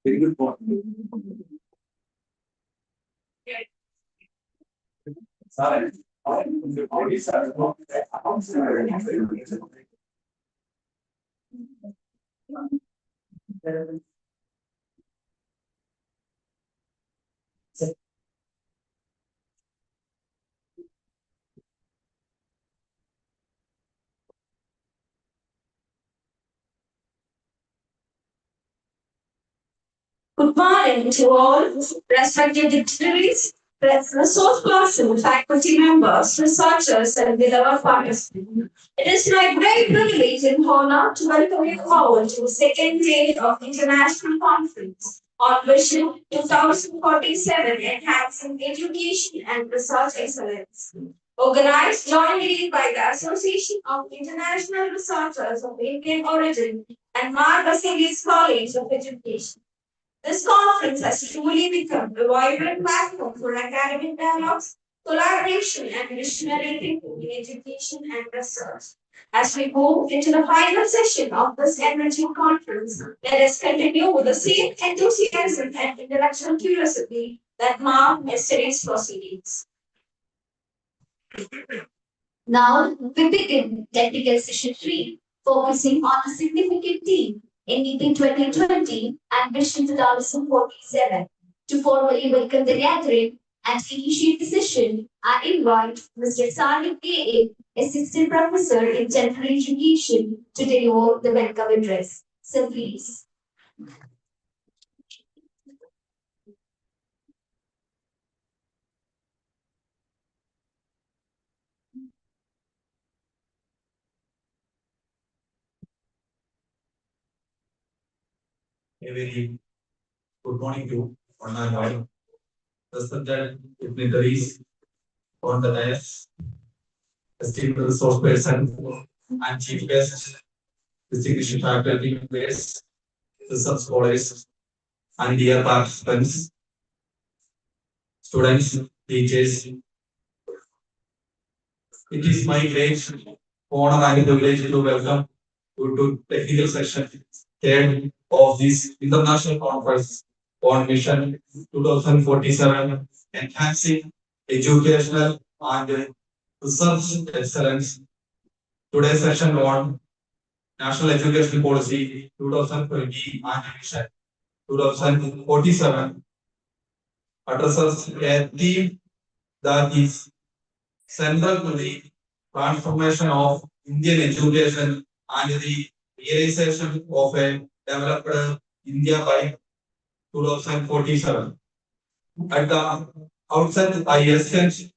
Very good point. Sorry. Good morning to all respected dignitaries, resource persons, faculty members, researchers, and beloved participants. It is my great privilege and honor to welcome you all to the second day of International Conference on Vision 2047 Enhancing Education and Research Excellence. Organized jointly by the Association of International Researchers of Indian Origin and Mar Baselis College of Education. This conference has truly become a vibrant platform for academic dialogues, collaboration, and visionary thinking in education and research. As we move into the final session of this enriching conference, let us continue with the same enthusiasm and intellectual curiosity that marked yesterday's proceedings. Now we begin technical session 3, focusing on a significant theme in 2020 and Vision 2047. To formally welcome the gathering and initiate the session, I invite Mr. Sadiq A.A., Assistant Professor in General Education, to deliver the welcome address. So please. A very good morning to one and all. Respected dignitaries on the dais, esteemed resource person and chief guest, distinguished faculty members, research scholars, and dear participants, students, teachers. It is my great honor and privilege to welcome you to technical session third of this international conference on Mission 2047, enhancing educational and research excellence. Today's session on National Education Policy 2020 and Mission 2047 addresses a theme that is central to the transformation of Indian education and the realization of a developed India by 2047. At the outset, I extend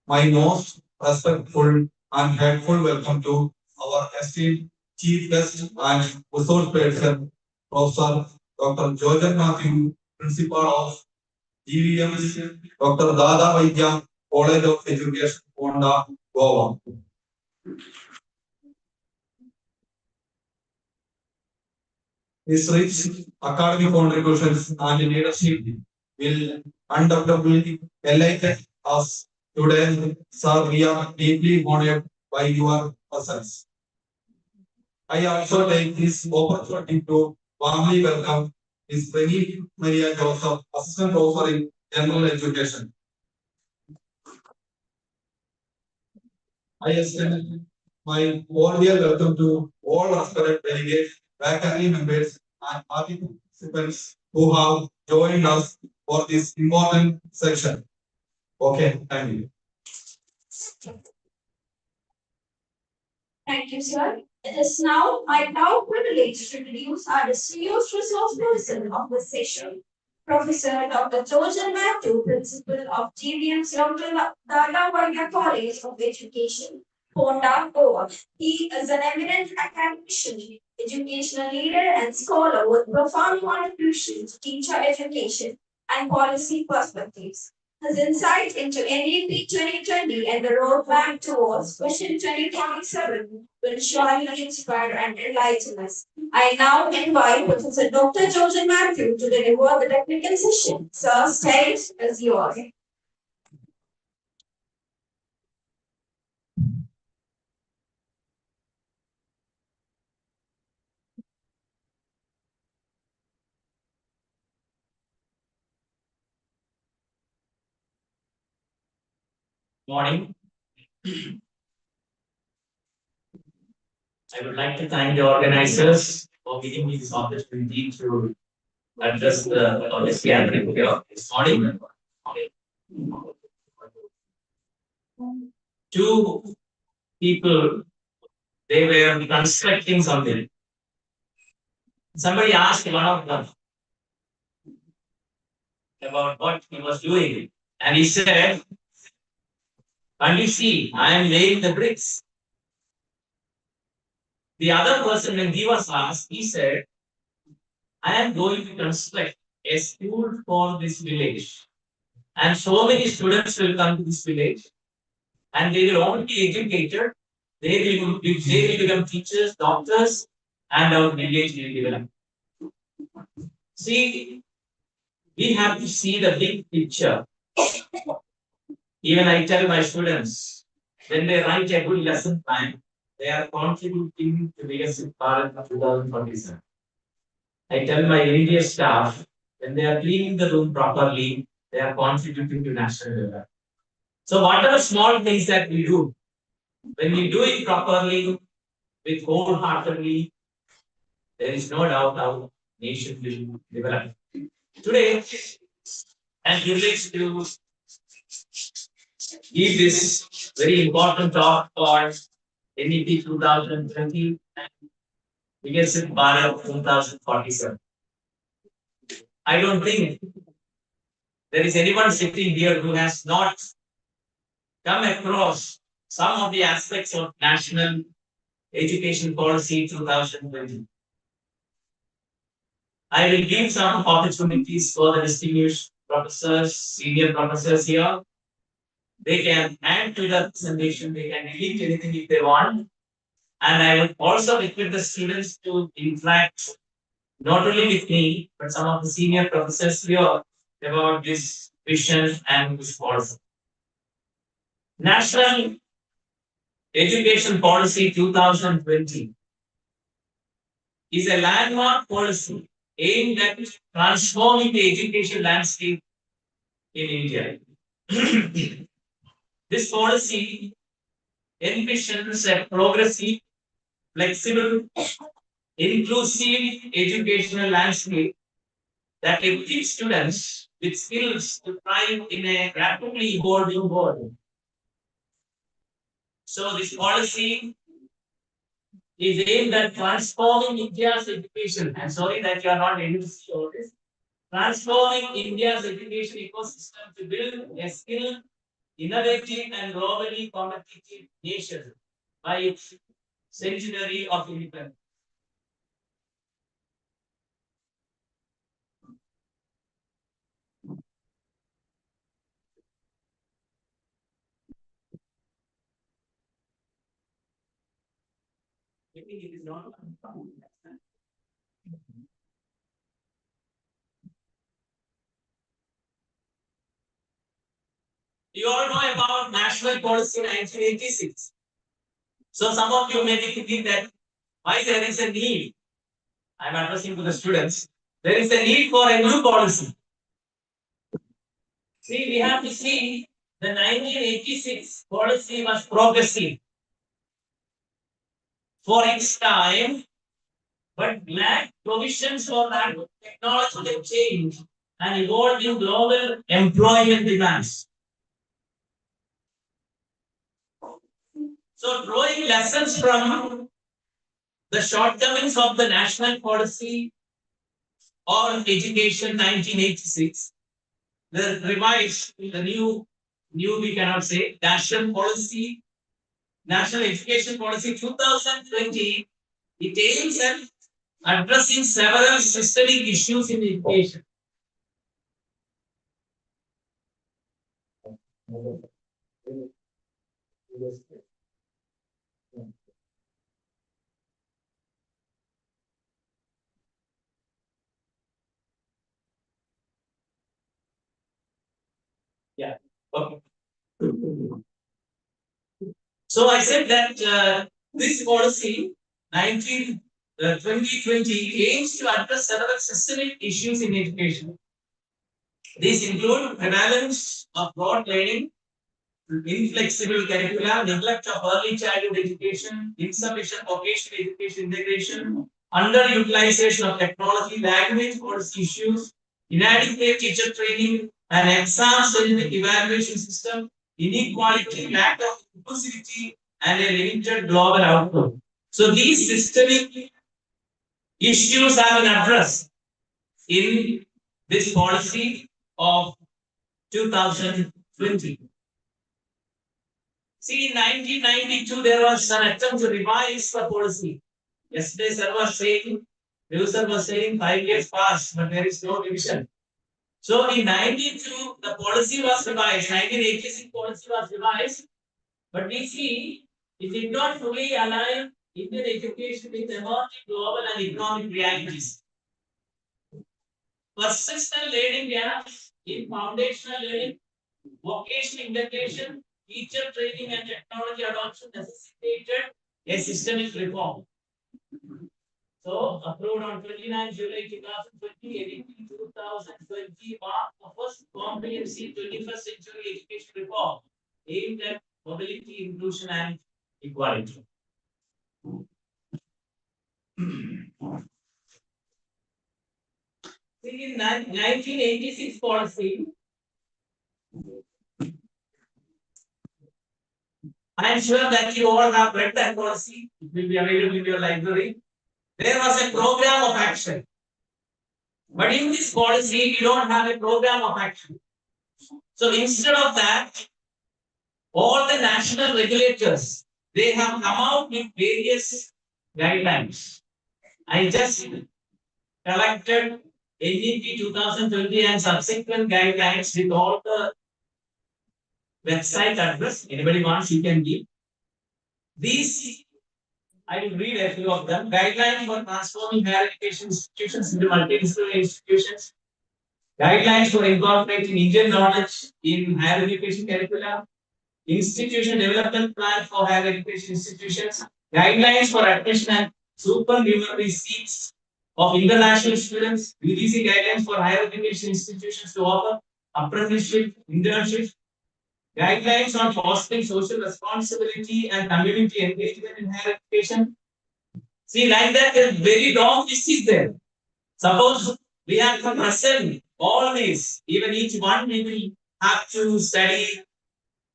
my most respectful and heartfelt welcome to our esteemed chief guest and resource person, Professor Dr. George Matthew, Principal of GVM's Dr. Dada Vaidya College of Education, Honda, Goa. His rich academic contributions and leadership will undoubtedly enlighten us today. Sir, we are deeply honored by your presence. I also take this opportunity to warmly welcome Ms. Benny Maria Joseph, Assistant Professor in General Education. I extend my cordial welcome to all aspirant delegates, faculty members, and participants who have joined us for this important session. Okay, thank you. Thank you, sir. It is now my proud privilege to introduce our distinguished resource person of the session, Professor Dr. Georgian Matthew, Principal of GVM's Dr. Dada Varga College of Education, Ponda, Goa. He is an eminent academician, educational leader, and scholar with profound contribution to teacher education and policy perspectives. His insight into NEP 2020 and the roadmap towards Vision 2027 will surely inspire and enlighten us. I now invite Professor Dr. Georgian Matthew to deliver the technical session. Sir, stage is yours. Morning. I would like to thank the organizers for giving me this opportunity to address this gathering here this morning. Two people, they were constructing something. Somebody asked one of them about what he was doing, and he said, "Can you see? I am laying the bricks." The other person, when he was asked, he said, "I am going to construct a school for this village. And so many students will come to this village and they will all be educated. They will become teachers, doctors, and our village will develop." See, we have to see the big picture. Even I tell my students, when they write a good lesson plan, they are contributing to Viksit Bharat 2047. I tell my immediate staff, when they are cleaning the room properly, they are contributing to national development. So whatever small things that we do, when we do it properly, with wholeheartedly, there is no doubt our nation will develop. Today, I'm privileged to give this very important talk on NEP 2020 and Viksit Bharat 2047. I don't think there is anyone sitting here who has not come across some of the aspects of National Education Policy 2020. I will give some opportunities for the distinguished professors, senior professors here. They can add to the presentation, they can delete anything if they want. And I would also request the students to interact not only with me, but some of the senior professors here about this vision and this policy. National Education Policy 2020 is a landmark policy aimed at transforming the education landscape in India. This policy envisions a progressive, flexible, inclusive educational landscape that equips students with skills to thrive in a rapidly evolving world. So this policy is aimed at transforming India's education. I'm sorry that you are not able to see all this. Transforming India's education ecosystem to build a skilled, innovative, and globally competitive nation by its centenary of independence. I think it is not. You all know about National Policy 1986. So some of you may be thinking that why there is a need. I'm addressing to the students. There is a need for a new policy. See, we have to see the 1986 policy was progressive. for its time, but lacked provisions for that technological change and evolving global employment demands. So, drawing lessons from the shortcomings of the national policy on education 1986, the revised, the new we cannot say, National Education Policy 2020, it aims at addressing several systemic issues in education. Yeah. Okay. So I said that this policy 2020 aims to address several systemic issues in education. These include prevalence of broad learning, inflexible curricula, neglect of early childhood education, insufficient vocational education integration, underutilization of technology, language policy issues, inadequate teacher training, an exam-centric evaluation system, inequality, lack of inclusivity, and a limited global outlook. So these systemic issues have been addressed in this policy of 2020. See, in 1992, there was an attempt to revise the policy. Yesterday, sir was saying, sir was saying 5 years passed, but there is no revision. So, in 92, the policy was revised. 1986 policy was revised, but we see it did not fully align Indian education with emerging global and economic realities. Persistent learning gaps in foundational learning, vocational integration, teacher training and technology adoption necessitated a systemic reform. So, approved on 29 July 2020, editing 2020 marked the first comprehensive 21st century education reform aimed at mobility, inclusion, and equality. See, in 1986 policy, I am sure that you all have read that policy. It will be available in your library. There was a program of action. But in this policy, we don't have a program of action. So instead of that, all the national regulators, they have come out with various guidelines. I just collected NEP 2020 and subsequent guidelines with all the website address. Anybody wants, you can give. These, I will read a few of them. Guidelines for transforming higher education institutions into multidisciplinary institutions. Guidelines for incorporating Indian knowledge in higher education curricula. Institution development plan for higher education institutions. Guidelines for admission and supernumerary seats of international students. UGC guidelines for higher education institutions to offer apprenticeship, internship. Guidelines on fostering social responsibility and community engagement in higher education. See, like that, a very long list is there. Suppose we have to present all these, even each one we will have to study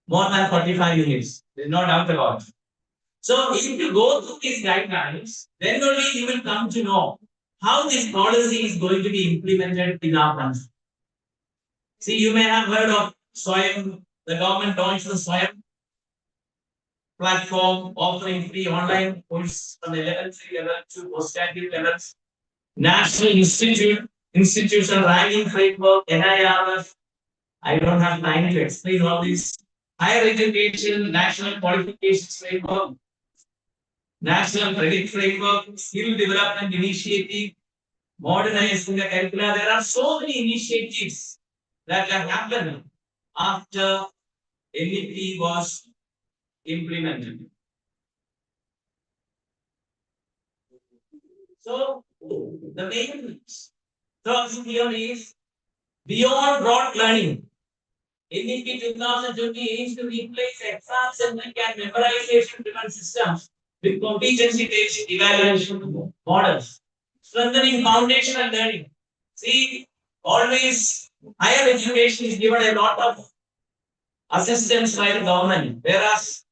more than 45 minutes. There's no doubt about it. So, if you go through these guidelines, then only you will come to know how this policy is going to be implemented in our country. See, you may have heard of Swayam. The government launched the Swayam platform offering free online courses from elementary level to postgraduate levels. National Institutional Ranking Framework, NIRF. I don't have time to explain all this. Higher Education National Qualifications Framework, National Credit Framework, Skill Development Initiative, Modernizing the Curricula. There are so many initiatives that have happened after NEP was implemented. So, the main thrust here is beyond rote learning. NEP 2020 aims to replace exam-centric and memorization-driven systems with competency-based evaluation models, strengthening foundational learning. See, always higher education is given a lot of assistance by the government, whereas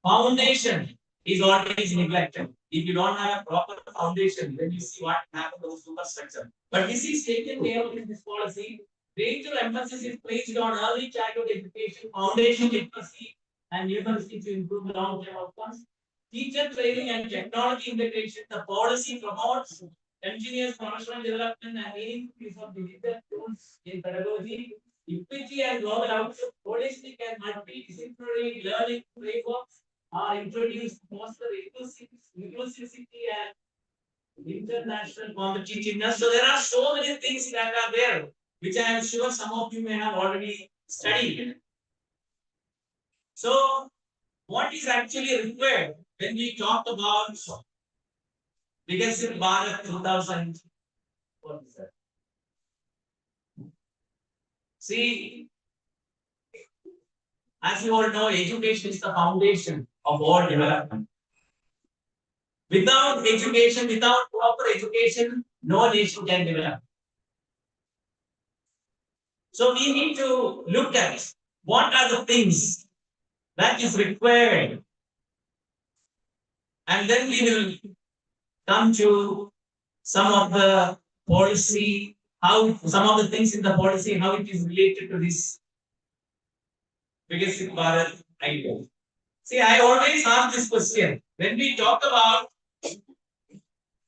foundation is always neglected. If you don't have a proper foundation, then you see what happens to the superstructure. But this is taken care of in this policy. Greater emphasis is placed on early childhood education, foundation literacy, and university to improve long-term outcomes. Teacher training and technology integration. The policy promotes continuous professional development and meaningful use of digital tools in pedagogy. Equity and global outlook, holistic and multidisciplinary learning frameworks are introduced to foster inclusivity and international competitiveness. So there are so many things that are there, which I am sure some of you may have already studied. So, what is actually required when we talk about Viksit Bharat 2000? What is that? See, as you all know, education is the foundation of all development. Without education, without proper education, no nation can develop. So we need to look at what are the things that is required. And then we will come to some of the policy, how some of the things in the policy, how it is related to this Viksit Bharat idea. See, I always ask this question. When we talk about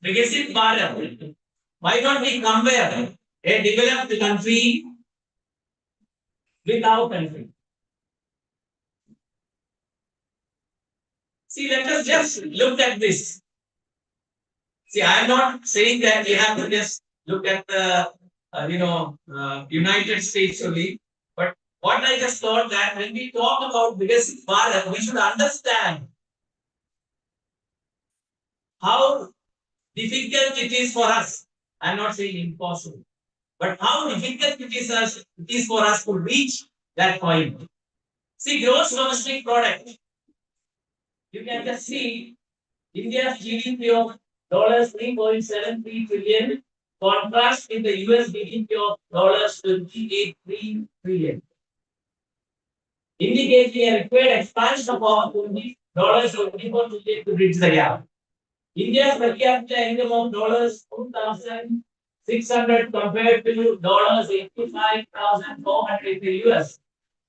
Viksit Bharat, why don't we compare a developed country with our country? See, let us just look at this. See, I am not saying that we have to just look at the United States only, but what I just thought that when we talk about Viksit Bharat, we should understand how difficult it is for us. I'm not saying impossible, but how difficult it is for us to reach that point. See, gross domestic product. You can just see India's GDP of $3.73 trillion contrast with the US GDP of $28.3 trillion, indicating a required expansion of our $24 trillion to bridge the gap. India's per capita income of $2,600 compared to $85,400 in the US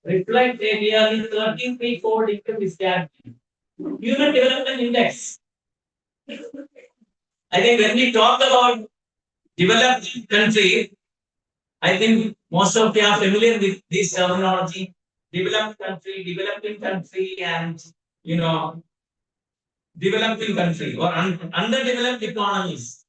reflect a nearly 33-fold income disparity. Human Development Index. I think when we talk about developed country, I think most of you are familiar with this terminology. Developed country, developing country, and developing country or underdeveloped economies.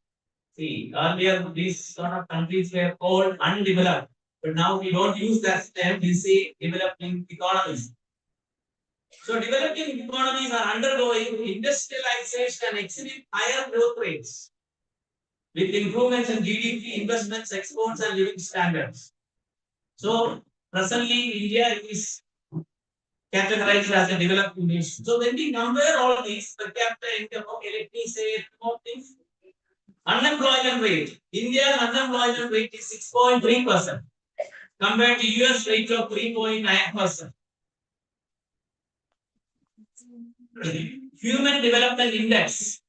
See, earlier these sort of countries were called undeveloped, but now we don't use that term, we say developing economies. So developing economies are undergoing industrialization and exhibit higher growth rates with improvements in GDP, investments, exports, and living standards. So presently, India is categorized as a developing nation. So when we compare all these, per capita income, okay, let me say more things. Unemployment rate. India's unemployment rate is 6.3% compared to US rate of 3.9%. Human Development Index.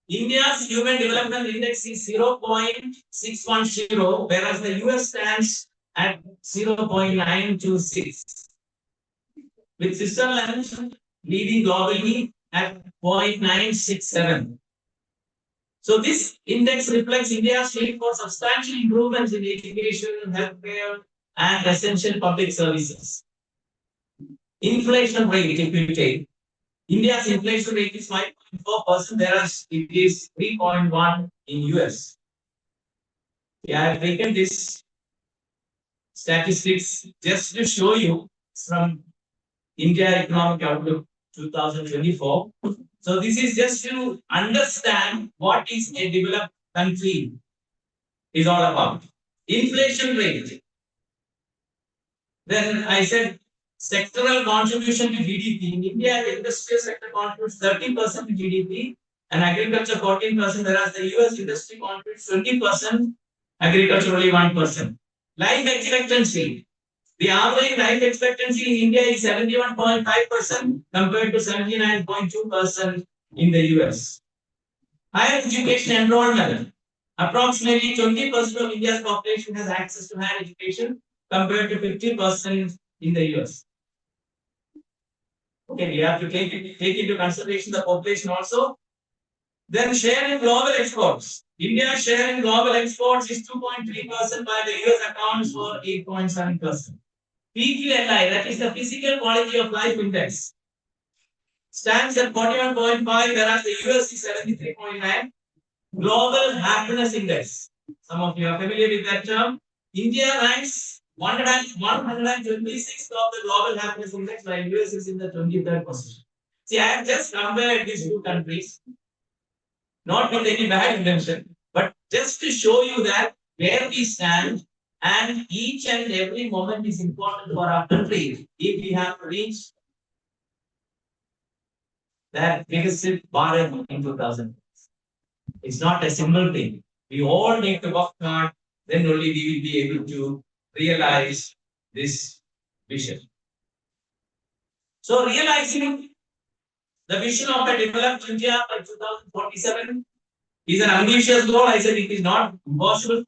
India's Human Development Index is 0.610, whereas the US stands at 0.926. With Switzerland leading globally at 0.967. So this index reflects India's need for substantial improvements in education, healthcare, and essential public services. Inflation rate, if you take, India's inflation rate is 5.4%, whereas it is 3.1% in US. Yeah, I've taken this statistics just to show you from India Economic Outlook 2024. So this is just to understand what is a developed country is all about. Inflation rate. Then I said sectoral contribution to GDP. In India, the industrial sector contributes 30% to GDP and agriculture 14%, whereas the US industry contributes 20%, agriculture only 1%. Life expectancy. The average life expectancy in India is 71.5% compared to 79.2% in the US. Higher education enrollment. Approximately 20% of India's population has access to higher education compared to 50% in the US. Okay, we have to take into consideration the population also. Then share in global exports. India's share in global exports is 2.3%, while the US accounts for 8.7%. PQLI, that is the Physical Quality of Life Index, stands at 41.5, whereas the US is 73.9. Global Happiness Index. Some of you are familiar with that term. India ranks 126th of the Global Happiness Index, while US is in the 23rd position. See, I have just compared these two countries, not with any bad intention, but just to show you that where we stand and each and every moment is important for our country if we have to reach that Viksit Bharat in 2000. It's not a simple thing. We all need to work hard, then only we will be able to realize this vision. So realizing the vision of a developed India by 2047 is an ambitious goal. I said it is not impossible.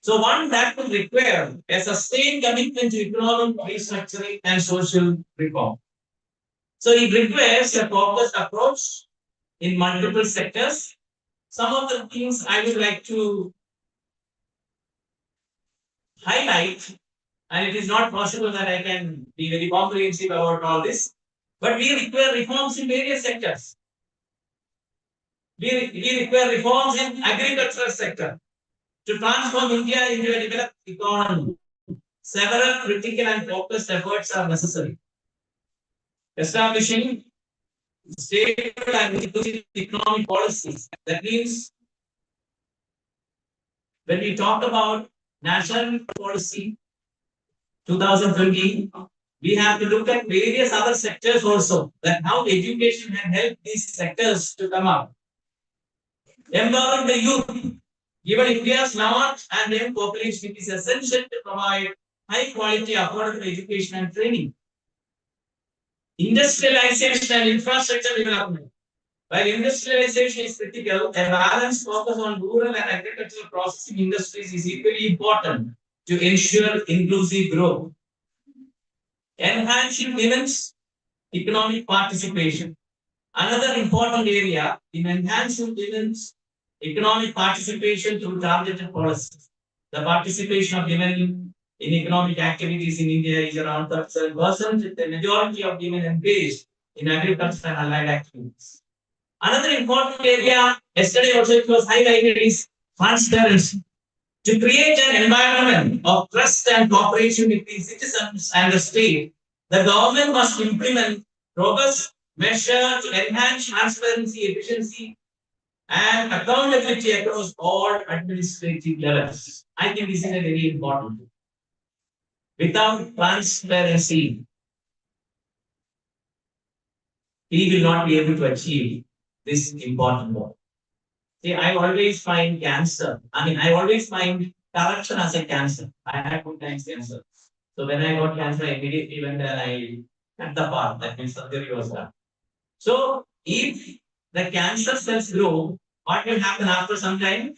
So one that will require a sustained commitment to economic restructuring and social reform. So it requires a focused approach in multiple sectors. Some of the things I would like to highlight, and it is not possible that I can be very comprehensive about all this, but we require reforms in various sectors. We require reforms in agricultural sector to transform India into a developed economy. Several critical and focused efforts are necessary. Establishing stable and inclusive economic policies. That means when we talk about national policy 2020, we have to look at various other sectors also, that how education can help these sectors to come up. Empowering the youth. Given India's large and young population, it is essential to provide high quality, affordable education and training. Industrialization and infrastructure development. While industrialization is critical, a balanced focus on rural and agricultural processing industries is equally important to ensure inclusive growth. Enhancing women's economic participation. Another important area in enhancing women's economic participation through targeted policies. The participation of women in economic activities in India is around 37%, with the majority of women engaged in agriculture and allied activities. Another important area, yesterday also it was highlighted, is transparency. To create an environment of trust and cooperation between citizens and the state, the government must implement robust measures to enhance transparency, efficiency, and accountability across all administrative levels. I think this is a very important thing. Without transparency, we will not be able to achieve this important goal. See, I always find I always find corruption as a cancer. I had 2 times cancer. So when I got cancer, I immediately went and I cut the part. That means surgery was done. So if the cancer cells grow, what will happen after some time?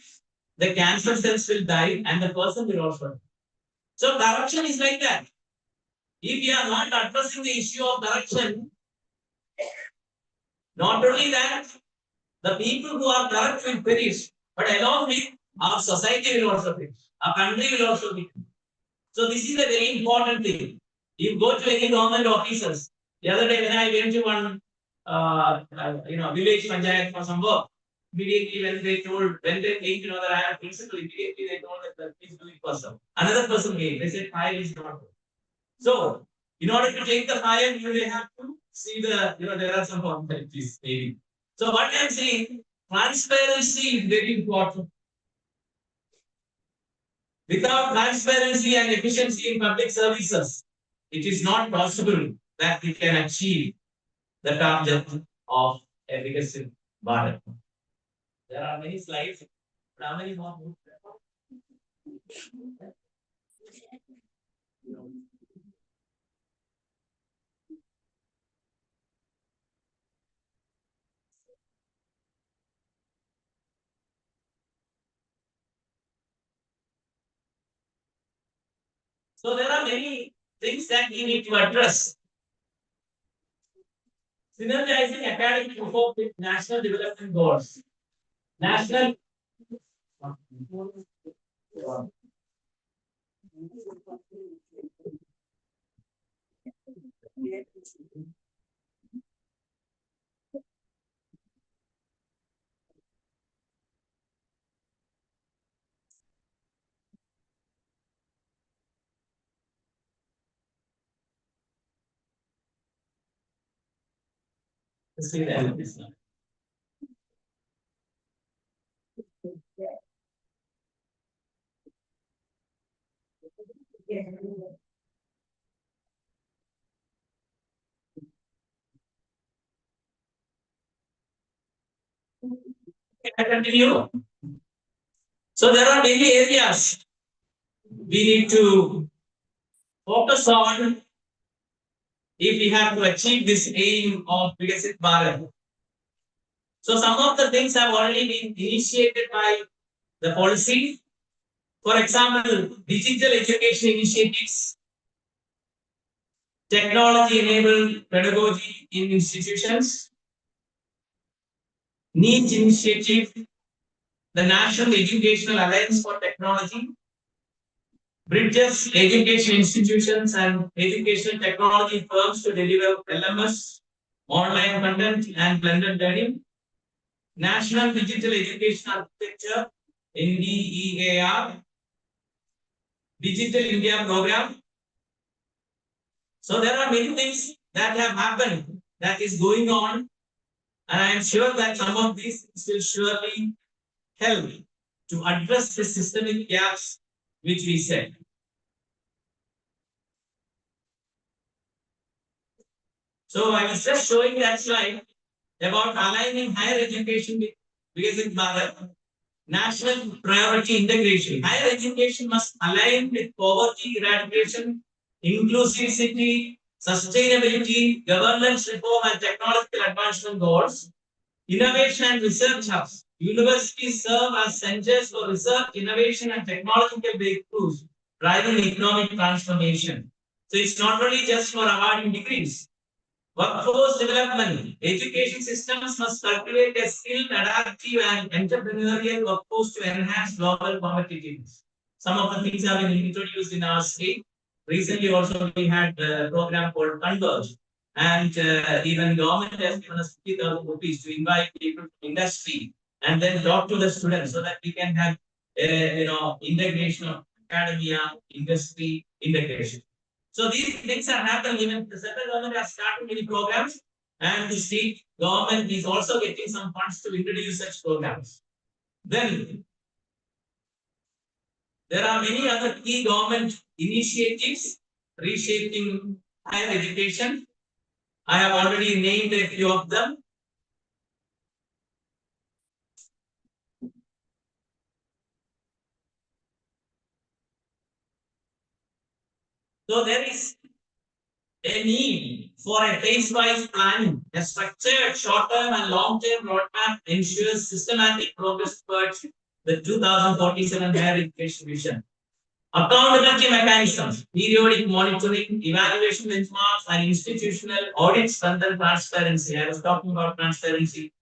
The cancer cells will die and the person will also die. So corruption is like that. If we are not addressing the issue of corruption, not only that, the people who are corrupt will perish, but along with our society will also perish. Our country will also be. So this is a very important thing. You go to any government officers. The other day when I went to one village panchayat for some work, immediately when they came to know that I am principal, immediately they told that please do it person. Another person came. They said file is not good. So in order to take the file, you will have to see there are some formalities maybe. So what I am saying, transparency is very important. Without transparency and efficiency in public services, it is not possible that we can achieve the target of a Viksit Bharat. There are many slides, but how many more? So there are many things that we need to address. Synergizing academic performance with national development goals. National see that. I continue. So there are many areas we need to focus on if we have to achieve this aim of Viksit Bharat. So some of the things have already been initiated by the policy. For example, digital education initiatives, technology-enabled pedagogy in institutions, NEET initiative, the National Educational Alliance for Technology, bridges education institutions and educational technology firms to deliver LMS, online content, and blended learning. National Digital Education Architecture, NDEAR, Digital India Program. So there are many things that have happened, that is going on, and I am sure that some of these will surely help to address the systemic gaps which we said. So I was just showing that slide about aligning higher education with Viksit Bharat, national priority integration. Higher education must align with poverty eradication, inclusivity, sustainability, governance reform, and technological advancement goals. Innovation and research hubs. Universities serve as centers for research, innovation, and technological breakthroughs, driving economic transformation. So it's not only just for awarding degrees. Workforce development. Education systems must cultivate a skilled, adaptive, and entrepreneurial workforce to enhance global competitiveness. Some of the things have been introduced in our state. Recently, also we had a program called Converge, and even government has given us 50,000 rupees to invite people from industry and then talk to the students so that we can have integration of academia, industry, integration. So these things are happening. Even the central government has started many programs, and the state government is also getting some funds to introduce such programs. Then there are many other key government initiatives reshaping higher education. I have already named a few of them. So there is a need for a phase-wise planning. A structured short-term and long-term roadmap ensures systematic progress towards the 2047 higher education vision. Accountability mechanisms, periodic monitoring, evaluation benchmarks, and institutional audits strengthen transparency. I was talking about transparency.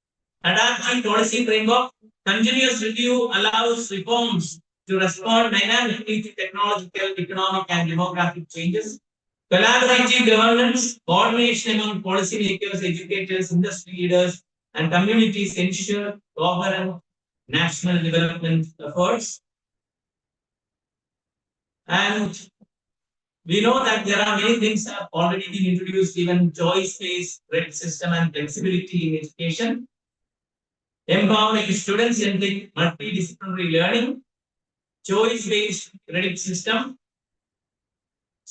Adaptive policy framework, continuous review allows reforms to respond dynamically to technological, economic, and demographic changes. Collaborative governance, coordination among policymakers, educators, industry leaders, and communities ensure coherent national development efforts. And we know that there are many things that have already been introduced, even choice-based credit system and flexibility in education, empowering student-centric multidisciplinary learning, choice-based credit system.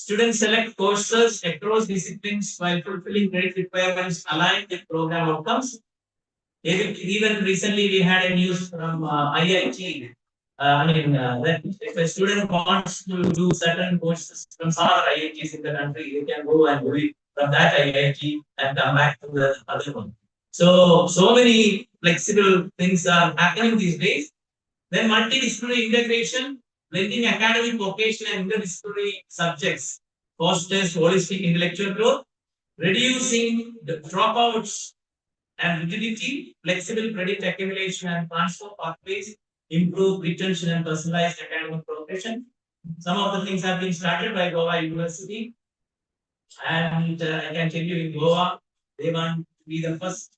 Students select courses across disciplines while fulfilling credit requirements aligned with program outcomes. Even recently, we had a news from IIT. That if a student wants to do certain courses from some other IITs in the country, they can go and do it from that IIT and come back to the other one. So many flexible things are happening these days. Then multidisciplinary integration, blending academic, vocational, and interdisciplinary subjects fosters holistic intellectual growth, reducing the dropouts and rigidity, flexible credit accumulation and transfer pathways, improve retention and personalized academic progression. Some of the things have been started by Goa University, and I can tell you in Goa, they want to be the first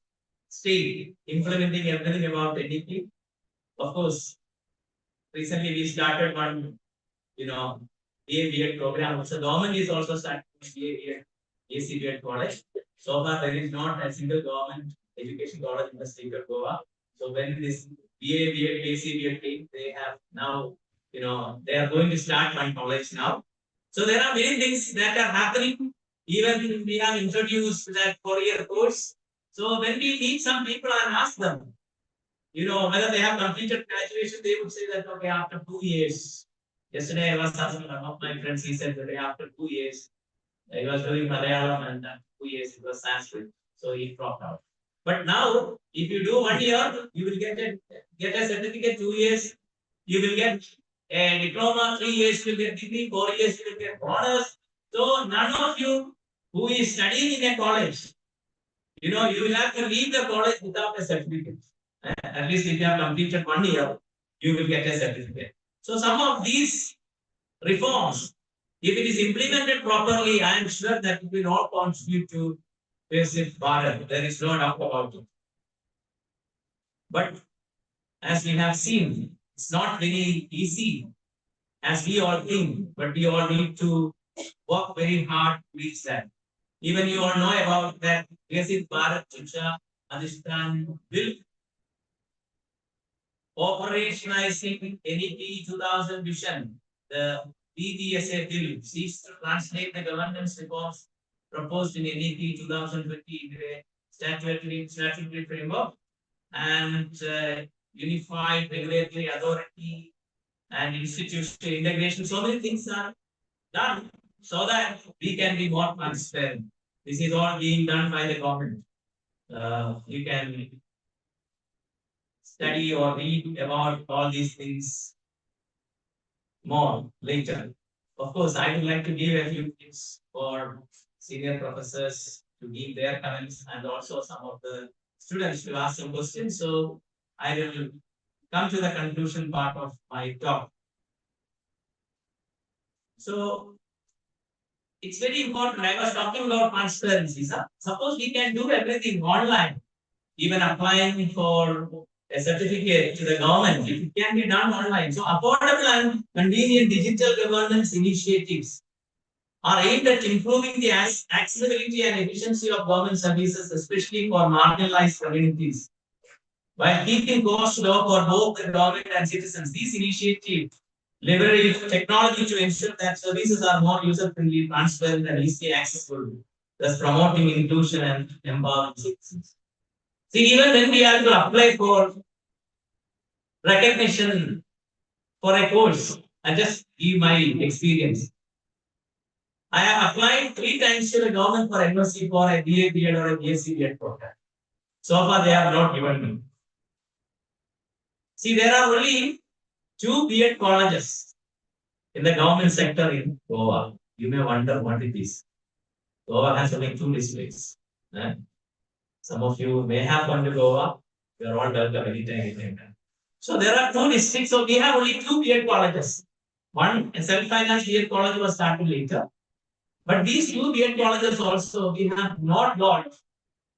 state implementing everything about NEP. Of course, recently we started one, BA program. So government is also starting BA AC college. So far, there is not a single government education college in the state of Goa. So when this BA AC came, they have now, they are going to start one college now. So there are many things that are happening. Even we have introduced that 4-year course. So when we meet some people and ask them, whether they have completed graduation, they would say that, okay, after 2 years. Yesterday, I was asking one of my friends, he said that after 2 years, he was doing Malayalam and after 2 years, it was Sanskrit. So he dropped out. But now, if you do 1 year, you will get a certificate. 2 years, you will get a diploma. 3 years, you will get degree. 4 years, you will get honors. So none of you who is studying in a college, you will have to leave the college without a certificate. At least if you have completed 1 year, you will get a certificate. So some of these reforms, if it is implemented properly, I am sure that it will all contribute to basic Bharat. There is no doubt about it. But as we have seen, it's not very easy as we all think, but we all need to work very hard to reach that. Even you all know about that basic Bharat Shiksha Adhishtan Bill operationalizing NEP 2000 vision. The BDSA bill seeks to translate the governance reforms proposed in NEP 2020 into a statutory framework and unified regulatory authority and institutional integration. So many things are done so that we can be more transparent. This is all being done by the government. You can study or read about all these things more later. Of course, I would like to give a few tips for senior professors to give their comments and also some of the students to ask some questions. So I will come to the conclusion part of my talk. So it's very important. I was talking about transparency. Suppose we can do everything online, even applying for a certificate to the government, it can be done online. So affordable and convenient digital governance initiatives are aimed at improving the accessibility and efficiency of government services, especially for marginalized communities. While keeping costs low for both the government and citizens, these initiatives leverage technology to ensure that services are more user-friendly, transparent, and easily accessible, thus promoting inclusion and empowering citizens. See, even when we have to apply for recognition for a course, I just give my experience. I have applied 3 times to the government for NOC for a BA BEd or a BSc BEd program. So far, they have not given me. See, there are only 2 BEd colleges in the government sector in Goa. You may wonder what it is. Goa has only 2 districts. Some of you may have gone to Goa. You are all welcome anytime. So there are 2 districts. So we have only 2 BEd colleges. One self-financed BEd college was started later. But these 2 BEd colleges also, we have not got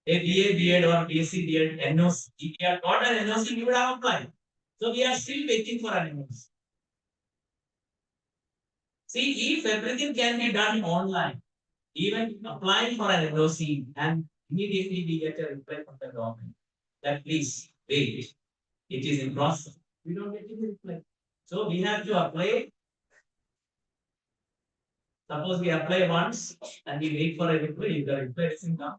a BA BEd or BSc BEd NOC. If we had got an NOC, we would have applied. So we are still waiting for an NOC. See, if everything can be done online, even applying for an NOC, and immediately we get a reply from the government that please wait, it is in process. We don't get any reply. So we have to apply Suppose we apply once and we wait for a reply, if the reply doesn't come,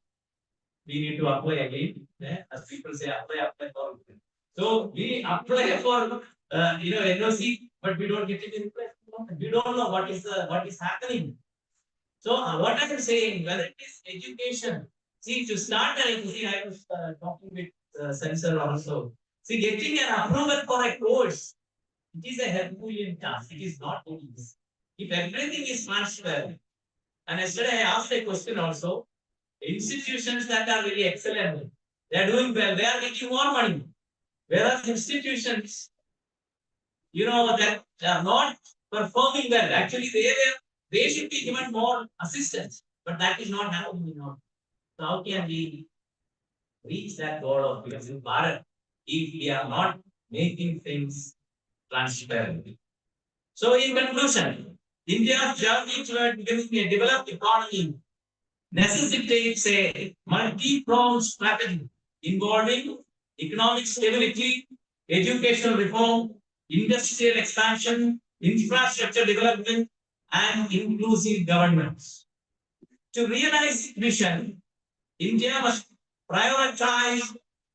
we need to apply again. As people say, apply for reply. So we apply for NOC, but we don't get any reply. We don't know what is happening. So what I am saying, whether it is education, see to start, I was talking with Sensor also. See, getting an approval for a course, it is a Herculean task. It is not easy. If everything is transparent, and yesterday I asked a question also, institutions that are very excellent, they are doing well, they are getting more money. Whereas institutions, that are not performing well, actually they should be given more assistance, but that is not happening. So how can we reach that goal of becoming Bharat if we are not making things transparent? So in conclusion, India's journey toward becoming a developed economy necessitates a multi-pronged strategy involving economic stability, educational reform, industrial expansion, infrastructure development, and inclusive governance. To realize this vision, India must prioritize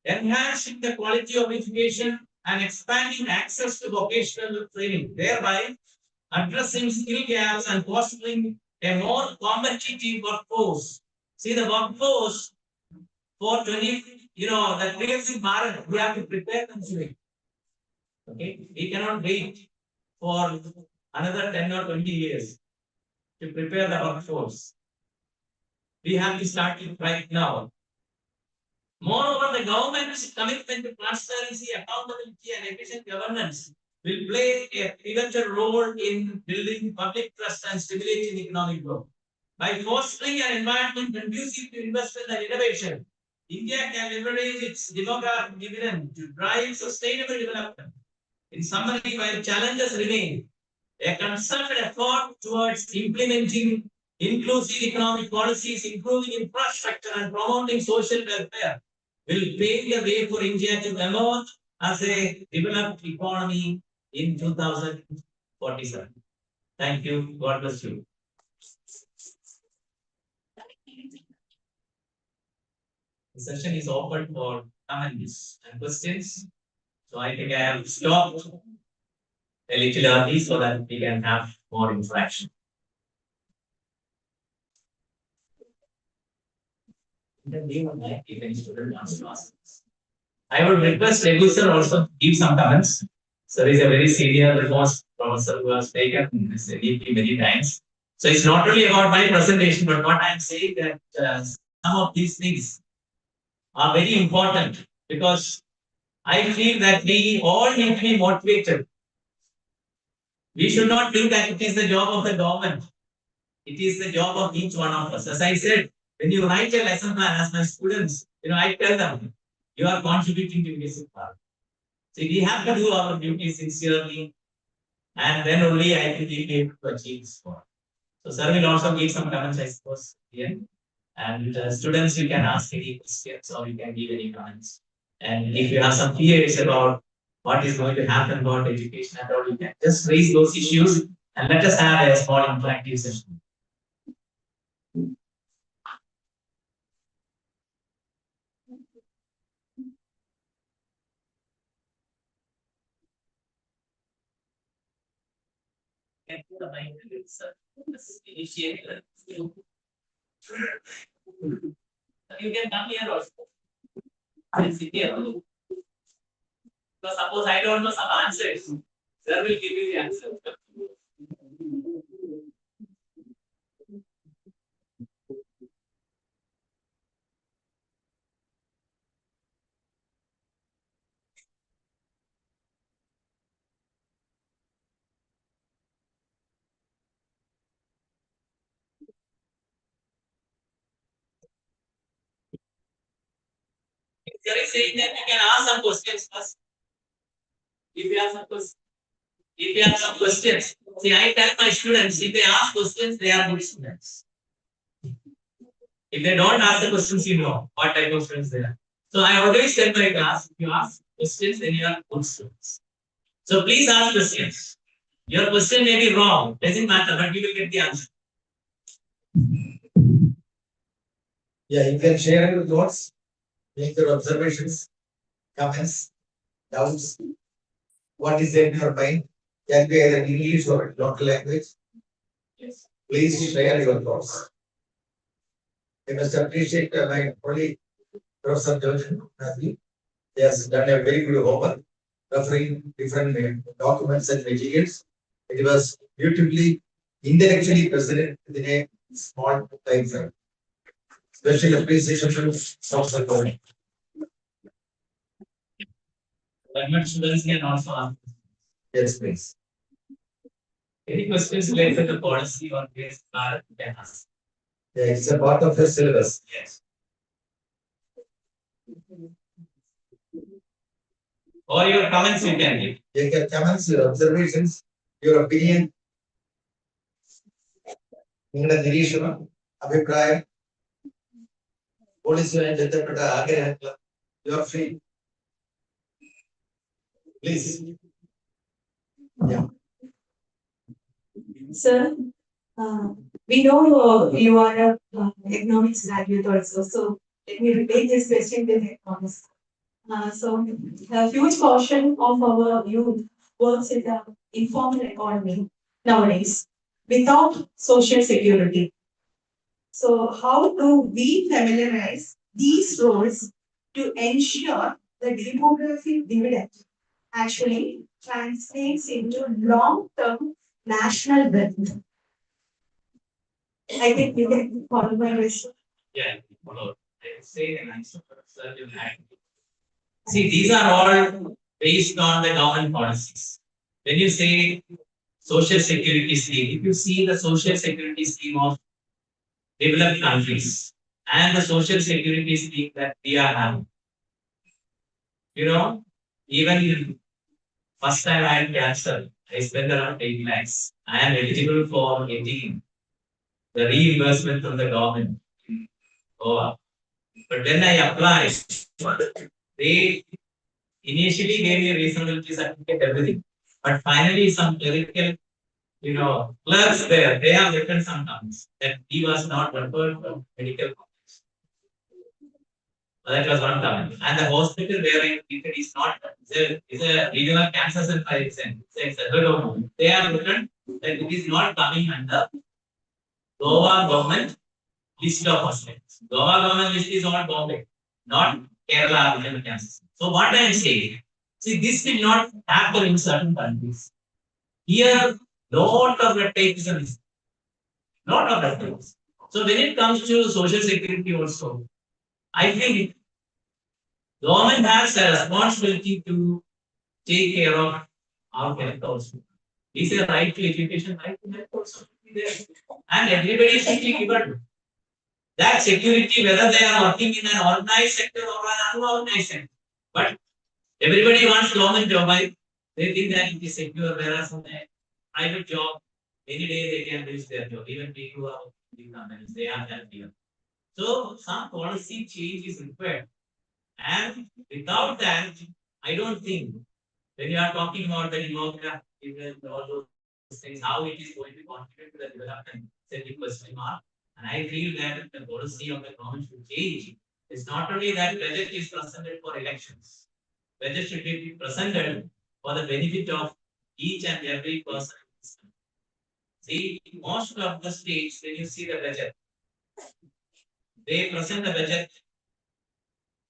enhancing the quality of education and expanding access to vocational training, thereby addressing skill gaps and fostering a more competitive workforce. See, the workforce for 20, the creates in Bharat, we have to prepare them today. Okay, we cannot wait for another 10 or 20 years to prepare the workforce. We have to start it right now. Moreover, the government's commitment to transparency, accountability, and efficient governance will play a pivotal role in building public trust and stimulating economic growth. By fostering an environment conducive to investment and innovation, India can leverage its demographic dividend to drive sustainable development. In summary, while challenges remain, a concerted effort towards implementing inclusive economic policies, improving infrastructure, and promoting social welfare will pave the way for India to emerge as a developed economy in 2047. Thank you. God bless you. The session is open for comments and questions. So I think I have stopped a little early so that we can have more interaction. If any student wants to ask. I would request Raghu sir also give some comments. Sir is a very senior reforms professor who has taken this DP many times. So it's not only about my presentation, but what I'm saying that some of these things are very important because I feel that we all need to be motivated. We should not think that it is the job of the government. It is the job of each one of us. As I said, when you write a lesson plan as my students, I tell them, you are contributing to this part. So we have to do our duty sincerely, and then only I think we will be able to achieve this goal. So sir will also give some comments, I suppose, here. And students, you can ask any questions or you can give any comments. And if you have some fears about what is going to happen about education and all, you can just raise those issues and let us have a small interactive session. You can come here also. I sit here. So suppose I don't know some answers, sir will give you the answer. Sir is saying that you can ask some questions first. If you have some questions, see, I tell my students, if they ask questions, they are good students. If they don't ask the questions, you know what type of students they are. So I always tell my class, if you ask questions, then you are good students. So please ask questions. Your question may be wrong, doesn't matter, but you will get the answer. Yeah, you can share your thoughts, make your observations, comments, doubts. What is in your mind? Can be either in English or local language. Yes. Please share your thoughts. I must appreciate my colleague, Professor Jojan Nafi. He has done a very good homework, referring different documents and materials. It was beautifully, intellectually presented within a small time frame. Special appreciation to Professor Jojan. Government students can also ask. Yes, please. Any questions related to policy or case, you can ask. Yeah, it's a part of the syllabus. Yes. Or your comments you can give. You can comments, your observations, your opinion, നിങ്ങളുടെ നിരീക്ഷണം അഭിപ്രായം പോളിസിയുമായി ബന്ധപ്പെട്ട ആഗ്രഹങ്ങൾ you are free please Sir, we know you are a economics graduate also, so let me repeat this question with economics. So, a huge portion of our youth works in the informal economy nowadays without social security. So, how do we familiarize these roles to ensure the demographic dividend actually translates into long-term national wealth? I think you can follow my question. Yeah, follow. I will say an answer for certain act. See, these are all based on the government policies. When you say social security scheme, if you see the social security scheme of developed countries and the social security scheme that we are having, you know, even first time I had cancer, I spent around 8 lakhs. I am eligible for getting the reimbursement from the government in Goa. But when I applied, they initially gave me a reasonability certificate, everything. But finally, some clerical, clerks there, they have written some terms that he was not referred for medical college. That was one term. And the hospital where I treated is not, is a regional cancer center, it's a federal government. They have written that it is not coming under Goa government list of hospitals. Goa government list is all Bombay, not Kerala regional cancer. So what I am saying, see, this did not happen in certain countries. Here, lot of red tape is a list. Lot of red tape. So when it comes to social security also, I think government has a responsibility to take care of our health also. Is a right to education, right to health also should be there. And everybody should be given that security, whether they are working in an organized sector or an unorganized sector. But everybody wants government job. They think that it is secure, whereas in a private job, any day they can lose their job. Even people who are in companies, they are that fear. So some policy change is required. And without that, I don't think when you are talking about the demographic and all those things, how it is going to contribute to the development, it's a big question mark. And I feel that the policy of the government should change. It's not only that budget is presented for elections. Budget should be presented for the benefit of each and every person. See, most of the states, when you see the budget, they present the budget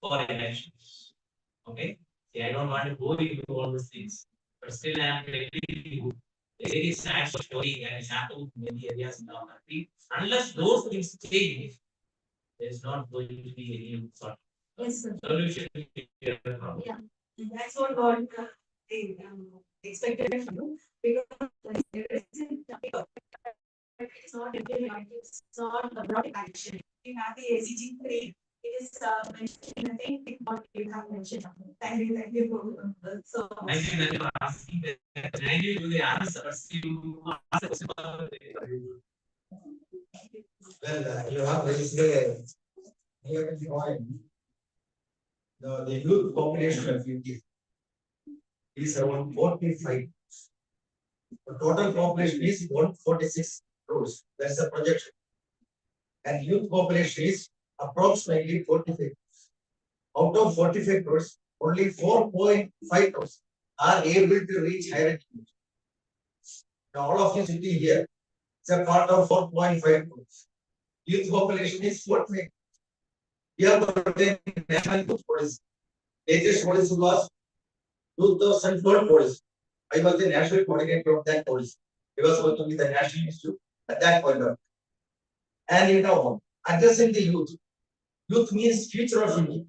for elections. Okay? See, I don't want to go into all those things, but still I am telling you, very sad story and it's happened in many areas in our country. Unless those things change, there is not going to be any sort Yes, sir. of solution to the problem. Yeah. That's what God expected from you. Because it's not implemented, it's not a broad action. We have the ACG 3. It is mentioned, I think, what you have mentioned. Thank you so much. Thank you that you are asking that. I knew the answers you asked. Well, you have raised a relevant point. The youth population of India is around 45. The total population is 146 crores. That's the projection. And youth population is approximately 45 crores. Out of 45 crores, only 4.5 crores are able to reach higher education. Now, all of you sitting here, it's a part of 4.5 crores. Youth population is 45. We have got a national youth policy. Latest policy was 2004 policy. I was the national coordinator of that policy. I was working with the National Institute at that point of time. And you know, addressing the youth. Youth means future of India.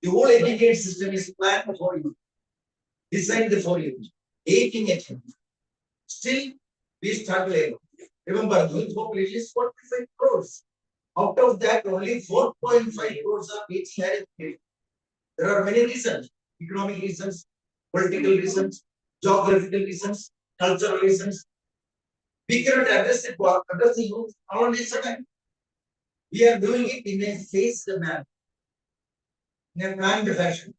The whole education system is planned for youth. Designed for youth. 18 at Still, we struggle. Remember, the youth population is 45 crores. Out of that, only 4.5 crores are reaching higher education. There are many reasons: economic reasons, political reasons, geographical reasons, cultural reasons. We cannot address the youth all on a sudden. We are doing it in a phased manner, in a planned fashion.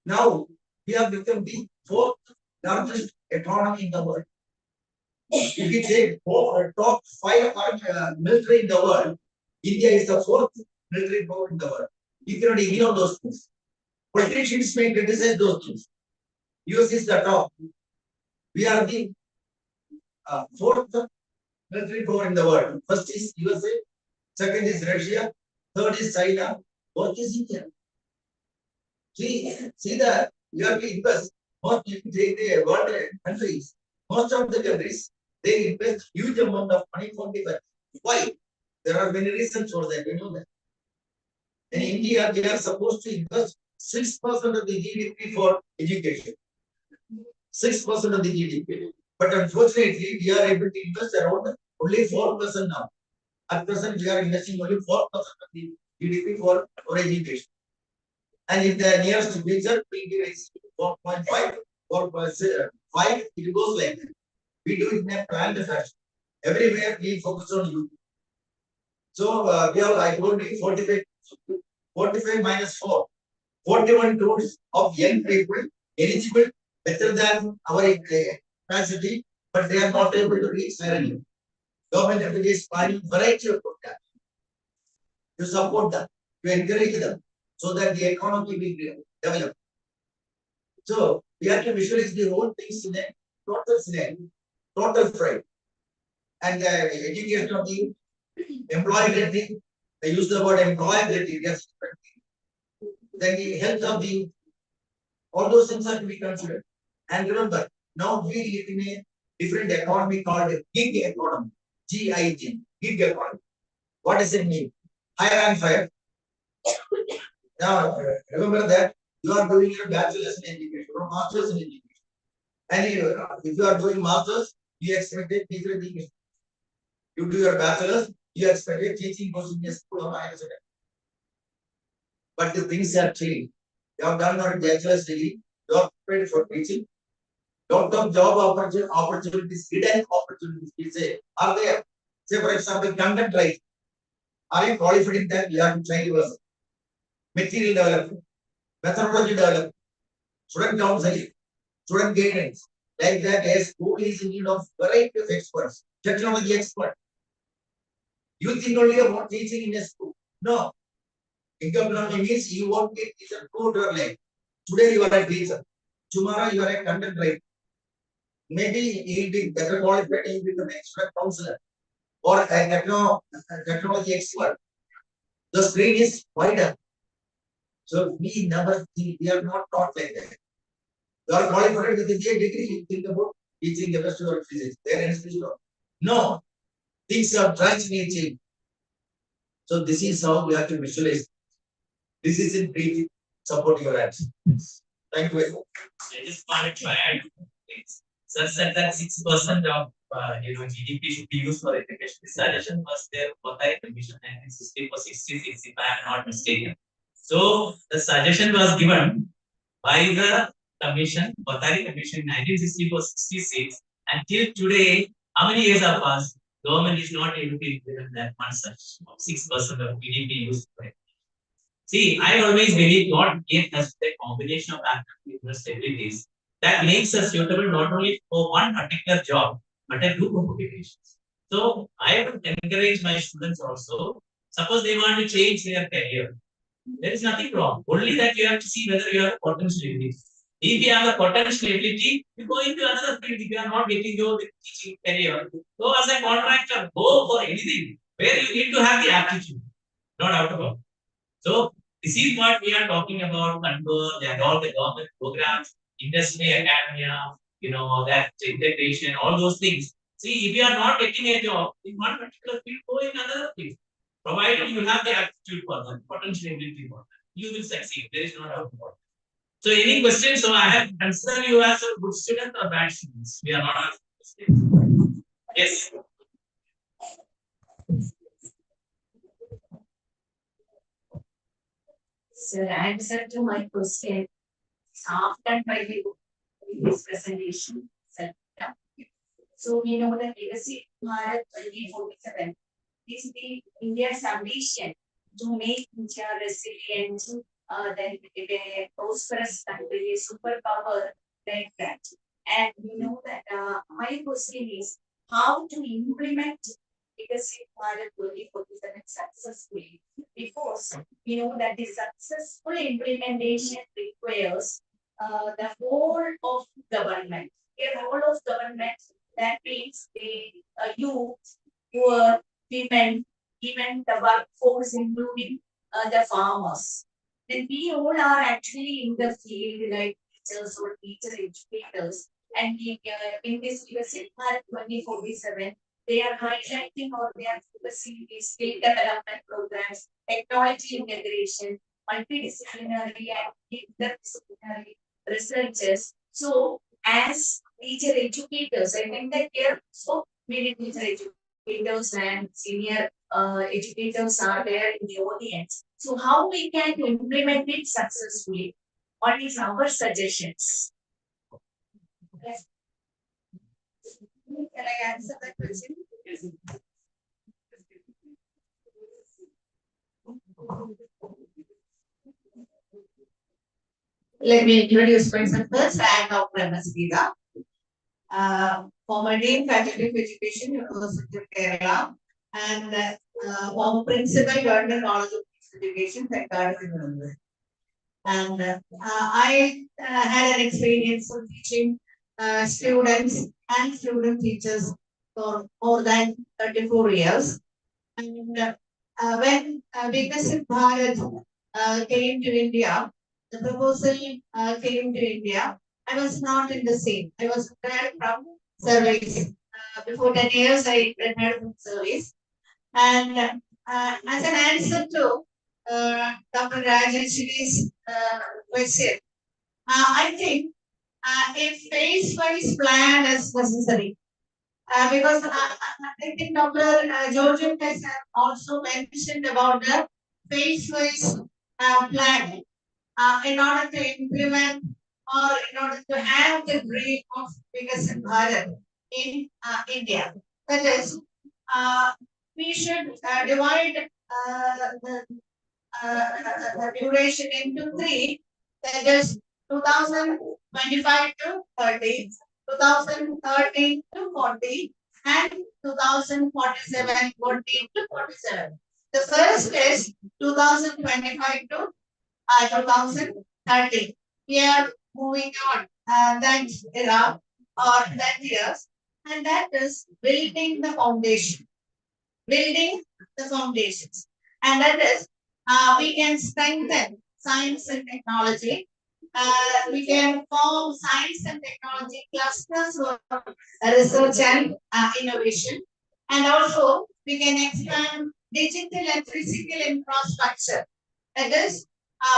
Now, we have become the fourth largest economy in the world. If we take top 5 military in the world, India is the fourth military power in the world. You cannot ignore those things. Politicians may criticize those things. US is the top. We are the fourth military power in the world. First is USA, second is Russia, third is China, fourth is India. See that you have to invest. Most if you take the world countries, most of the countries, they invest huge amount of money for defense. Why? There are many reasons for that. You know that. In India, we are supposed to invest 6% of the GDP for education. 6% of the GDP. But unfortunately, we are able to invest around only 4% now. At present, we are investing only 4% of the GDP for education. And in the nearest future, we will raise 4.5, 4.5, it goes like that. We do it in a planned fashion. Everywhere we focus on youth. So we have, I told you, 45 minus 4, 41 crores of young people eligible better than our capacity, but they are not able to reach higher. Government is planning variety of programs to support them, to encourage them, so that the economy will develop. So we have to visualize the whole things in a total scenario, total frame. And education of the employability, I use the word employability, yes. Then the health of the, all those things are to be considered. And remember, now we live in a different economy called gig economy, GIG, gig economy. What does it mean? Hire and fire. Now, remember that you are doing your bachelor's in education or master's in education. And if you are doing master's, you expect a teacher in English. You do your bachelor's, you expect a teaching course in a school or higher secondary. But the things have changed. You have done your bachelor's degree, you are prepared for teaching. Lot of job opportunities, hidden opportunities, we say, are there. Say, for example, content writing. Are you qualified in that? You have to train yourself. Material development, methodology development, student counseling, student guidance. Like that, a school is in need of variety of experts, technology experts. You think only about teaching in a school. No. Income learning means you won't be a teacher throughout your life. Today you are a teacher. Tomorrow you are a content writer. Maybe you will be better qualified, you will become an expert counselor or a technology expert. The screen is wider. So we never think, we are not taught like that. You are qualified with a degree, you think about teaching chemistry or physics. There is no. Things are drastically changed. So this is how we have to visualize. This is in brief support your answer. Thank you very much. I just wanted to add things. Sir said that 6% of GDP should be used for education. The suggestion was there for the commission 1960 for 66, if I am not mistaken. So the suggestion was given by the commission, Bhatari Commission in 1964 66, until today, how many years have passed? Government is not able to implement that one such 6% of GDP used for it. See, I always believe God gave us a combination of active abilities that makes us suitable not only for one particular job, but a group of occupations. So I would encourage my students also, Suppose they want to change their career. There is nothing wrong. Only that you have to see whether you have the potential ability. If you have the potential ability, you go into another field. If you are not getting your teaching career, go as a contractor, go for anything where you need to have the aptitude, not out of it. So this is what we are talking about, control and all the government programs, industry, academia, that integration, all those things. See, if you are not getting a job in one particular field, go in another field. Provided you have the aptitude for that, potential ability for that, you will succeed. There is no doubt about it. So any questions? So I have considered you as a good student or bad students. We are not asking questions. Yes. So the answer to my question is often by this presentation. So we know that Legacy Bharat 2047 is the India's ambition to make India resilient, then a prosperous country, a superpower like that. And we know that my question is how to implement Legacy Bharat 2047 successfully, because we know that the successful implementation requires the whole of government. A whole of government, that means the youth, poor, women, even the workforce, including the farmers. Then we all are actually in the field like teachers or teacher educators. And in this Legacy Bharat 2047, they are highlighting or they are focusing the skill development programs, technology integration, multidisciplinary and interdisciplinary researchers. So as teacher educators, I think that here so many teacher educators and senior educators are there in the audience. So how we can implement it successfully? What is our suggestions? Yes. Can I answer that question? Let me introduce myself first. I am Dr. M.S. Geeta, former Dean Faculty of Education, University of Kerala, and former Principal, Government College of Education, Secretary University. And I had an experience of teaching students and student teachers for more than 34 years. And when Vikasit Bharat came to India, the proposal came to India, I was not in the scene. I was retired from service. Before 10 years, I retired from service. And as an answer to Dr. Rajeshwari's question, I think a phase-wise plan is necessary. Because I think Dr. Georgian has also mentioned about the phase-wise plan in order to implement or in order to have the dream of Vikasit Bharat in India. That is, we should divide the duration into three, that is 2025 to 30, 2030 to 40, and 2047, 40 to 47. The first is 2025 to 2030. We are moving on that era or that years, and that is building the foundation. Building the foundations. And that is, we can strengthen science and technology. We can form science and technology clusters for research and innovation. And also, we can expand digital and physical infrastructure. That is,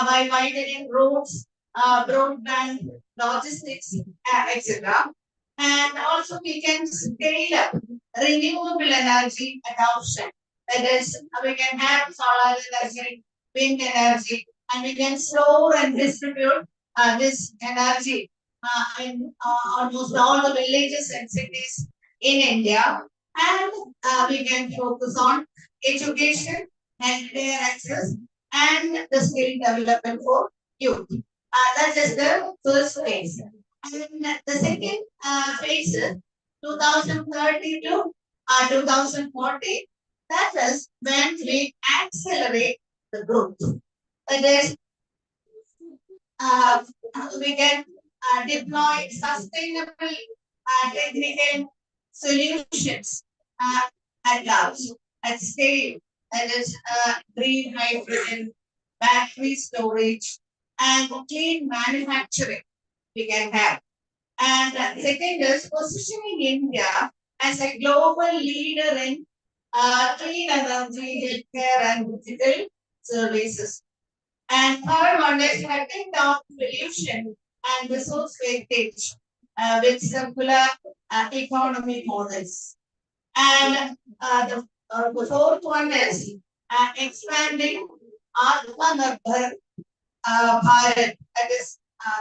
by widening roads, broadband, logistics, etc. And also, we can scale up renewable energy adoption. That is, we can have solar energy, wind energy, and we can store and distribute this energy in almost all the villages and cities in India. And we can focus on education and their access and the skill development for youth. That is the first phase. And the second phase is 2030 to 2040. That is when we accelerate the growth. That is, uh, we can deploy sustainable technical solutions at large, at scale. That is green hydrogen, battery storage, and clean manufacturing we can have. And second is positioning India as a global leader in clean energy, healthcare, and digital services. And third one is cutting down pollution and resource wastage with circular economy models. And the fourth one is expanding Atmanirbhar Bharat, that is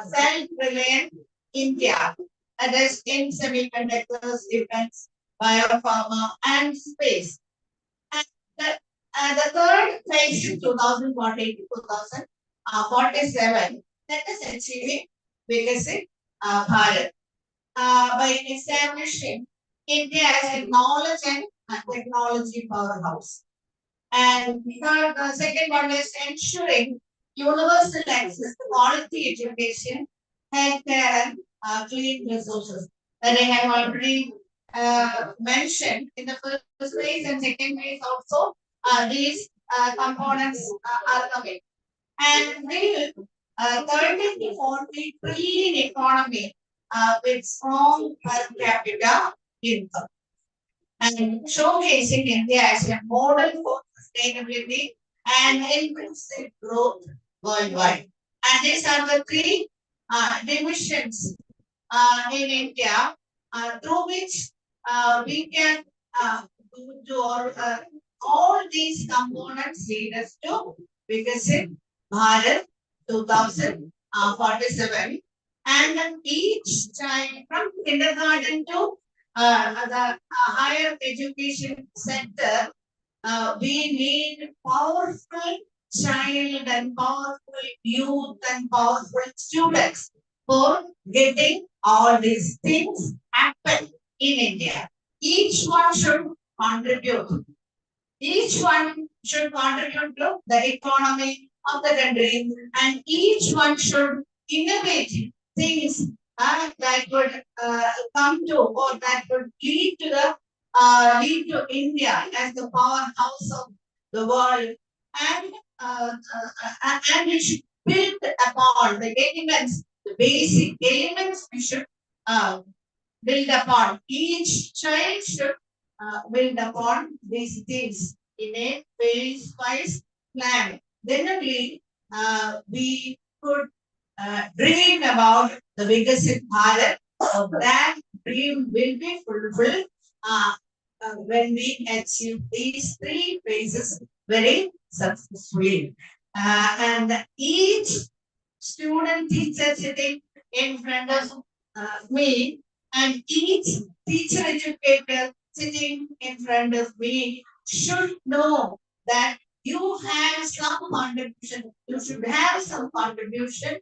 self-reliant India, that is in semiconductors, defense, biopharma, and space. And the third phase in 2040 to 2047, that is achieving Vikasit Bharat by establishing India as a knowledge and technology powerhouse. And the second one is ensuring universal access to quality education, healthcare, and clean resources that I have already mentioned in the first phase and second phase also. These components are coming. And we 30 to 40 trillion economy with strong per capita income and showcasing India as a model for sustainability and inclusive growth worldwide. And these are the three divisions in India through which we can do all these components lead us to Vikasit Bharat 2047. And then each child from kindergarten to the higher education center, we need powerful child and powerful youth and powerful students for getting all these things happen in India. Each one should contribute. Each one should contribute to the economy of the country, and each one should innovate things that would come to or that would lead to the lead to India as the powerhouse of the world, and we should build upon the elements, the basic elements we should build upon. Each child should build upon these things in a phase-wise plan. Then only we could dream about the Vikasit Bharat. That dream will be fulfilled when we achieve these three phases very successfully. And each student teacher sitting in front of me and each teacher educator sitting in front of me should know that you have some contribution. You should have some contribution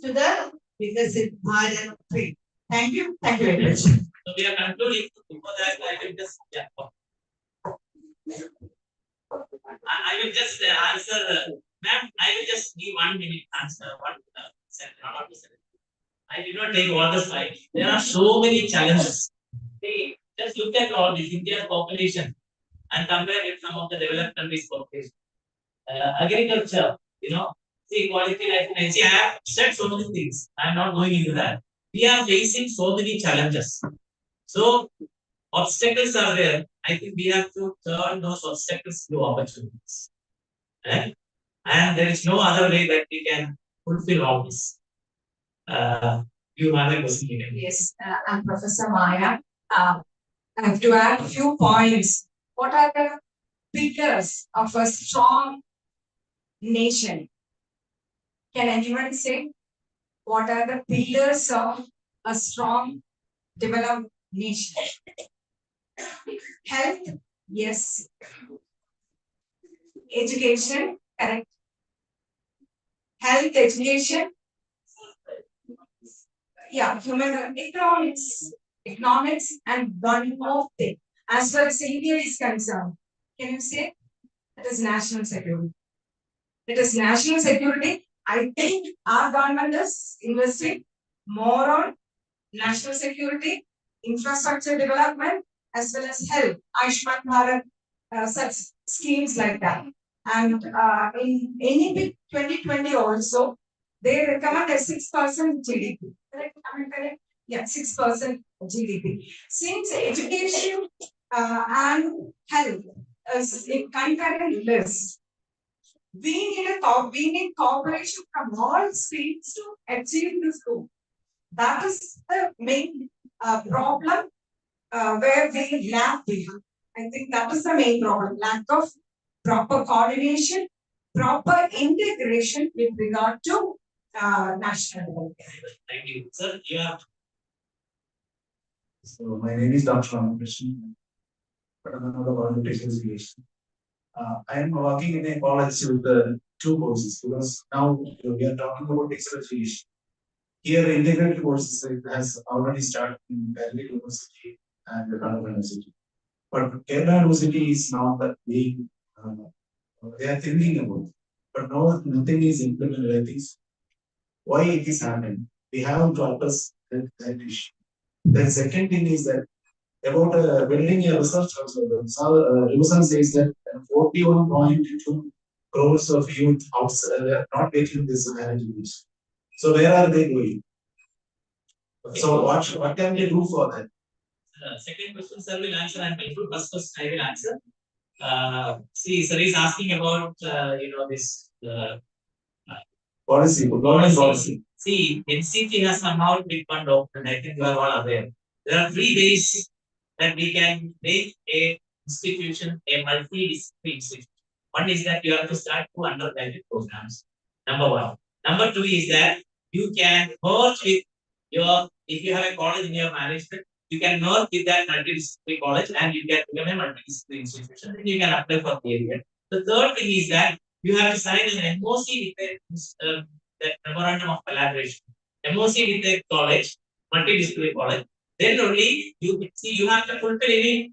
to the Vikasit Bharat 3. Thank you. Thank you very much. So we are concluding. Before that, I will just I will just answer, ma'am. I will just give 1 minute answer. One not 2 seconds. I did not take all the slides. There are so many challenges. See, just look at all this India's population and compare with some of the developed countries' population. Agriculture, see quality life in I have said so many things. I am not going into that. We are facing so many challenges. So obstacles are there. I think we have to turn those obstacles to opportunities. Right? And there is no other way that we can fulfill all this. You have a question. Yes, I'm Professor Maya. I have to add a few points. What are the pillars of a strong nation? Can anyone say what are the pillars of a strong developed nation? Health, yes. Education, correct. Health, education. Yeah, human economics and one more thing. As far as India is concerned, Can you say? It is national security. It is national security. I think our government is investing more on national security, infrastructure development, as well as health, Ayushman Bharat, such schemes like that. And in NEP 2020 also, they recommend a 6% GDP. Correct? Am I correct? Yeah, 6% GDP. Since education and health is in concurrent list, we need cooperation from all states to achieve this goal. That is the main problem where we lack behind. I think that is the main problem, lack of proper coordination, proper integration with regard to national development. Thank you. Sir, you have So my name is Dr. Ramakrishnan, Padmanabha Qualification Association. I am working in a college with two courses because now we are talking about expatriation. Here, integrated courses has already started in Delhi University and the Kannada University. But Kerala University is not that being, they are thinking about, but no, nothing is implemented. I think why it is happening. We have to address that issue. The second thing is that about building a research hospital. So, Revision says that 41.2 crores of youth outside are not getting this management. So where are they going? So what can they do for that? second question, sir will answer, and first question I will answer. See, sir is asking about this Policy, government policy. See, NCT has come out with one document. I think you are all aware. There are 3 ways that we can make a institution a multidisciplinary institution. One is that you have to start 2 undergraduate programs. Number 1. Number 2 is that you can merge with if you have a college in your management, you can merge with that multidisciplinary college and you can become a multidisciplinary institution. Then you can apply for the area. The third thing is that you have to sign an MOC with the memorandum of collaboration. MOC with the college, multidisciplinary college. Then only you have to fulfill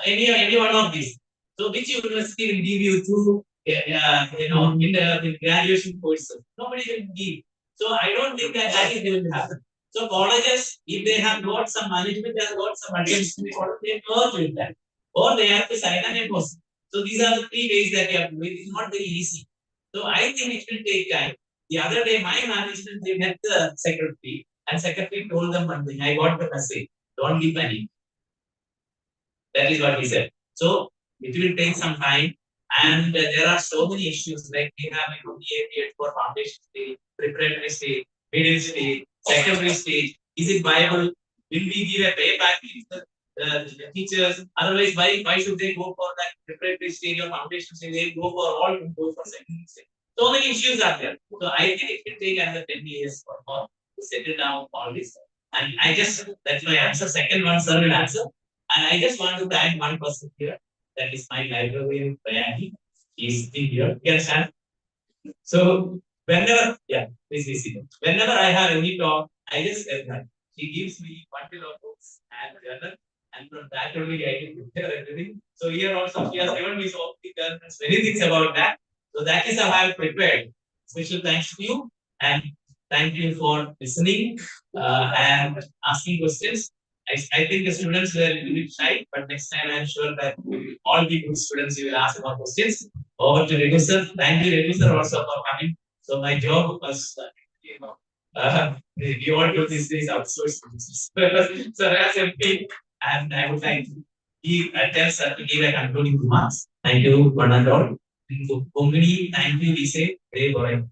any one of these. So which university will give you 2 in the graduation courses? Nobody will give. So I don't think that is going to happen. So colleges, if they have got some management, they have got some multidisciplinary college, they merge with that. Or they have to sign an MOC. So these are the 3 ways that you have to do. It is not very easy. So I think it will take time. The other day, my management, they met the secretary, and secretary told them one thing. I got the message. Don't give money. That is what he said. So it will take some time, and there are so many issues like we have a period for foundation stage, preparatory stage, middle stage, secondary stage. Is it viable? Will we give a payback to the teachers? Otherwise, why should they go for that preparatory stage or foundation stage? They go for all, go for secondary stage. So many issues are there. So I think it will take another 10 years or more to settle down all this. And that's my answer. Second one, sir will answer. And I just want to thank one person here. That is my librarian, Bayani. He's here. You understand? So whenever, please be seated. Whenever I have any talk, I just tell her. She gives me bundle of books and journal, and from that only I can prepare everything. So here also she has given me so many things about that. So that is how I have prepared. Special thanks to you, and thank you for listening and asking questions. I think the students were a little bit shy, but next time I'm sure that all the good students you will ask more questions. Over to Renu sir. Thank you, Renu sir, also for coming. So my job was, we all do these days outsourced. So as MP, and I would like to tell sir to give a concluding remarks. Thank you, one and all. Kongani, thank you, Lise. Very boring.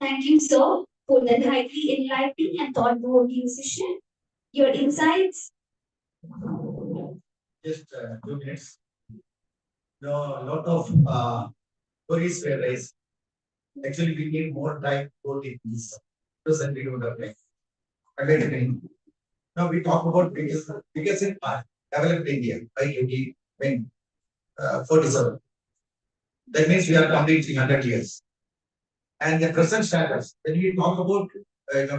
Thank you, sir, for the highly enlightening and thought-provoking session. Your insights? Just 2 minutes. No, a lot of queries were raised. Actually, we need more time to go deep in this. Present we don't have time. Again, now we talk about biggest in developed India by 2047. That means we are completing 100 years. And the present status, when we talk about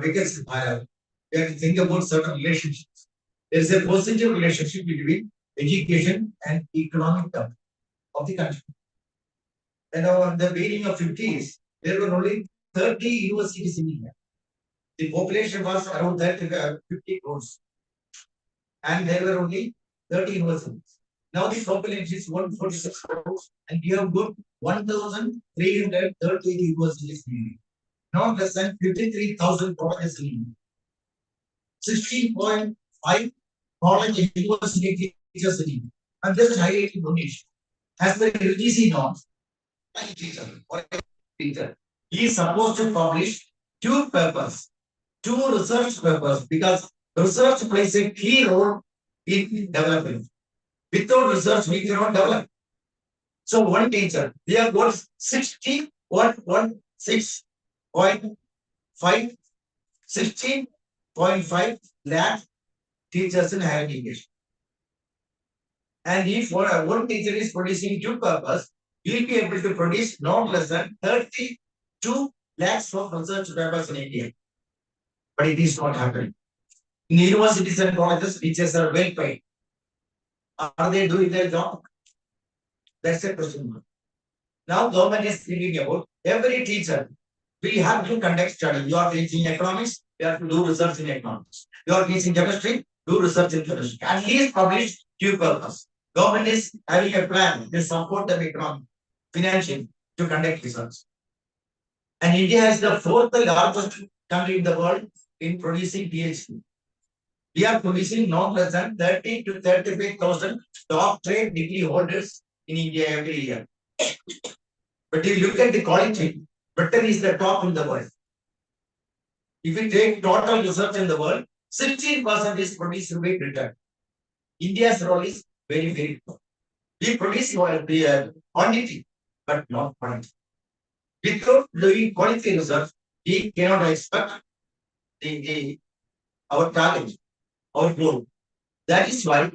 biggest empire, we have to think about certain relationships. there is a positive relationship between education and economic development of the country. And on the beginning of 50s, there were only 30 universities in India. The population was around 50 crores. And there were only 30 universities. Now the population is 146 crores and we have got 1,330 universities in India. Not less than 53,000 colleges in India. 16.5 college and university teachers in India. I'm just highlighting one issue. As per UGC norms, a teacher or a teacher is supposed to publish 2 papers, 2 research papers, because research plays a key role in development. Without research, we cannot develop. So one teacher, they have got 16.5 lakh teachers in higher education. And if one teacher is producing 2 papers, he will be able to produce not less than 32 lakhs of research papers in India. But it is not happening. In universities and colleges, teachers are well paid. Are they doing their job? That's a question mark. Now government is thinking about every teacher. We have to conduct study. You are teaching economics, you have to do research in economics. You are teaching chemistry, do research in chemistry. At least publish 2 papers. Government is having a plan to support the economy financially to conduct research. And India is the 4th largest country in the world in producing PhD. We are producing not less than 30 to 35,000 doctorate degree holders in India every year. But if you look at the quality, Britain is the top in the world. If we take total research in the world, 16% is produced by Britain. India's role is very, very low. We produce quantity, but not quality. Without doing quality research, we cannot expect our target, our goal. That is why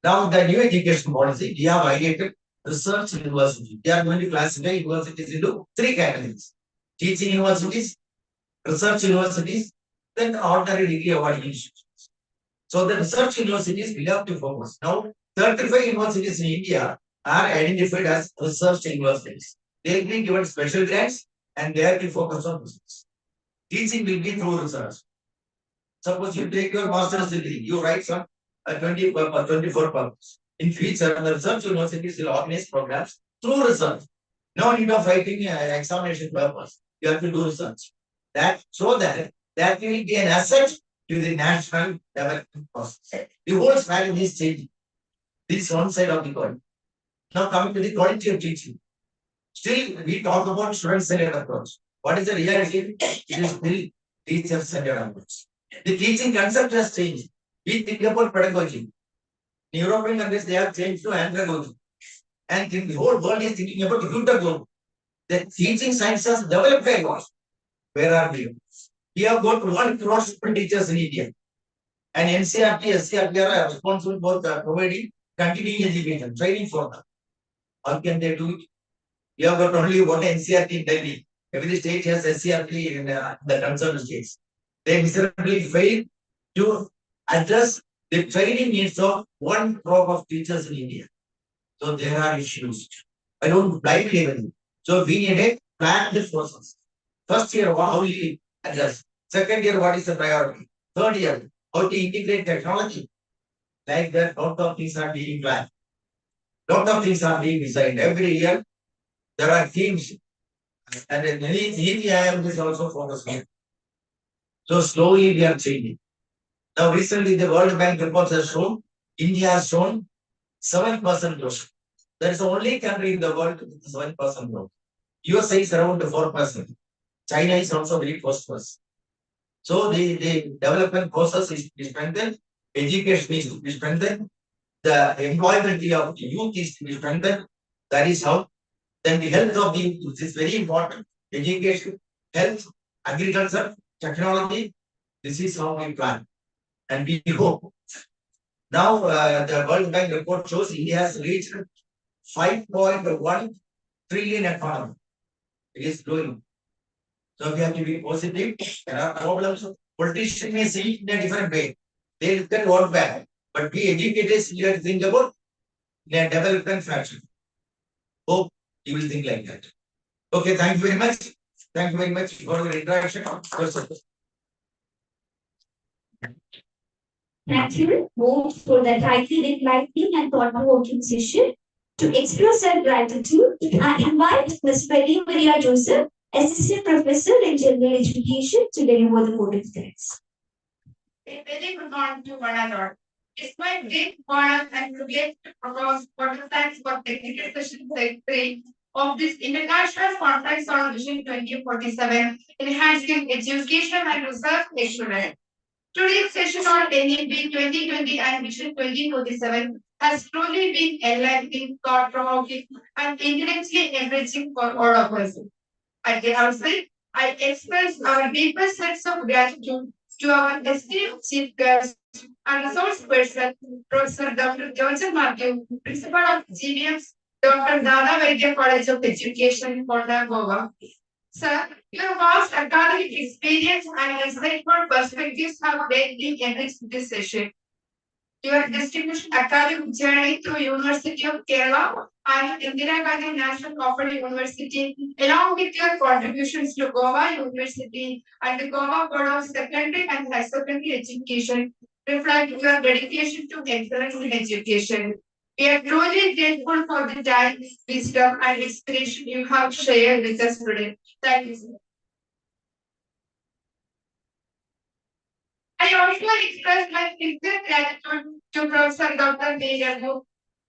now the new education policy, we have highlighted research university. They are going to classify universities into 3 categories: teaching universities, research universities, then ordinary degree awarding institutions. So the research universities will have to focus. Now, 35 universities in India are identified as research universities. They will be given special grants and they have to focus on research. Teaching will be through research. Suppose you take your master's degree, you write some 24 papers. In future, the research universities will organize programs through research. No need of writing examination papers. You have to do research. That will be an asset to the national development process. The whole strategy is changing. This is one side of the coin. Now coming to the quality of teaching. Still, we talk about student-centered approach. What is the reality? It is still teacher-centered approach. The teaching concept has changed. We think about pedagogy. In European countries, they have changed to andragogy. And the whole world is thinking about pedagogy. The teaching science has developed a lot. Where are we? We have got 1 crore teachers in India. And NCRT, SCRT are responsible for providing continuing education, training for them. How can they do it? We have got only one NCRT in Delhi. Every state has SCRT in the concerned states. They miserably fail to address the training needs of 1 crore of teachers in India. So there are issues. I don't blame anyone. So we need a planned process. First year, how will we address? Second year, what is the priority? Third year, how to integrate technology? Like that, lot of things are being planned. Lot of things are being designed. Every year, there are themes. And then NEP is also focused on. So slowly we are changing. Now recently the World Bank reports have shown, India has shown 7% growth. That is the only country in the world with 7% growth. USA is around 4%. China is also very prosperous. So the development process is to be strengthened, education is to be strengthened, the employability of the youth is to be strengthened. That is how. Then the health of the youth is very important. Education, health, agriculture, technology. This is how we plan. And we hope. Now the World Bank report shows India has reached 5.1 trillion economy. It is growing. So we have to be positive. There are problems. Politicians may see it in a different way. They look at what bad. But we educators, we have to think about in a development fashion. Hope you will think like that. Okay, thank you very much. Thank you very much for your interaction. Thank you both for that highly enlightening and thought-provoking session. To express our gratitude, I invite Ms. Maria Maria Joseph, Assistant Professor in General Education, to deliver the vote of thanks. A very good morning to one another. It's my great honor and privilege to propose for the thanks for technical session secretary of this International Conference on Vision 2047, enhancing education and research excellence. Today's session on NEP 2020 and Vision 2047 has truly been enlightening, thought-provoking, and intellectually enriching for all of us. At the outset, I express our deepest sense of gratitude to our esteemed chief guest and resource person, Professor Dr. Joseph Matthew, Principal of GBS, Dr. Dada Vaidya College of Education, Ponda, Goa. Sir, your vast academic experience and insightful perspectives have greatly enriched this session. Your distinguished academic journey through University of Kerala and Indira Gandhi National Open University, along with your contributions to Goa University and the Goa Board of Secondary and High Secondary Education, reflect your dedication to excellence in education. We are truly grateful for the time, wisdom, and inspiration you have shared with us today. Thank you, sir. I also express my sincere gratitude to Professor Dr. Dejavu,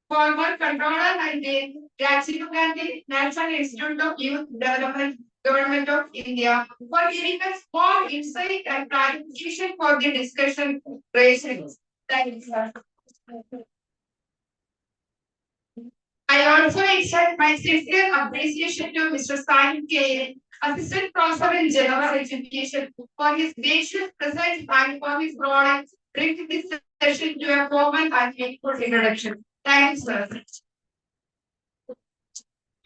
former controller and Dean, Rajiv Gandhi National Institute of Youth Development, Government of India, for giving us more insight and clarification for the discussion raised. Thank you, sir. I also extend my sincere appreciation to Mr. Simon K. Assistant Professor in General Education, for his gracious presence and for his broad bringing this session to a formal and meaningful introduction. Thank you, sir.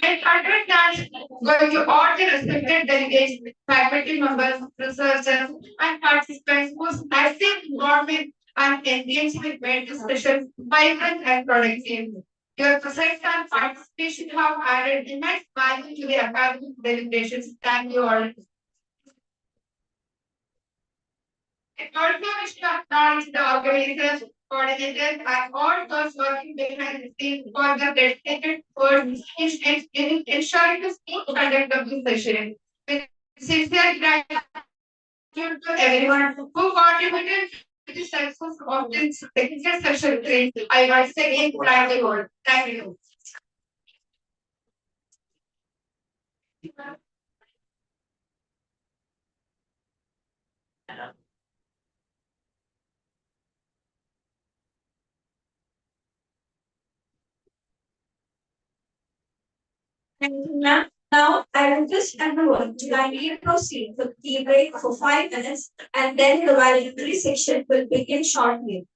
And under that, going to all the respected delegates, faculty members, researchers, and participants whose active involvement and engagement made this session vibrant and productive. Your presence and participation have added immense value to the academic deliberations. Thank you all. I also wish to acknowledge the organizers, coordinators, and all those working behind the scenes for their dedicated work in ensuring the smooth conduct of this session. With sincere gratitude to everyone who contributed to the success of this technical session three, I once again thank you all. Thank you. Thank you, ma'am. Now, I request everyone to kindly proceed with tea break for 5 minutes, and then the valedictory section will begin shortly.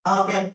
Okay.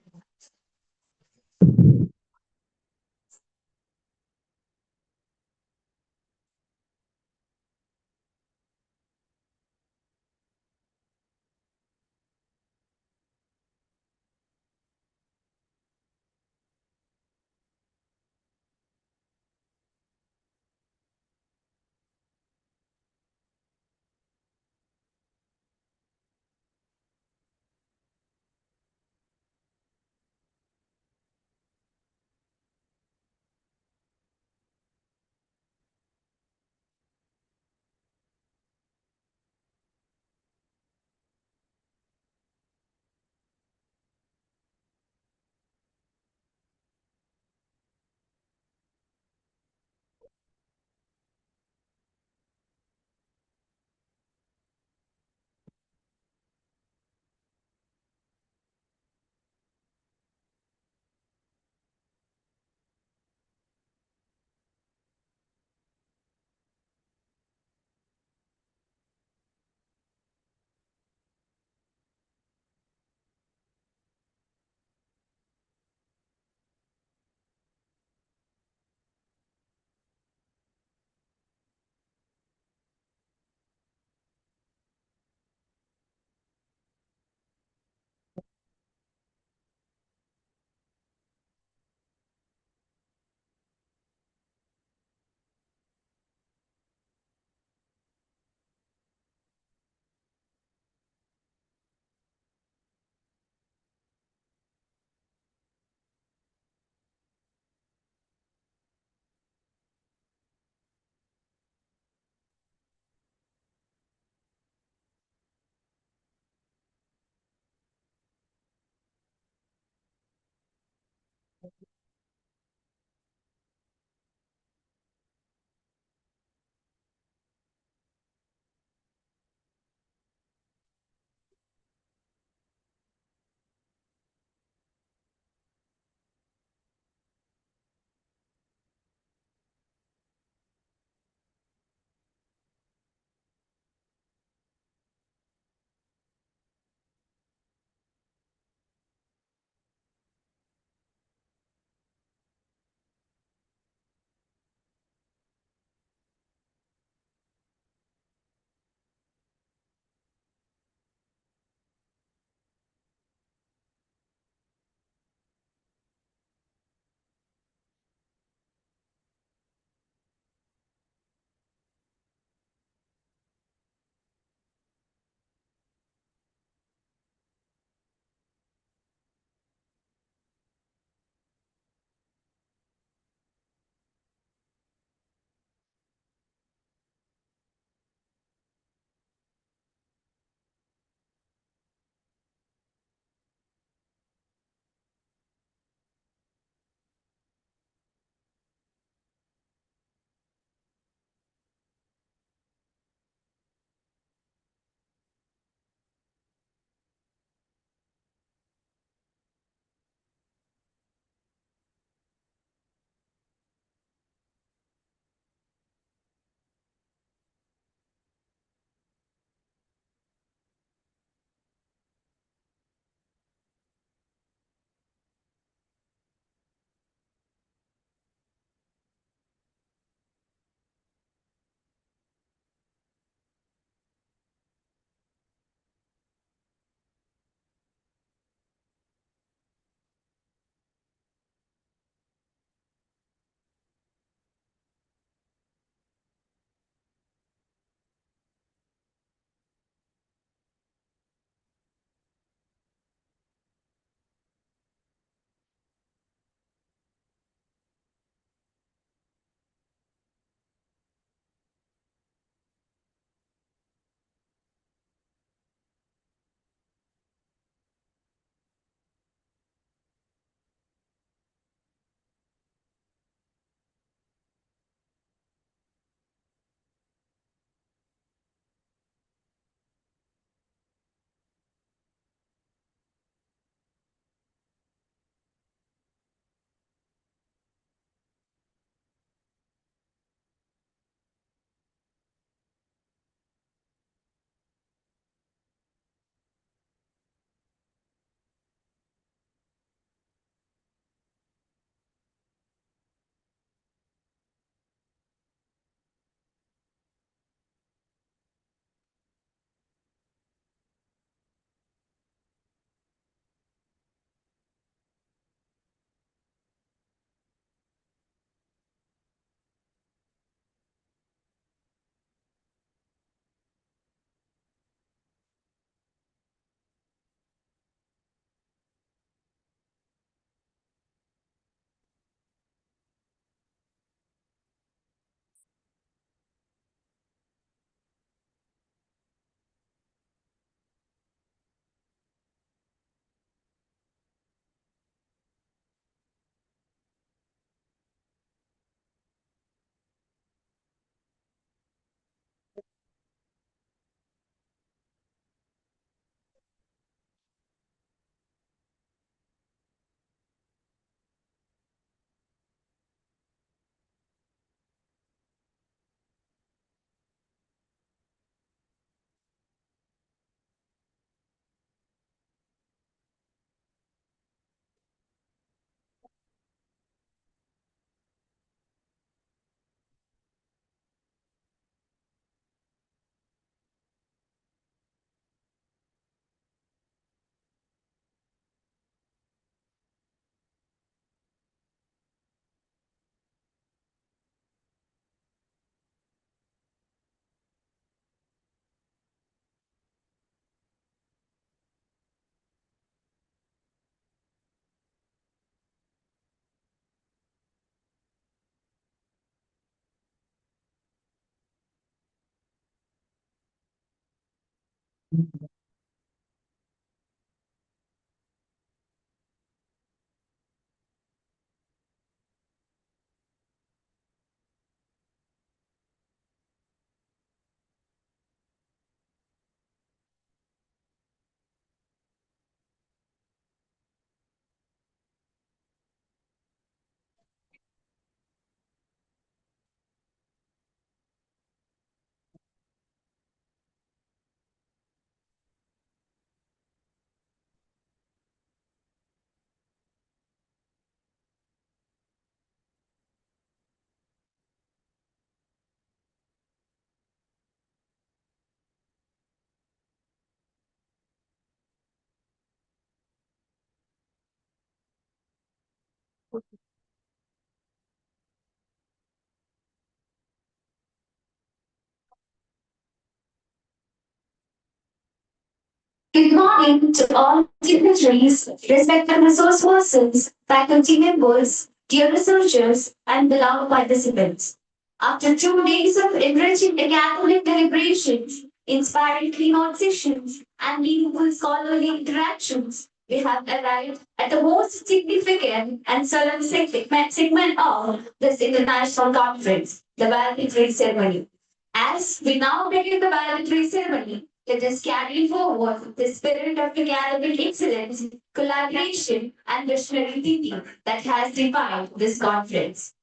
Good morning to all dignitaries, respected resource persons, faculty members, dear researchers, and beloved participants. After 2 days of enriching academic deliberations, inspiring keynote sessions, and meaningful scholarly interactions, we have arrived at the most significant and solemn segment of this international conference, the valedictory ceremony. As we now begin the valedictory ceremony, let us carry forward the spirit of academic excellence, collaboration, and visionary thinking that has defined this conference.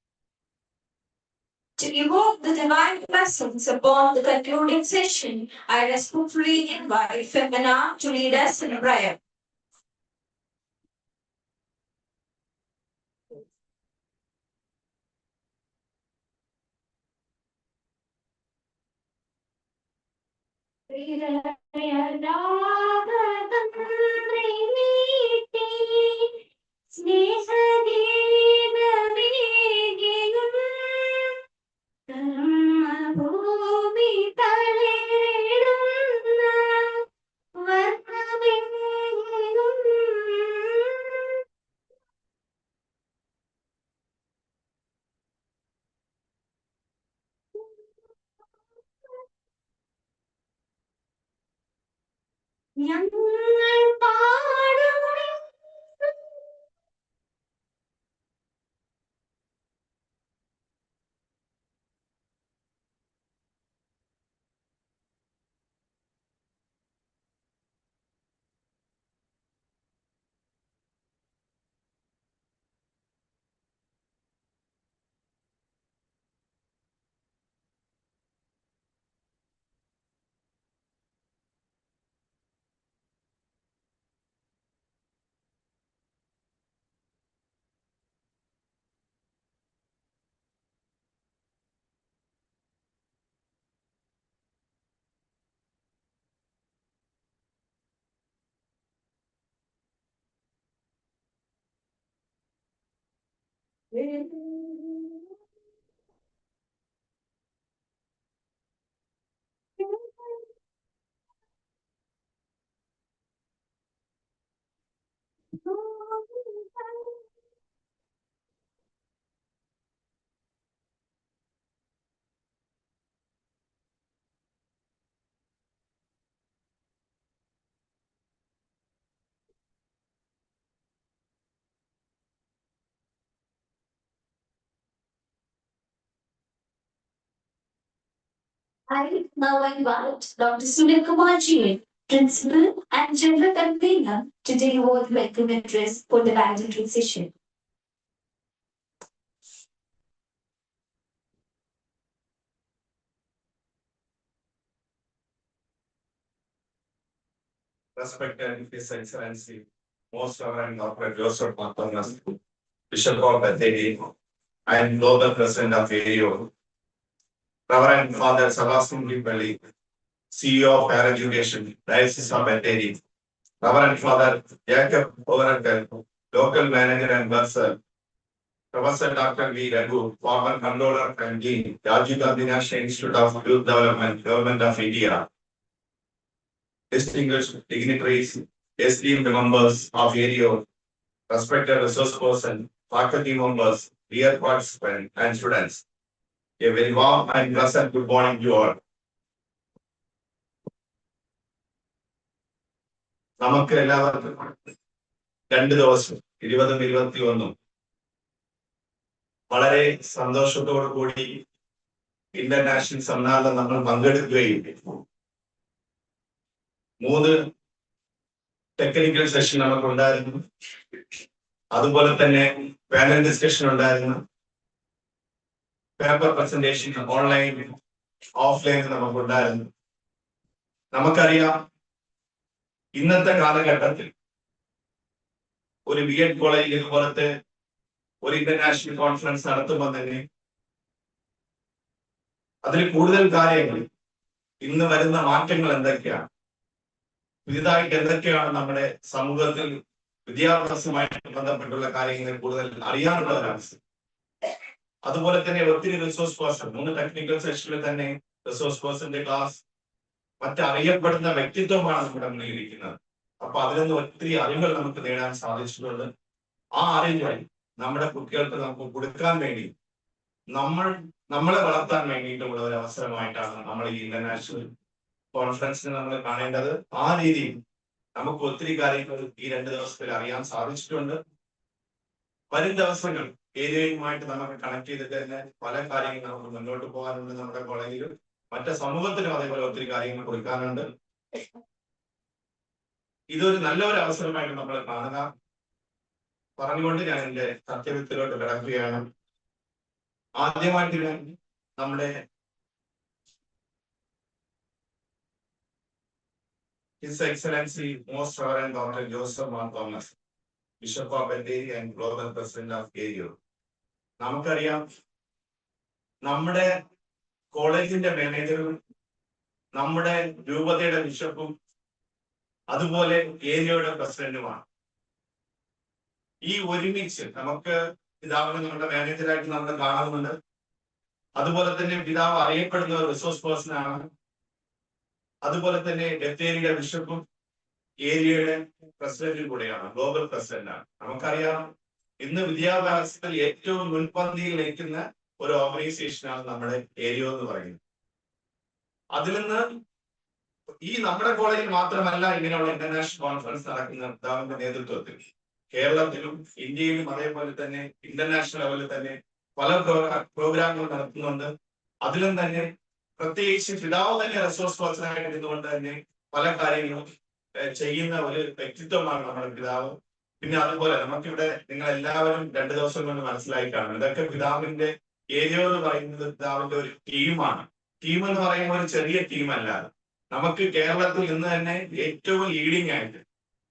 To evoke the divine blessings upon the concluding session, I respectfully invite Femina to lead us in prayer. ഭൂമി തളിരിടുന്ന വർണ്ണമെങ്ങും ഞങ്ങൾ പാടും I now invite Dr. Sunil Kumar Jain, Principal and General Convener, to deliver the welcome address for the valedictory session. Respected His Excellency, Most Reverend Dr. Joseph Marthanas, Bishop of Bethany, and Global President of AEO, Reverend Father Sebastian Gipelli, CEO of Higher Education, Diocese of Bethany, Reverend Father Jacob Overton, Local Manager and Bursar, Professor Dr. V. Raghu, former Controller and Dean, Rajiv Gandhi National Institute of Youth Development, Government of India, distinguished dignitaries, esteemed members of AEO, respected resource person, faculty members, dear participants, and students. A very warm and pleasant good morning to all. നമുക്ക് എല്ലാവർക്കും 2 ദിവസം 20ഉം 21ഉം വളരെ സന്തോഷത്തോടു കൂടി international സെമിനാറിൽ നമ്മൾ പങ്കെടുക്കുകയും 3 technical session നമുക്ക് ഉണ്ടായിരുന്നു. അതുപോലെ തന്നെ പാനൽ ഡിസ്കഷൻ ഉണ്ടായിരുന്നു. പേപ്പർ പ്രസന്റേഷൻ ഓൺലൈൻ ഓഫ്ലൈൻ നമുക്ക് ഉണ്ടായിരുന്നു. നമുക്കറിയാം ഇന്നത്തെ കാലഘട്ടത്തിൽ ഒരു BEd കോളേജിൽ ഇതുപോലത്തെ ഒരു ഇന്റർനാഷണൽ കോൺഫറൻസ് നടത്തുമ്പോൾ തന്നെ അതിൽ കൂടുതൽ കാര്യങ്ങൾ ഇന്ന് വരുന്ന മാറ്റങ്ങൾ എന്തൊക്കെയാണ്, പുതിയതായിട്ട് എന്തൊക്കെയാണ് നമ്മുടെ സമൂഹത്തിൽ വിദ്യാഭ്യാസവുമായിട്ട് ബന്ധപ്പെട്ടുള്ള കാര്യങ്ങൾ കൂടുതൽ അറിയാനുള്ള ഒരവസ്ഥ. അതുപോലെ തന്നെ ഒത്തിരി റിസോഴ്സ് പേഴ്സൺ 3 ടെക്നിക്കൽ സെഷനിൽ തന്നെ റിസോഴ്സ് പേഴ്സന്റെ ക്ലാസ് മറ്ററിയപ്പെടുന്ന വ്യക്തിത്വമാണ് നമ്മുടെ മുന്നിൽ ഇരിക്കുന്നത്. അപ്പൊ അതിൽ നിന്ന് ഒത്തിരി അറിവുകൾ നമുക്ക് നേടാൻ സാധിച്ചിട്ടുണ്ട്. ആ അറിവുകൾ നമ്മുടെ കുട്ടികൾക്ക് നമുക്ക് കൊടുക്കാൻ വേണ്ടി നമ്മളെ വളർത്താൻ വേണ്ടിയിട്ടുള്ള ഒരു അവസരമായിട്ടാണ് നമ്മൾ ഈ ഇന്റർനാഷണൽ കോൺഫറൻസിന് നമ്മൾ കാണേണ്ടത്. ആ രീതിയിൽ നമുക്ക് ഒത്തിരി കാര്യങ്ങൾ ഈ 2 ദിവസത്തിൽ അറിയാൻ സാധിച്ചിട്ടുണ്ട്. വരും ദിവസങ്ങൾ ഏരിയയുമായിട്ട് നമുക്ക് കണക്ട് ചെയ്തിട്ട് തന്നെ പല കാര്യങ്ങൾ നമുക്ക് മുന്നോട്ട് പോകാനുണ്ട്. നമ്മുടെ കോളേജിലും മറ്റു സമൂഹത്തിലും അതേപോലെ ഒത്തിരി കാര്യങ്ങൾ കൊടുക്കാനുണ്ട്. ഇതൊരു നല്ലൊരു അവസരമായിട്ട് നമ്മൾ കാണുക. പറഞ്ഞുകൊണ്ട് ഞാൻ എന്റെ സത്യവിത്തിലോട്ട് കിടക്കുകയാണ്. ആദ്യമായിട്ട് ഞാൻ നമ്മുടെ His Excellency Most Reverend Dr. Joseph Mar Thomas, Bishop of Bethany and Global President of AU. നമുക്കറിയാം നമ്മുടെ കോളേജിന്റെ മാനേജറും നമ്മുടെ രൂപതയുടെ ബിഷപ്പും അതുപോലെ ഏരിയയുടെ പ്രസിഡന്റുമാണ്. ഈ ഒരുമിച്ച് നമുക്ക് പിതാവിനെ നമ്മുടെ മാനേജറായിട്ട് നമ്മൾ കാണുന്നുണ്ട്. അതുപോലെ തന്നെ പിതാവ് അറിയപ്പെടുന്ന ഒരു റിസോഴ്സ് പേഴ്സൺ ആണ്. അതുപോലെ തന്നെ ബത്തേരിയുടെ ബിഷപ്പും ഏരിയയുടെ പ്രസിഡന്റും കൂടെയാണ്, ഗ്ലോബൽ പ്രസിഡന്റ് ആണ്. നമുക്കറിയാം ഇന്ന് വിദ്യാഭ്യാസത്തിൽ ഏറ്റവും മുൻപന്തിയിൽ നിൽക്കുന്ന ഒരു ഓർഗനൈസേഷനാണ് നമ്മുടെ ഏരിയ എന്ന് പറയുന്നത്. അതിൽ നിന്ന് ഈ നമ്മുടെ കോളേജിൽ മാത്രമല്ല ഇങ്ങനെയുള്ള ഇന്റർനാഷണൽ കോൺഫറൻസ് നടക്കുന്ന പിതാവിന്റെ നേതൃത്വത്തിൽ കേരളത്തിലും ഇന്ത്യയിലും അതേപോലെ തന്നെ ഇന്റർനാഷണൽ ലെവലിൽ തന്നെ പല പ്രോഗ്രാമുകൾ നടത്തുന്നുണ്ട്. അതിലും തന്നെ പ്രത്യേകിച്ച് പിതാവ് തന്നെ റിസോഴ്സ് പേഴ്സണായിട്ട് ഇരുന്നുകൊണ്ട് തന്നെ പല കാര്യങ്ങളും ചെയ്യുന്ന ഒരു വ്യക്തിത്വമാണ് നമ്മുടെ പിതാവ്. പിന്നെ അതുപോലെ നമുക്കിവിടെ നിങ്ങൾ എല്ലാവരും 2 ദിവസം കൊണ്ട് മനസ്സിലായി കാണും. ഇതൊക്കെ പിതാവിന്റെ ഏരിയ എന്ന് പറയുന്നത് പിതാവിന്റെ ഒരു ടീമാണ്. ടീം എന്ന് പറയുമ്പോൾ ഒരു ചെറിയ ടീം അല്ലാതെ നമുക്ക് കേരളത്തിൽ നിന്ന് തന്നെ ഏറ്റവും ലീഡിംഗ് ആയിട്ട്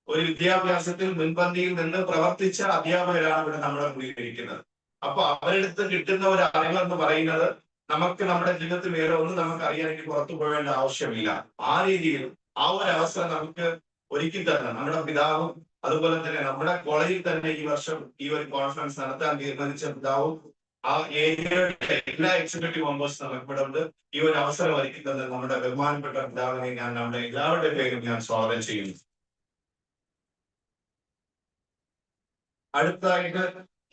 ഒരു വിദ്യാഭ്യാസത്തിൽ മുൻപന്തിയിൽ നിന്ന് പ്രവർത്തിച്ച അധ്യാപകരാണ് ഇവിടെ നമ്മുടെ മുന്നിൽ ഇരിക്കുന്നത്. അപ്പൊ അവരെടുത്ത് കിട്ടുന്ന ഒരു അറിവെന്ന് പറയുന്നത് നമുക്ക് നമ്മുടെ ജീവിതത്തിൽ വേറെ ഒന്നും നമുക്ക് അറിയാനെങ്കിൽ പുറത്തു പോകേണ്ട ആവശ്യമില്ല. ആ രീതിയിൽ ആ ഒരു അവസരം നമുക്ക് ഒരുക്കി തന്നെ നമ്മുടെ പിതാവും അതുപോലെ തന്നെ നമ്മുടെ കോളേജിൽ തന്നെ ഈ വർഷം ഈ ഒരു കോൺഫറൻസ് നടത്താൻ തീരുമാനിച്ച പിതാവും ആ ഏരിയയുടെ എല്ലാ എക്സിക്യൂട്ടീവ് മെമ്പേഴ്സ് നമുക്ക് ഇവിടെ ഉണ്ട്. ഈ ഒരു അവസരം ഒരുക്കി തന്നെ നമ്മുടെ ബഹുമാനപ്പെട്ട പിതാവിനെ ഞാൻ നമ്മുടെ എല്ലാവരുടെ പേരും ഞാൻ സ്വാഗതം ചെയ്യുന്നു. അടുത്തതായിട്ട്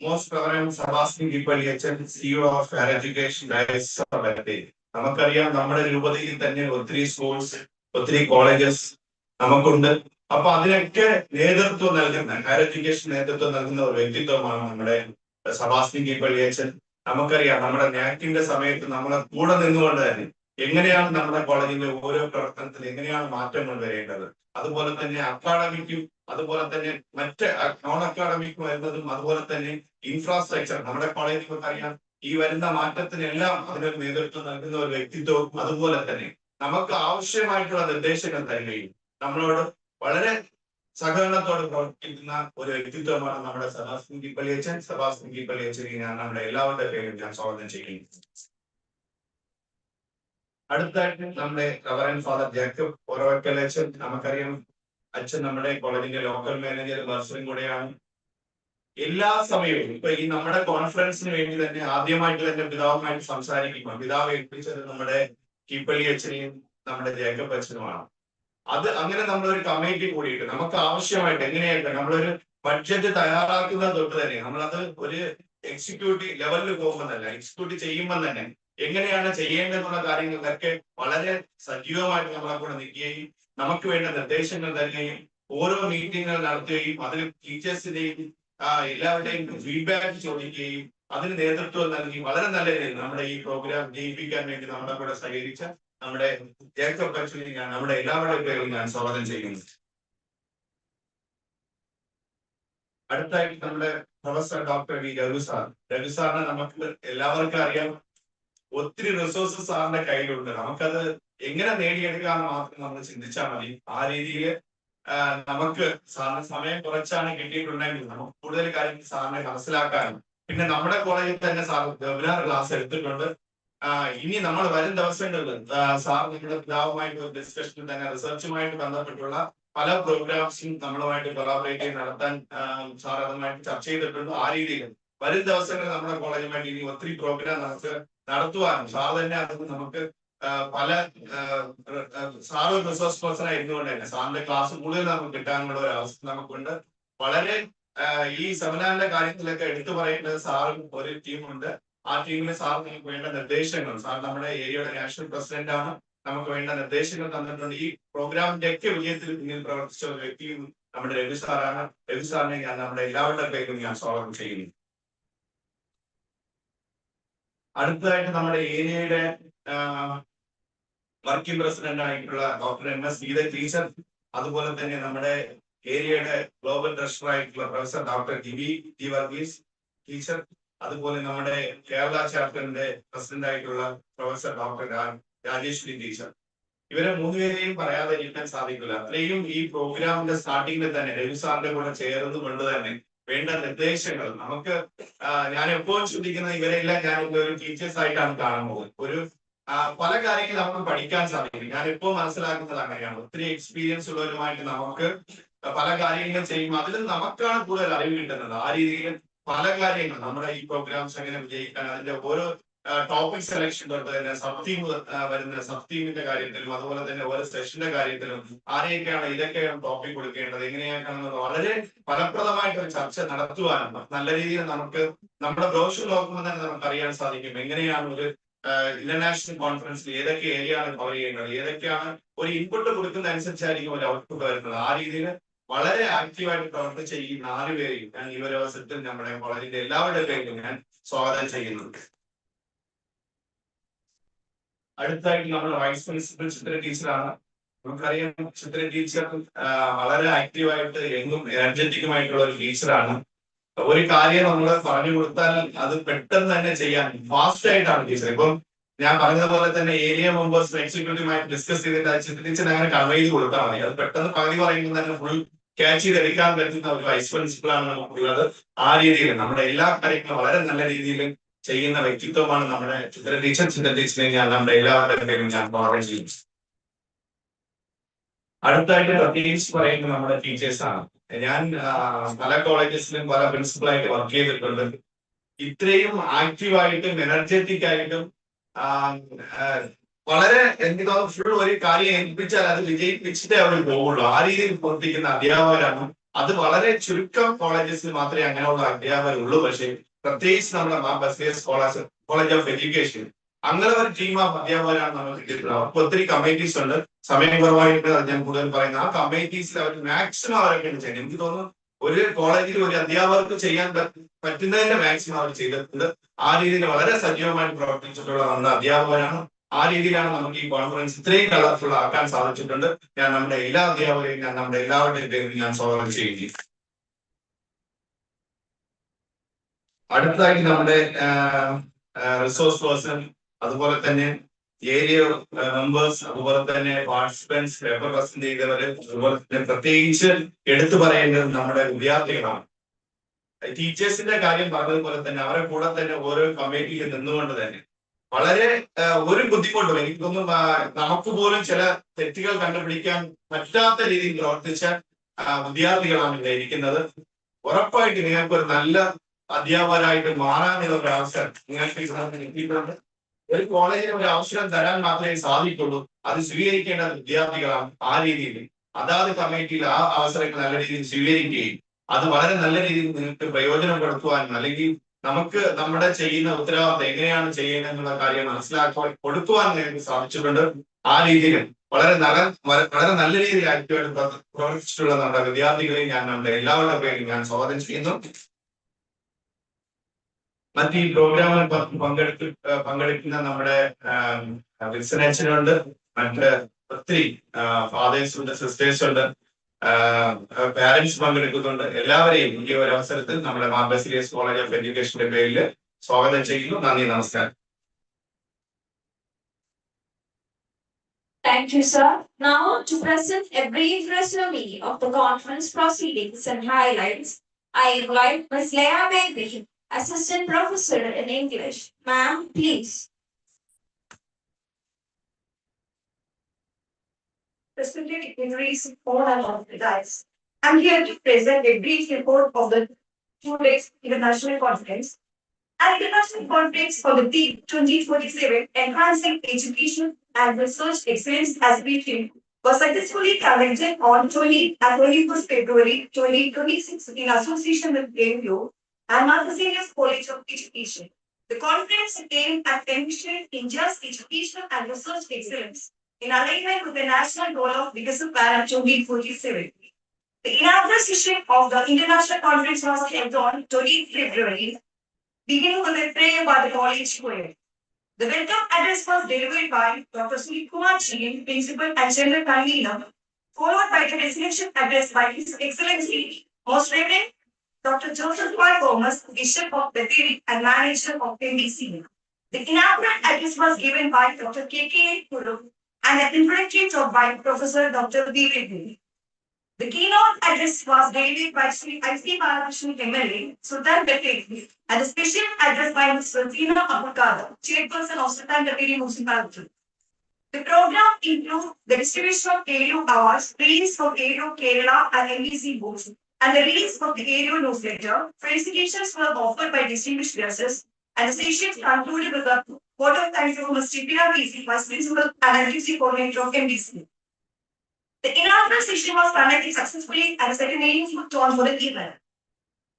മോസ്റ്റ് റവറൻഡ് സെബാസ്റ്റ്യൻ കീപ്പള്ളി അച്ഛൻ, CEO of higher education diocese of Bathery. നമുക്കറിയാം നമ്മുടെ രൂപതയിൽ തന്നെ ഒത്തിരി സ്കൂൾസ് ഒത്തിരി കോളേജസ് നമുക്കുണ്ട്. അപ്പൊ അതിനൊക്കെ നേതൃത്വം നൽകുന്ന ഹയർ എഡ്യൂക്കേഷൻ നേതൃത്വം നൽകുന്ന ഒരു വ്യക്തിത്വമാണ് നമ്മുടെ സെബാസ്റ്റ്യൻ കീപ്പള്ളി അച്ഛൻ. നമുക്കറിയാം നമ്മുടെ നാക്കിന്റെ സമയത്ത് നമ്മളെ കൂടെ നിന്നുകൊണ്ട് തന്നെ എങ്ങനെയാണ് നമ്മുടെ കോളേജിന്റെ ഓരോ പ്രവർത്തനത്തിൽ എങ്ങനെയാണ് മാറ്റങ്ങൾ വരേണ്ടത്, അതുപോലെ തന്നെ അക്കാഡമിക്കും അതുപോലെ തന്നെ മറ്റ് നോൺ അക്കാഡമിക് വരുന്നതും അതുപോലെ തന്നെ ഇൻഫ്രാസ്ട്രക്ചർ നമ്മുടെ കോളേജിൽ അറിയാം ഈ വരുന്ന മാറ്റത്തിനെല്ലാം അതിനൊരു നേതൃത്വം നൽകുന്ന ഒരു വ്യക്തിത്വവും അതുപോലെ തന്നെ നമുക്ക് ആവശ്യമായിട്ടുള്ള നിർദ്ദേശങ്ങൾ തരികയും നമ്മളോട് വളരെ സഹകരണത്തോടെ പ്രവർത്തിക്കുന്ന ഒരു വ്യക്തിത്വമാണ് നമ്മുടെ സെബാസ്റ്റ്യൻ കീപ്പള്ളി അച്ഛൻ. സെബാസ്റ്റ്യൻ കീപ്പള്ളി അച്ഛനെ ഞാൻ നമ്മുടെ എല്ലാവരുടെ പേരും ഞാൻ സ്വാഗതം ചെയ്യുന്നു. അടുത്തായിട്ട് നമ്മുടെ റവറൻഡ് ഫാദർ ജേക്കബ് ഒറവക്കൽ അച്ഛൻ. നമുക്കറിയാം അച്ഛൻ നമ്മുടെ കോളേജിന്റെ ലോക്കൽ മാനേജർ ബർസറും കൂടെയാണ്. എല്ലാ സമയവും ഇപ്പൊ ഈ നമ്മുടെ കോൺഫറൻസിന് വേണ്ടി തന്നെ ആദ്യമായിട്ട് തന്നെ പിതാവുമായിട്ട് സംസാരിക്കുമ്പോൾ പിതാവ് ഏൽപ്പിച്ചത് നമ്മുടെ കീപ്പള്ളി അച്ഛനെയും നമ്മുടെ ജേക്കബ് അച്ഛനുമാണ്. അത് അങ്ങനെ നമ്മളൊരു കമ്മിറ്റി കൂടിയിട്ട് നമുക്ക് ആവശ്യമായിട്ട് എങ്ങനെയായിട്ട് നമ്മളൊരു ബഡ്ജറ്റ് തയ്യാറാക്കുന്ന തൊട്ട് തന്നെ നമ്മളത് ഒരു എക്സിക്യൂട്ടീവ് ലെവലിൽ പോകുമ്പോൾ തന്നെ എക്സിക്യൂട്ടീവ് ചെയ്യുമ്പോൾ തന്നെ എങ്ങനെയാണ് ചെയ്യേണ്ടതെന്നുള്ള കാര്യങ്ങളിലൊക്കെ വളരെ സജീവമായിട്ട് നമ്മളെ കൂടെ നിൽക്കുകയും നമുക്ക് വേണ്ട നിർദ്ദേശങ്ങൾ തരികയും ഓരോ മീറ്റിങ്ങുകൾ നടത്തുകയും അതിൽ ടീച്ചേഴ്സിന്റെയും എല്ലാവരുടെയും ഫീഡ്ബാക്ക് ചോദിക്കുകയും അതിന് നേതൃത്വം നൽകി വളരെ നല്ല രീതിയിൽ നമ്മുടെ ഈ പ്രോഗ്രാം ജയിപ്പിക്കാൻ വേണ്ടി നമ്മുടെ കൂടെ സഹകരിച്ച നമ്മുടെ ജേക്കബ് അച്ഛനെ ഞാൻ നമ്മുടെ എല്ലാവരുടെയും പേരിൽ ഞാൻ സ്വാഗതം ചെയ്യുന്നു. അടുത്തായിട്ട് നമ്മുടെ professor doctor V Raghu sir. Raghu സാറിനെ നമുക്ക് എല്ലാവർക്കും അറിയാം, ഒത്തിരി റിസോഴ്സസ് സാറിന്റെ കയ്യിലുണ്ട്. നമുക്കത് എങ്ങനെ നേടിയെടുക്കാന്ന് മാത്രം നമ്മൾ ചിന്തിച്ചാൽ മതി. ആ രീതിയിൽ നമുക്ക് സാറിന് സമയം കുറച്ചാണ് കിട്ടിയിട്ടുണ്ടെങ്കിൽ നമുക്ക് കൂടുതൽ കാര്യങ്ങൾ സാറിനെ മനസ്സിലാക്കാനും, പിന്നെ നമ്മുടെ കോളേജിൽ തന്നെ സാർ വെബിനാർ ക്ലാസ് എടുത്തിട്ടുണ്ട്. ഇനി നമ്മൾ വരും ദിവസങ്ങളിൽ സാർ നമ്മുടെ പിതാവുമായിട്ട് ഡിസ്കഷനിൽ തന്നെ റിസർച്ചുമായിട്ട് ബന്ധപ്പെട്ടുള്ള പല പ്രോഗ്രാംസും നമ്മളുമായിട്ട് കൊളാബറേറ്റ് ചെയ്ത് നടത്താൻ സാർ അതുമായിട്ട് ചർച്ച ചെയ്തിട്ടുണ്ട്. ആ രീതിയിൽ വരും ദിവസങ്ങളിൽ നമ്മുടെ കോളേജുമായിട്ട് ഇനി ഒത്തിരി പ്രോഗ്രാം നമുക്ക് നടത്തുവാനും സാർ തന്നെ അത് നമുക്ക് പല സാർ ഒരു റിസോഴ്സ് പേഴ്സൺ ആയിരുന്നുകൊണ്ട് തന്നെ സാറിന്റെ ക്ലാസ് കൂടുതൽ നമുക്ക് കിട്ടാനുള്ള ഒരു അവസ്ഥ നമുക്കുണ്ട്. വളരെ ഈ സെമിനാറിന്റെ കാര്യത്തിലൊക്കെ എടുത്തു പറയേണ്ടത് സാറും ഒരു ടീമുണ്ട്. ആ ടീമിന് സാർ നമുക്ക് വേണ്ട നിർദ്ദേശങ്ങൾ, സാർ നമ്മുടെ ഏരിയയുടെ നാഷണൽ പ്രസിഡന്റ് ആണ്, നമുക്ക് വേണ്ട നിർദ്ദേശങ്ങൾ തന്നിട്ടുണ്ട്. ഈ പ്രോഗ്രാമിന്റെ ഒക്കെ വിജയത്തിൽ പിന്നിൽ പ്രവർത്തിച്ച ഒരു വ്യക്തിയും നമ്മുടെ രഘു സാറാണ്. രഘു സാറിനെ ഞാൻ നമ്മുടെ എല്ലാവരുടെ പേരും ഞാൻ സ്വാഗതം ചെയ്യുന്നു. അടുത്തതായിട്ട് നമ്മുടെ ഏരിയയുടെ വർക്കിംഗ് പ്രസിഡന്റ് ആയിട്ടുള്ള doctor M S Geetha teacher, അതുപോലെ തന്നെ നമ്മുടെ ഏരിയയുടെ ഗ്ലോബൽ ട്രഷറർ ആയിട്ടുള്ള professor doctor T Varghese teacher, അതുപോലെ നമ്മുടെ കേരള ചാപ്റ്ററിന്റെ പ്രസിഡന്റ് ആയിട്ടുള്ള പ്രൊഫസർ ഡോക്ടർ രാജേശ്വരി ടീച്ചർ. ഇവരെ മൂന്നുപേരെയും പറയാതെ ഇരിക്കാൻ സാധിക്കില്ല. അത്രയും ഈ പ്രോഗ്രാമിന്റെ സ്റ്റാർട്ടിങ്ങിൽ തന്നെ രഘു സാറിന്റെ കൂടെ ചേർന്നുകൊണ്ട് തന്നെ വേണ്ട നിർദ്ദേശങ്ങൾ നമുക്ക് ഞാൻ എപ്പോഴും ശ്രദ്ധിക്കുന്നത് ഇവരെല്ലാം ഞാൻ ഒരു ടീച്ചേഴ്സ് ആയിട്ടാണ് കാണുന്നത്. ഒരു പല കാര്യങ്ങൾ നമുക്ക് പഠിക്കാൻ സാധിക്കും. ഞാൻ ഇപ്പോൾ മനസ്സിലാക്കുന്നത് അങ്ങനെയാണ്. ഒത്തിരി എക്സ്പീരിയൻസ് ഉള്ളവരുമായിട്ട് നമുക്ക് പല കാര്യങ്ങൾ ചെയ്യുമ്പോൾ അതിൽ നമുക്കാണ് കൂടുതൽ അറിവ് കിട്ടുന്നത്. ആ രീതിയിൽ പല കാര്യങ്ങൾ നമ്മുടെ ഈ പ്രോഗ്രാംസ് എങ്ങനെ വിജയിക്കാൻ അതിന്റെ ഓരോ ടോപ്പിക് സെലക്ഷൻ തൊട്ട് തന്നെ സബ് തീം വരുന്ന സബ് തീമിന്റെ കാര്യത്തിലും അതുപോലെ തന്നെ ഓരോ സെഷന്റെ കാര്യത്തിലും ആരെയൊക്കെയാണ് ഇതൊക്കെയാണ് ടോപ്പിക് കൊടുക്കേണ്ടത്, എങ്ങനെയൊക്കെയാണെന്ന് വളരെ ഫലപ്രദമായിട്ട് ഒരു ചർച്ച നടത്തുവാനും നല്ല രീതിയിൽ നമുക്ക് നമ്മുടെ ബ്രോഷർ നോക്കുമ്പോൾ തന്നെ നമുക്ക് അറിയാൻ സാധിക്കും എങ്ങനെയാണ് ഒരു ഇന്റർനാഷണൽ കോൺഫറൻസിൽ ഏതൊക്കെ ഏരിയയാണ് കവർ ചെയ്യുന്നത്, ഏതൊക്കെയാണ് ഒരു ഇൻപുട്ട് കൊടുക്കുന്ന അനുസരിച്ചായിരിക്കും ഒരു ഔട്ട്പുട്ട് വരുന്നത്. ആ രീതിയിൽ വളരെ ആക്റ്റീവായിട്ട് പ്രവർത്തിച്ച ഈ 4 പേരെയും ഞാൻ ഈ ഒരു അവസരത്തിൽ നമ്മുടെ കോളേജിന്റെ എല്ലാവരുടെ പേരും ഞാൻ സ്വാഗതം ചെയ്യുന്നുണ്ട്. അടുത്തായിട്ട് നമ്മുടെ വൈസ് പ്രിൻസിപ്പൽ ചിത്ര ടീച്ചറാണ്. നമുക്കറിയാം ചിത്ര ടീച്ചർ വളരെ ആക്റ്റീവായിട്ട് എന്നും എനർജറ്റിക്കുമായിട്ടുള്ള ഒരു ടീച്ചറാണ്. ഒരു കാര്യം നമ്മൾ പറഞ്ഞു കൊടുത്താൽ അത് പെട്ടെന്ന് തന്നെ ചെയ്യാൻ ഫാസ്റ്റ് ആയിട്ടാണ് ടീച്ചർ. ഇപ്പം ഞാൻ പറഞ്ഞതുപോലെ തന്നെ ഏരിയ മെമ്പേഴ്സ് എക്സിക്യൂട്ടീവുമായിട്ട് ഡിസ്കസ് ചെയ്തിട്ട് അത് ചിത്ര ടീച്ചർ അങ്ങനെ കൺവേ ചെയ്ത് കൊടുത്താൽ മതി. അത് പെട്ടെന്ന് പകുതി പറയുമ്പോൾ തന്നെ ഫുൾ ക്യാച്ച് ചെയ്തെടുക്കാൻ പറ്റുന്ന ഒരു വൈസ് പ്രിൻസിപ്പളാണ് നമുക്കുള്ളത്. ആ രീതിയിൽ നമ്മുടെ എല്ലാ കാര്യങ്ങളും വളരെ നല്ല രീതിയിൽ ചെയ്യുന്ന വ്യക്തിത്വമാണ് നമ്മുടെ ചിത്ര ടീച്ചർ. ചിത്ര ടീച്ചറിനെ ഞാൻ നമ്മുടെ എല്ലാവരുടെ പേരും ഞാൻ സ്വാഗതം ചെയ്യും. അടുത്തായിട്ട് പ്രത്യേകിച്ച് പറയുന്നത് നമ്മുടെ ടീച്ചേഴ്സാണ്. ഞാൻ പല കോളേജസിലും പല പ്രിൻസിപ്പളായിട്ട് വർക്ക് ചെയ്തിട്ടുണ്ട്. ഇത്രയും ആക്റ്റീവായിട്ടും എനർജറ്റിക് ആയിട്ടും വളരെ എനിക്ക് തോന്നുന്നു ഫുൾ ഒരു കാര്യം ഏൽപ്പിച്ചാൽ അത് വിജയിപ്പിച്ചിട്ടേ അവർ പോവുള്ളൂ. ആ രീതിയിൽ പ്രവർത്തിക്കുന്ന അധ്യാപകരാണ്. അത് വളരെ ചുരുക്കം കോളേജസിൽ മാത്രമേ അങ്ങനെയുള്ള അധ്യാപകരുള്ളൂ. പക്ഷേ പ്രത്യേകിച്ച് നമ്മുടെ ബസേഴ്സ് കോളേജ് ഓഫ് എഡ്യൂക്കേഷൻ അങ്ങനെ ഒരു ടീം ഓഫ് അധ്യാപകരാണ് നമുക്ക് കിട്ടിയിട്ടുള്ളത്. അവർക്ക് ഒത്തിരി കമ്മിറ്റീസ് ഉണ്ട്. സമയം കുറവായിട്ട് ഞാൻ കൂടുതൽ പറയുന്നത് ആ കമ്മിറ്റീസിൽ അവർ മാക്സിമം അവരൊക്കെ ചെയ്യണം. എനിക്ക് തോന്നുന്നു ഒരു കോളേജിൽ ഒരു അധ്യാപകർക്ക് ചെയ്യാൻ പറ്റുന്നതിന്റെ മാക്സിമം അവർ ചെയ്തിട്ടുണ്ട്. ആ രീതിയിൽ വളരെ സജീവമായിട്ട് പ്രവർത്തിച്ചിട്ടുള്ള നമ്മുടെ അധ്യാപകരാണ്. ആ രീതിയിലാണ് നമുക്ക് ഈ കോൺഫറൻസ് ഇത്രയും കളർഫുൾ ആക്കാൻ സാധിച്ചിട്ടുണ്ട്. ഞാൻ നമ്മുടെ എല്ലാ അധ്യാപകരെയും ഞാൻ നമ്മുടെ എല്ലാവരുടെയും പേരിൽ ഞാൻ സ്വാഗതം ചെയ്യുകയും അടുത്തതായിട്ട് നമ്മുടെ റിസോഴ്സ് പേഴ്സൺ, അതുപോലെ തന്നെ ഏരിയ മെമ്പേഴ്സ്, അതുപോലെ തന്നെ പാർട്ടിസിപ്പൻസ്, പേപ്പർ പ്രസന്റ് ചെയ്തവര്, അതുപോലെ തന്നെ പ്രത്യേകിച്ച് എടുത്തു പറയേണ്ടത് നമ്മുടെ വിദ്യാർത്ഥികളാണ്. ടീച്ചേഴ്സിന്റെ കാര്യം പറഞ്ഞതുപോലെ തന്നെ അവരെ കൂടെ തന്നെ ഓരോ കമ്മിറ്റിയിൽ നിന്നുകൊണ്ട് തന്നെ വളരെ ഒരു ബുദ്ധിമുട്ടും എനിക്ക് തോന്നുന്നു നമുക്ക് പോലും ചില തെറ്റുകൾ കണ്ടുപിടിക്കാൻ പറ്റാത്ത രീതിയിൽ പ്രവർത്തിച്ച വിദ്യാർത്ഥികളാണ് ഇവിടെ ഇരിക്കുന്നത്. ഉറപ്പായിട്ട് നിങ്ങൾക്ക് ഒരു നല്ല അധ്യാപകരായിട്ട് മാറാനുള്ള ഒരു അവസരം നിങ്ങൾക്ക് കിട്ടിയിട്ടുണ്ട്. ഒരു കോളേജിന് ഒരു അവസരം തരാൻ മാത്രമേ സാധിക്കുള്ളൂ. അത് സ്വീകരിക്കേണ്ടത് വിദ്യാർത്ഥികളാണ്. ആ രീതിയിൽ അതാത് കമ്മിറ്റിയിൽ ആ അവസരങ്ങൾ നല്ല രീതിയിൽ സ്വീകരിക്കുകയും അത് വളരെ നല്ല രീതിയിൽ നിങ്ങൾക്ക് പ്രയോജനപ്പെടുത്തുവാനും അല്ലെങ്കിൽ നമുക്ക് നമ്മുടെ ചെയ്യുന്ന ഉത്തരവാദിത്തം എങ്ങനെയാണ് ചെയ്യുന്നത് എന്നുള്ള കാര്യം മനസ്സിലാക്കുവാൻ കൊടുക്കുവാൻ നിങ്ങൾക്ക് സാധിച്ചിട്ടുണ്ട്. ആ രീതിയിൽ വളരെ നല്ല രീതിയിൽ ആക്റ്റീവായിട്ട് പ്രവർത്തിച്ചിട്ടുള്ള നമ്മുടെ വിദ്യാർത്ഥികളെയും ഞാൻ നമ്മുടെ എല്ലാവരുടെ പേരും ഞാൻ സ്വാഗതം ചെയ്യുന്നു. മറ്റ് ഈ പ്രോഗ്രാമിൽ പങ്കെടുക്കുന്ന നമ്മുടെ വിൽസനേച്ചനുണ്ട്, മറ്റ് ഒത്തിരി ഫാദേഴ്സ് ഉണ്ട്, സിസ്റ്റേഴ്സ് ഉണ്ട്, പാരന്റ്സ് പങ്കെടുക്കുന്നുണ്ട്. എല്ലാവരെയും ഈ ഒരു അവസരത്തിൽ നമ്മുടെ മാർ ബസേലിയസ് കോളേജ് ഓഫ് എഡ്യൂക്കേഷന്റെ പേരിൽ സ്വാഗതം ചെയ്യുന്നു. നന്ദി, നമസ്കാരം. Thank you, sir. Now, to present a brief resume of the conference proceedings and highlights, I invite Ms. Leah Baby, Assistant Professor in English. Ma'am, please. Respected dignitaries, all and guys, I'm here to present a brief report of the 2 days international conference. An international conference for the theme 2047 Enhancing Education and Research Excellence as Briefing was successfully conducted on 20 and 21st February 2026 in association with AMU and Mar Basileus College of Education. The conference aimed at ensuring India's educational and research excellence in alignment with the national goal of Vikasat Bharat 2047. The inaugural session of the international conference was held on 20th February, beginning with a prayer by the college choir. The welcome address was delivered by Dr. Sujit Kumar Jain, Principal and General Convener, followed by the resignation address by His Excellency, Most Reverend Dr. Joseph Y. Thomas, Bishop of Bethel and Manager of MBC. The inaugural address was given by Dr. K.K. Kuru and the introductory talk by Professor Dr. B. Reddy. The keynote address was delivered by Sri I.C. Balakrishnan MLA, Sultan Bethel, and the special address by Ms. Rosina Abukada, Chairperson of Sultan Bethel Municipality. The program includes the distribution of AU Awards, release of AU Kerala and MBC books, and the release of the AU newsletter. Felicitations were offered by distinguished guests, and the sessions concluded with a vote of thanks to Ms. Chitira PC, Vice Principal and Activity Coordinator of MBC. The inaugural session was conducted successfully and the second meeting put on for the event.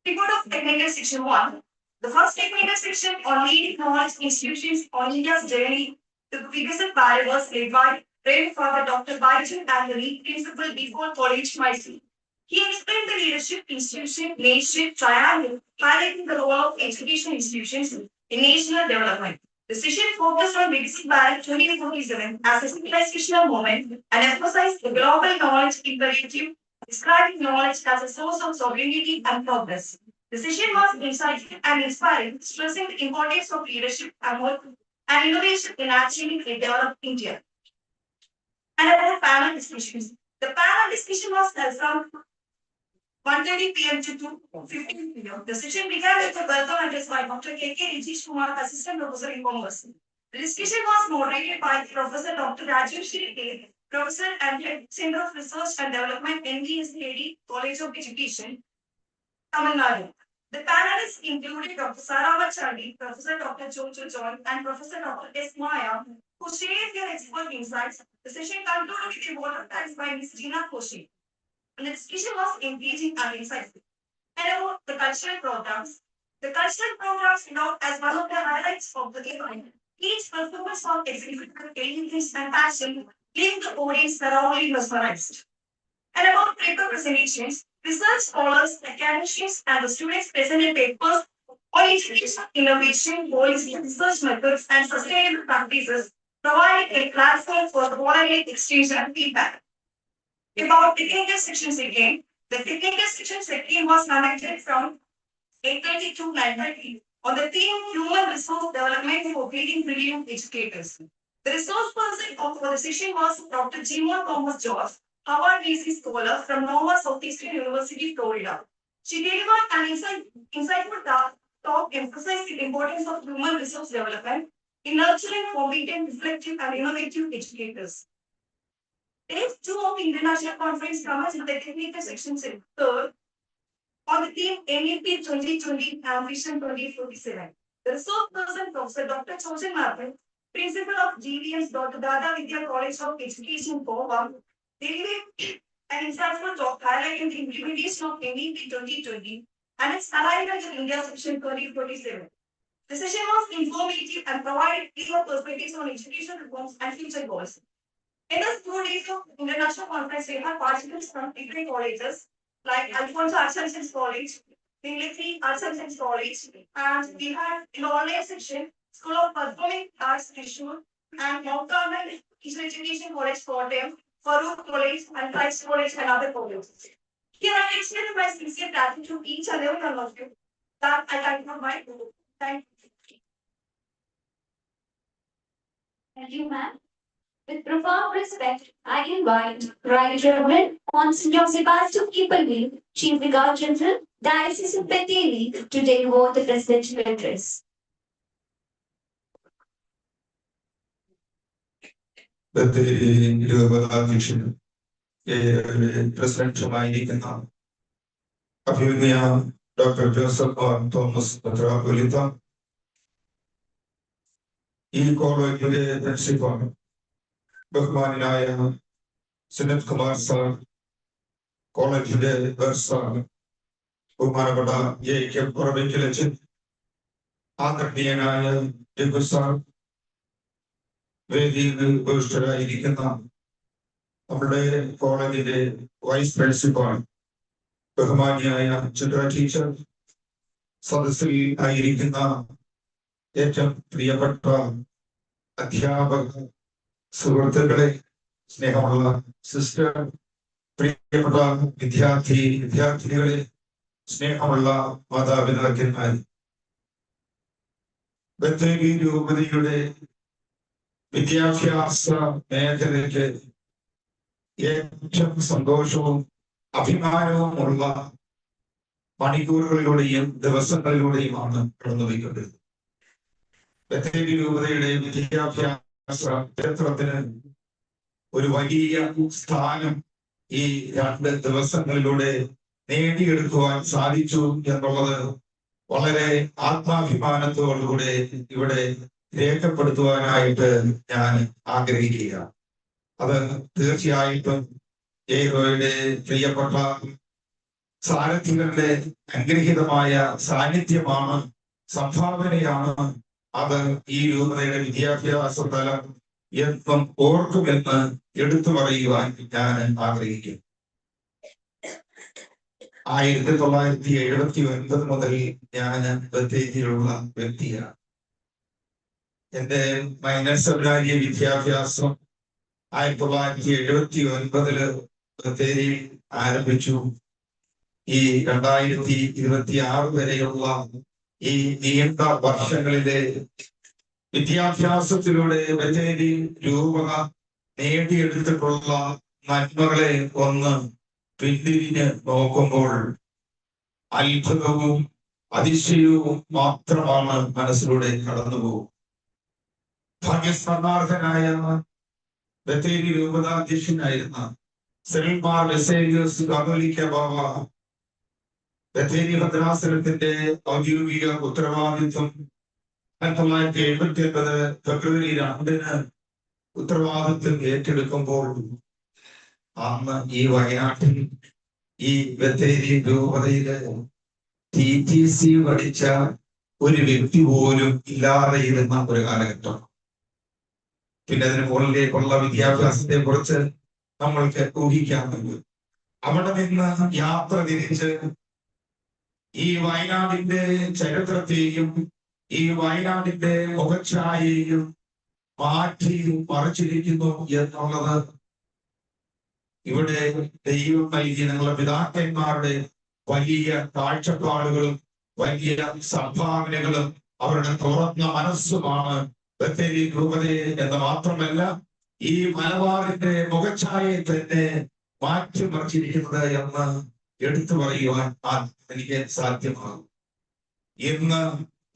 Report of Technical Section 1. The first technical section on leading knowledge institutions on India's journey to the Vikasat Bharat was led by Reverend Father Dr. Baiju Anthony, Principal Default College, Mysore. He explained the leadership, institution, nation, triangle, highlighting the role of education institutions in national development. The session focused on Vikasat Bharat 2047 as a civilizational moment and emphasized the global knowledge imperative, describing knowledge as a source of sovereignty and progress. The session was insightful and inspiring, stressing the importance of leadership and work and innovation in achieving a developed India. And about panel discussions. The panel discussion was held from 1:30 p.m. to 2:15 p.m. The session began with a welcome address by Dr. K.K. Rijesh Kumar, Assistant Professor in Commerce. The discussion was moderated by Professor Dr. Rajiv Shri, Professor and Head Center of Research and Development, NVSAD, College of Education, Tamil Nadu. The panelists included Dr. Saravat Chandi, Professor Dr. Jojo John, and Professor Dr. S. Maya, who shared their expert insights. The session concluded with a vote of thanks by Ms. Gina Koshi. And the discussion was engaging and insightful. And about the cultural programs. The cultural programs stood out as one of the highlights of the event. Each performance was executed with elegance and passion, leaving the audience thoroughly mesmerized. And about paper presentations, research scholars, academicians, and the students presented papers on educational innovation, policy, research methods, and sustainable practices, providing a platform for the quality exchange and feedback. About technical sections again, the technical sections again was conducted from 8:30 to 9:30 on the theme Human Resource Development for Leading Brilliant Educators. The resource person for the session was Dr. Jimon Thomas George, Howard VC Scholar from Nova Southeastern University, Florida. She delivered an insightful talk emphasizing the importance of human resource development in nurturing competent, reflective, and innovative educators. Day 2 of the International Conference commenced with the technical sections in third on the theme NEP 2020 Ambition 2047. The resource person, Professor Dr. Chojan Martin, Principal of GVS Dr. Dada Vidya College of Education, Goa, delivered an insightful talk highlighting the implementation of NEP 2020 and its alignment with India Section 2047. The session was informative and provided clear perspectives on education reforms and future goals. In the 2 days of international conference, we have participants from different colleges like Alfonso Arts and Science College, Military Arts and Science College, and we have in the online section School of Performing Arts Trishur and Mount Carmel Teacher Education College Kottayam, Farouk College and Christ College and other colleges. Here I extend my sincere gratitude to each and every one of you that I conclude my group. Thank you. Thank you, ma'am. With profound respect, I invite Right Reverend Monsignor Sebastian Kipalvi, Chief Vicar General, Diocese of Bethany, to deliver the presidential address. പ്രസിഡന്റുമായിരിക്കുന്ന Abhimanya doctor Joseph R Thomas മെത്രാപ്പൊലീത്ത, ഈ കോളേജിന്റെ principal ബഹുമാനായ Sunith Kumar sir, കോളേജിന്റെ sir, ബഹുമാനപ്പെട്ട ജെ.കെ. പുറമേക്കലച്ചൻ, ആദരണീയനായ Raghu sir, വേദിയിൽ ഉപവിഷ്ടരായിരിക്കുന്ന നമ്മുടെ കോളേജിന്റെ vice principal ബഹുമാനിയായ ചിത്ര teacher, സദസ്സിൽ ആയിരിക്കുന്ന ഏറ്റവും പ്രിയപ്പെട്ട അധ്യാപക സുഹൃത്തുക്കളെ, സ്നേഹമുള്ള സിസ്റ്റർ, പ്രിയപ്പെട്ട വിദ്യാർത്ഥിനികളെ, സ്നേഹമുള്ള മാതാപിതാക്കന്മാർ, ബത്തേരി രൂപതയുടെ വിദ്യാഭ്യാസ മേഖലയ്ക്ക് ഏറ്റവും സന്തോഷവും അഭിമാനവുമുള്ള മണിക്കൂറുകളിലൂടെയും ദിവസങ്ങളിലൂടെയുമാണ് കടന്നുപോയിക്കൊണ്ടിരുന്നത്. ബത്തേരി രൂപതയുടെ വിദ്യാഭ്യാസ ചരിത്രത്തിന് ഒരു വലിയ സ്ഥാനം ഈ 2 ദിവസങ്ങളിലൂടെ നേടിയെടുക്കുവാൻ സാധിച്ചു എന്നുള്ളത് വളരെ ആത്മാഭിമാനത്തോടുകൂടെ ഇവിടെ രേഖപ്പെടുത്തുവാനായിട്ട് ഞാൻ ആഗ്രഹിക്കുകയാണ്. അത് തീർച്ചയായിട്ടും ജയ്റോയുടെ പ്രിയപ്പെട്ട സാരഥികളുടെ അനുഗ്രഹീതമായ സാന്നിധ്യമാണ്, സംഭാവനയാണ്. അത് ഈ രൂപതയുടെ വിദ്യാഭ്യാസ തലം എന്നും ഓർക്കുമെന്ന് എടുത്തു പറയുവാൻ ഞാൻ ആഗ്രഹിക്കുന്നു. 1979 മുതൽ ഞാൻ ബത്തേരിയിലുള്ള വ്യക്തിയാണ്. എന്റെ മൈനർ സെമിനാരി വിദ്യാഭ്യാസം 1979 ബത്തേരി ആരംഭിച്ചു. ഈ 2026 വരെയുള്ള ഈ നീണ്ട വർഷങ്ങളിലെ വിദ്യാഭ്യാസത്തിലൂടെ ബത്തേരി രൂപത നേടിയെടുത്തിട്ടുള്ള നന്മകളെ ഒന്ന് പിന്തിരിഞ്ഞ് നോക്കുമ്പോൾ അത്ഭുതവും അതിശയവും മാത്രമാണ് മനസ്സിലൂടെ കടന്നുപോകും. ഭാഗ്യസ്മരണാർഹനായ ബത്തേരി രൂപതാധ്യക്ഷനായിരുന്ന സെറിൽ മാർ ബസേലിയോസ് കാതോലിക്ക ബാവ ബത്തേരി ഭദ്രാസനത്തിന്റെ ഔദ്യോഗിക ഉത്തരവാദിത്വം 1979 ഫെബ്രുവരി 2 ഉത്തരവാദിത്വം ഏറ്റെടുക്കുമ്പോൾ അന്ന് ഈ വയനാട്ടിൽ ഈ ബത്തേരി രൂപതയില് TTC പഠിച്ച ഒരു വ്യക്തി പോലും ഇല്ലാതെ ഇരുന്ന ഒരു കാലഘട്ടം. പിന്നെ അതിന് മുകളിലേക്കുള്ള വിദ്യാഭ്യാസത്തെ കുറിച്ച് നമ്മൾക്ക് ഊഹിക്കാമെങ്കിൽ അവിടെ നിന്ന് യാത്ര തിരിച്ച് ഈ വയനാടിന്റെ ചരിത്രത്തെയും ഈ വയനാടിന്റെ മുഖച്ഛായയെയും മാറ്റി മറിച്ചിരിക്കുന്നു എന്നുള്ളത് ഇവിടെ ദൈവം നൽകിയ ഞങ്ങളുടെ പിതാക്കന്മാരുടെ വലിയ കാഴ്ചപ്പാടുകളും വലിയ സംഭാവനകളും അവരുടെ തുറന്ന മനസ്സുമാണ് ബത്തേരി രൂപതയെ എന്ന് മാത്രമല്ല ഈ മലബാറിന്റെ മുഖച്ഛായയെ തന്നെ മാറ്റിമറിച്ചിരിക്കുന്നത് എന്ന് എടുത്തു പറയുവാൻ എനിക്ക് സാധ്യമാകും. ഇന്ന്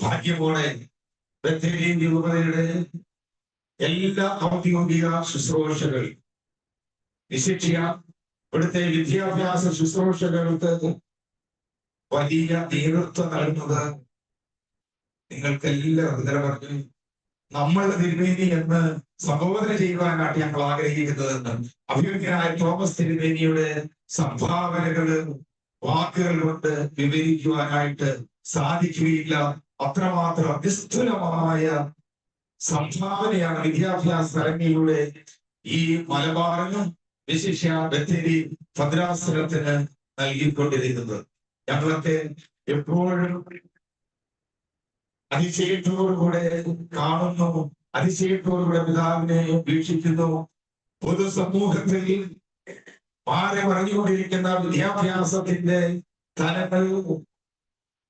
ഭാഗ്യമോടെ ബത്തേരി രൂപതയുടെ എല്ലാ ഔദ്യോഗിക ശുശ്രൂഷകൾ, വിശിഷ്യ ഇവിടുത്തെ വിദ്യാഭ്യാസ ശുശ്രൂഷകൾക്ക് വലിയ നേതൃത്വം നൽകുന്നത് നിങ്ങൾക്കെല്ലാം ഇന്നലെ പറഞ്ഞു നമ്മളുടെ തിരുമേനി എന്ന് സംബോധന ചെയ്യുവാനായിട്ട് ഞങ്ങൾ ആഗ്രഹിക്കുന്നതെന്ന് അഭിമുഖനായ തോമസ് തിരുമേനിയുടെ സംഭാവനകള് വാക്കുകൾ കൊണ്ട് വിവരിക്കുവാനായിട്ട് സാധിക്കുകയില്ല. അത്രമാത്രം നിസ്തുലമായ സംഭാവനയാണ് വിദ്യാഭ്യാസ തലങ്ങളിലൂടെ ഈ മലബാറിനും വിശിഷ്യ ബത്തേരി ഭദ്രാസനത്തിന് നൽകിക്കൊണ്ടിരിക്കുന്നത്. ഞങ്ങളൊക്കെ എപ്പോഴും അതിശയത്തോടുകൂടെ കാണുന്നു, അതിശയത്തോടുകൂടെ പിതാവിനെ വീക്ഷിക്കുന്നു. പൊതുസമൂഹത്തിൽ മാറി മറിഞ്ഞുകൊണ്ടിരിക്കുന്ന വിദ്യാഭ്യാസത്തിന്റെ തലങ്ങൾ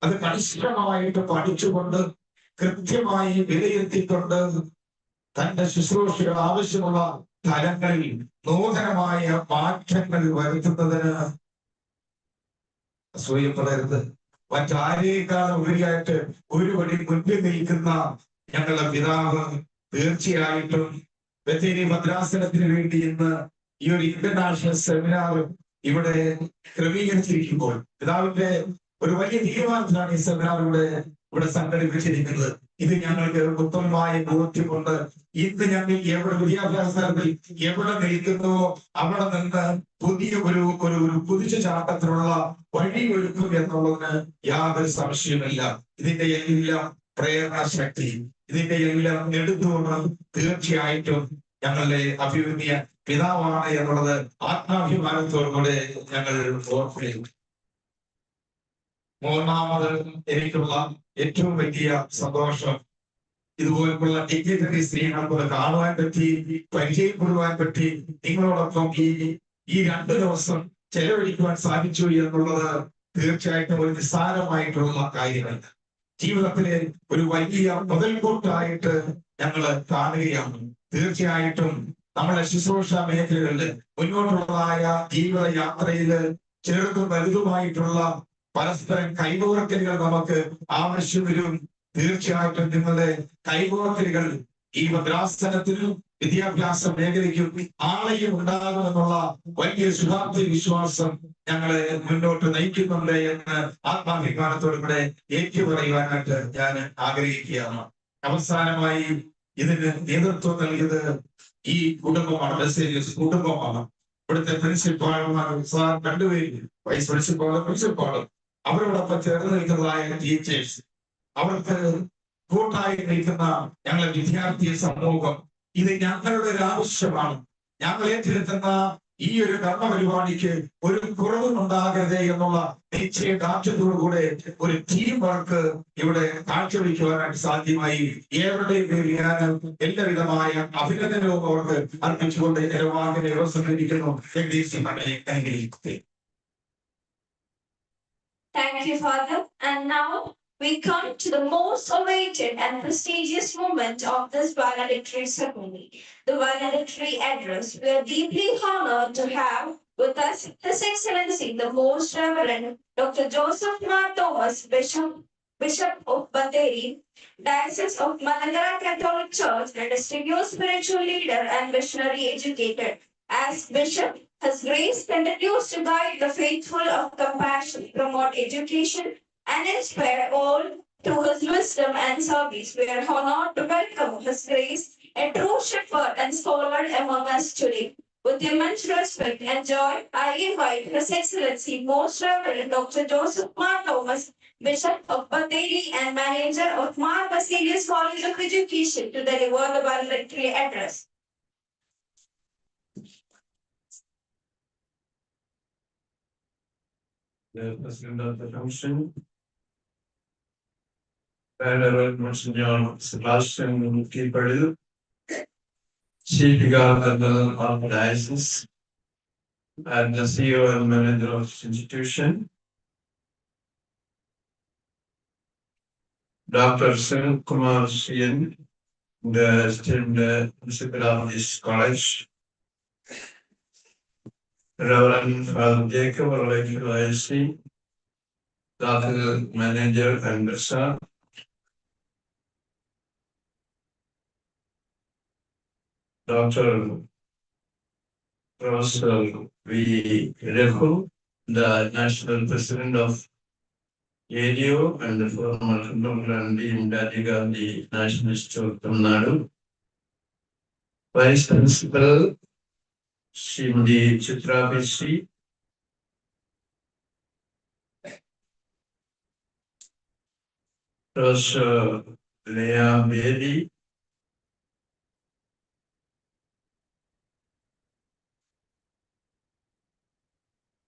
അത് കണിഷ്ഠമായിട്ട് പഠിച്ചുകൊണ്ട് കൃത്യമായി വിലയിരുത്തിക്കൊണ്ട് തന്റെ ശുശ്രൂഷകൾ ആവശ്യമുള്ള തലങ്ങളിൽ നൂതനമായ മാറ്റങ്ങൾ വരുത്തുന്നതിന് അസൂയപ്പെടരുത്. മറ്റാരേക്കാൾ ഉപരിയായിട്ട് ഒരു വഴി മുൻപിൽ നിൽക്കുന്ന ഞങ്ങളുടെ പിതാവ് തീർച്ചയായിട്ടും ബത്തേരി ഭദ്രാസനത്തിന് വേണ്ടി ഇന്ന് ഈ ഒരു ഇന്റർനാഷണൽ സെമിനാർ ഇവിടെ ക്രമീകരിച്ചിരിക്കുമ്പോൾ പിതാവിന്റെ ഒരു വലിയ തീരുമാനത്തിലാണ് ഈ സെമിനാർ ഇവിടെ സംഘടിപ്പിച്ചിരിക്കുന്നത്. ഇത് ഞങ്ങൾക്ക് ഉത്തമമായ ബോധ്യമുണ്ട്. ഇന്ന് ഞങ്ങൾ എവിടെ വിദ്യാഭ്യാസത്തിൽ എവിടെ നിൽക്കുന്നുവോ അവിടെ നിന്ന് പുതിയ ഒരു കുതിച്ചു ചാട്ടത്തിനുള്ള വഴി ഒരുക്കും എന്നുള്ളതിന് യാതൊരു സംശയമില്ല. ഇതിന്റെ എല്ലാം പ്രേരണ ശക്തി, ഇതിന്റെ എല്ലാം നെടുന്തൂണ് തീർച്ചയായിട്ടും ഞങ്ങളുടെ അഭിമന്യ പിതാവാണ് എന്നുള്ളത് ആത്മാഭിമാനത്തോടുകൂടെ ഞങ്ങൾ ഓർക്കുകയും. മൂന്നാമത് എനിക്കുള്ള ഏറ്റവും വലിയ സന്തോഷം ഇതുപോലുള്ള ഡിഗ്നിറ്ററി സ്ത്രീകളെ കാണുവാൻ പറ്റി, പരിചയപ്പെടുവാൻ പറ്റി, നിങ്ങളോടൊപ്പം ഈ 2 ദിവസം ചെലവഴിക്കുവാൻ സാധിച്ചു എന്നുള്ളത് തീർച്ചയായിട്ടും ഒരു നിസ്സാരമായിട്ടുള്ള കാര്യമല്ല. ജീവിതത്തിലെ ഒരു വലിയ മുതൽക്കൂട്ടായിട്ട് ഞങ്ങൾ കാണുകയാണ്. തീർച്ചയായിട്ടും നമ്മുടെ ശുശ്രൂഷ മേഖലകളിൽ മുന്നോട്ടുള്ളതായ ജീവിതയാത്രയിൽ ചെറുതും വലുതുമായിട്ടുള്ള പരസ്പരം കൈകോർക്കലുകൾ നമുക്ക് ആവശ്യം വരും. തീർച്ചയായിട്ടും നിങ്ങളുടെ കൈകോർക്കലുകൾ ഈ ഭദ്രാസനത്തിനും വിദ്യാഭ്യാസ മേഖലയ്ക്കും ആളെയും ഉണ്ടാകുമെന്നുള്ള വലിയ ശുഭാപ്തി വിശ്വാസം ഞങ്ങളെ മുന്നോട്ട് നയിക്കുന്നുണ്ട് എന്ന് ആത്മാഭിമാനത്തോടുകൂടെ ഏറ്റുപറയുവാനായിട്ട് ഞാൻ ആഗ്രഹിക്കുകയാണ്. അവസാനമായി ഇതിന് നേതൃത്വം നൽകിയത് ഈ കുടുംബമാണ്, ബസേലിയസ് കുടുംബമാണ്. ഇവിടുത്തെ പ്രിൻസിപ്പാൾമാർ സാർ 2 പേര്, വൈസ് പ്രിൻസിപ്പാളും അവരോടൊപ്പം ചേർന്ന് നിൽക്കുന്നതായ ടീച്ചേഴ്സ്, അവർക്ക് കൂട്ടായി നിൽക്കുന്ന ഞങ്ങളെ വിദ്യാർത്ഥി സമൂഹം, ഇത് ഞങ്ങളുടെ ഒരു ആവശ്യമാണ്. ഞങ്ങൾ ഏറ്റെടുക്കുന്ന ഈ ഒരു കർമ്മ പരിപാടിക്ക് ഒരു കുറവും ഉണ്ടാകരുത് എന്നുള്ള നിശ്ചയദാർഢ്യത്തോടുകൂടെ ഒരു ടീം വർക്ക് ഇവിടെ കാഴ്ചവെക്കുവാനായിട്ട് സാധ്യമായി. ഏവരുടെയും പേരിൽ ഞാൻ എല്ലാവിധമായ അഭിനന്ദനവും അവർക്ക് അർപ്പിച്ചുകൊണ്ട് എന്റെ വാക്കിനെ അവസാനിപ്പിക്കുന്നു. Thank you, Father. And now we come to the most awaited and prestigious moment of this valedictory ceremony, the valedictory address. We are deeply honored to have with us His Excellency, the Most Reverend Dr. Joseph Mar Thomas, Bishop of Batheri, Diocese of Malangara Catholic Church, and distinguished spiritual leader and missionary educator. As Bishop, His Grace continues to guide the faithful of compassion, promote education, and inspire all through His wisdom and service. We are honored to welcome His Grace, a true shepherd and scholar among us today. With immense respect and joy, I invite His Excellency Most Reverend Dr. Joseph Mar Thomas, Bishop of Batheri and Manager of Mar Basilius College of Education, to deliver the valedictory address. The President of the Commission, Venerable Monsignor Sebastian Kipadu, Chief Governor of the Diocese, and the CEO and Manager of this institution, Dr. Sunil Kumar Sian, the esteemed Principal of this college, Reverend Father Jacob Orlando IC, Dr. Manager and Versa, Dr. Professor V. Rekhu, the National President of ADO and the former contemporary in Gandhi National Institute of Tamil Nadu, Vice Principal Srimati Chitra Bisi, Professor Leah Bedi,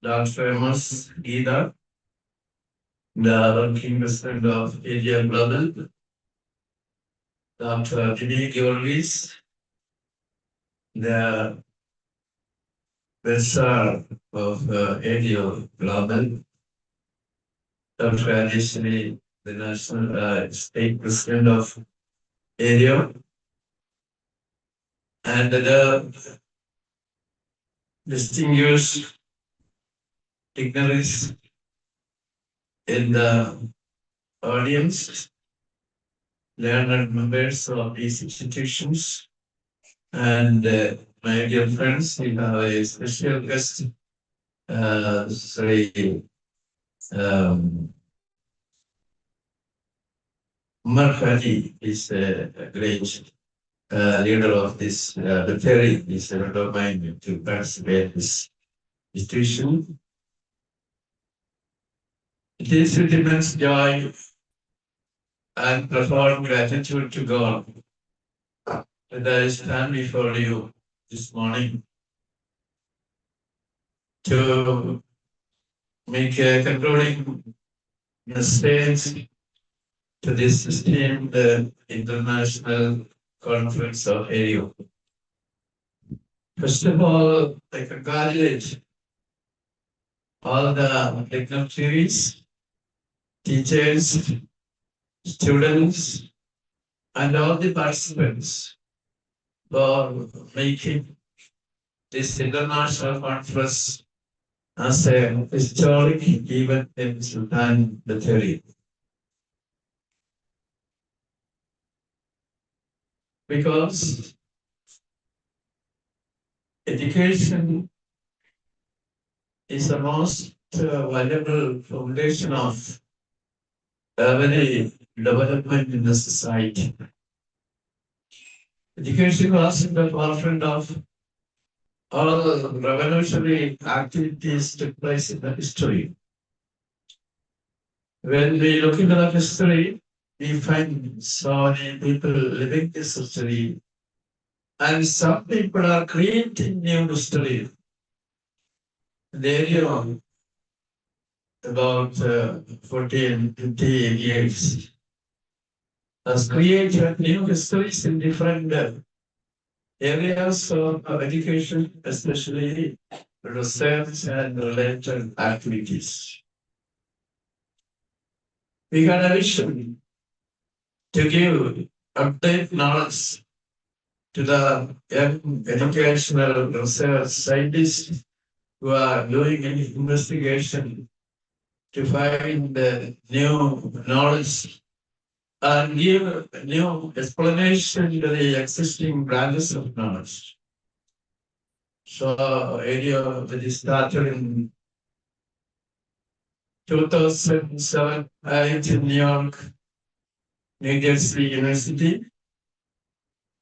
Dr. Amos Gida, the working president of Asia Global, Dr. Jimmy Georgis, the Registrar of Asia Global, Dr. Additionally, the National State President of Area, and the distinguished dignitaries in the audience, learned members of these institutions, and my dear friends, we have a special guest, Sri Umar Khaji is a great leader of this, the ferry is a friend of mine to participate in this institution. It is with immense joy and profound gratitude to God that I stand before you this morning to make a concluding message to this esteemed international conference of ARIO. First of all, I congratulate all the dignitaries, teachers, students, and all the participants for making this international conference as a historic event in Sultan Bathery. Because education is the most valuable foundation of every development in the society. Education was in the forefront of all revolutionary activities took place in the history. When we look into the history, we find so many people living this history, and some people are creating new history. There are about 14, 50 years has created new histories in different areas of education, especially research and related activities. We got a vision to give update knowledge to the young educational research scientists who are doing any investigation to find new knowledge and give new explanation to the existing branches of knowledge. So, area that is started in 2007, in New York, New Jersey University,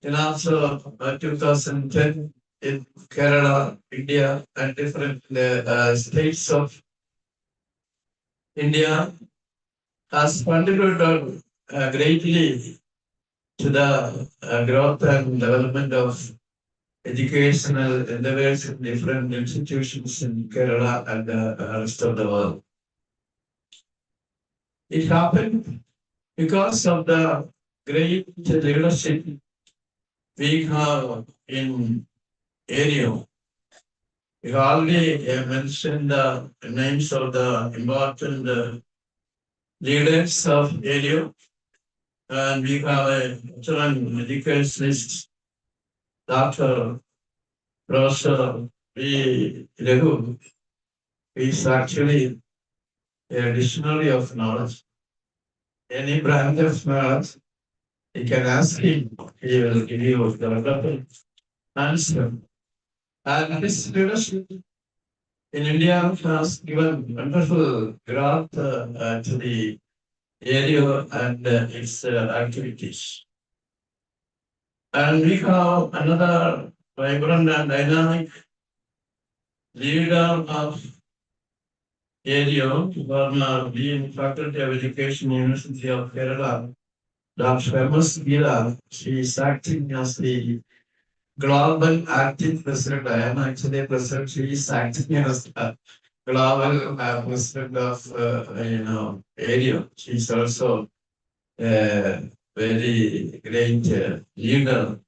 and also 2010 in Kerala, India, and different states of India has contributed greatly to the growth and development of educational endeavors in different institutions in Kerala and the rest of the world. It happened because of the great leadership we have in ARIO. We already mentioned the names of the important leaders of ARIO, and we have a veteran educationist, Dr. Professor B. Raghu, who is actually a dictionary of knowledge. Any branch of knowledge, you can ask him, he will give you the wonderful answer. And this leadership in India has given wonderful growth to the area and its activities. And we have another vibrant and dynamic leader of area, former Dean Faculty of Education, University of Kerala, Dr. Amos Gida. She is acting as the global acting president. I am actually president. She is acting as the global president of area. She's also a very great leader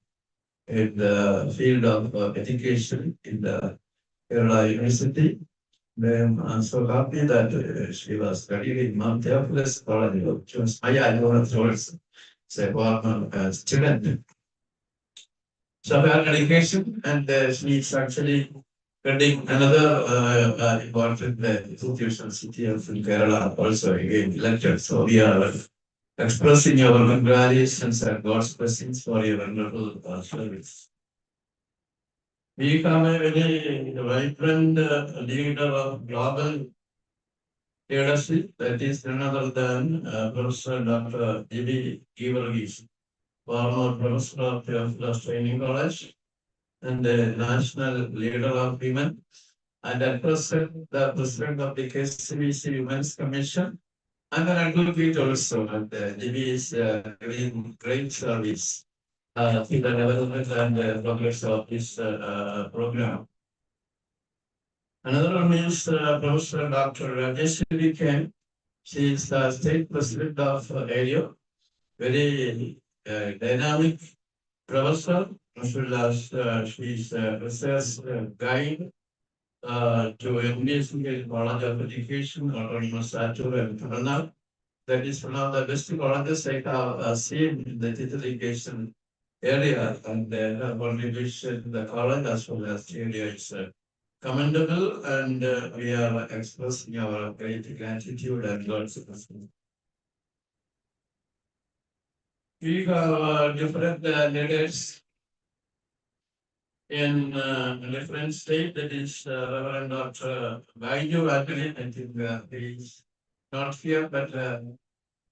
in the field of education in the Kerala University. Then I'm so happy that she was studying in Mount Theophilus College, which was my idol towards a former student. So her education, and she's actually heading another important institution, city of Kerala, also again elected. So we are expressing our congratulations and God's blessings for your wonderful service. We have a very vibrant leader of global leadership, that is none other than Professor Dr. D.B. Givergis, former professor of Theophilus Training College and the national leader of women, and at present the president of the KCBC Women's Commission, and an advocate also. And D.B. is doing great service to the development and progress of this program. Another one is Professor Dr. Rajeshwari Ken. She is the state president of area, very dynamic professor, as well as she is a research guide to MBSC College of Education, Autonomous Satur and Tirana. That is one of the best colleges I have seen in the digital education area, and her contribution to the college as well as the area is commendable, and we are expressing our great gratitude and God's blessing. We have different leaders in different state. That is Reverend Dr. Baiju Agni. I think he is not here, but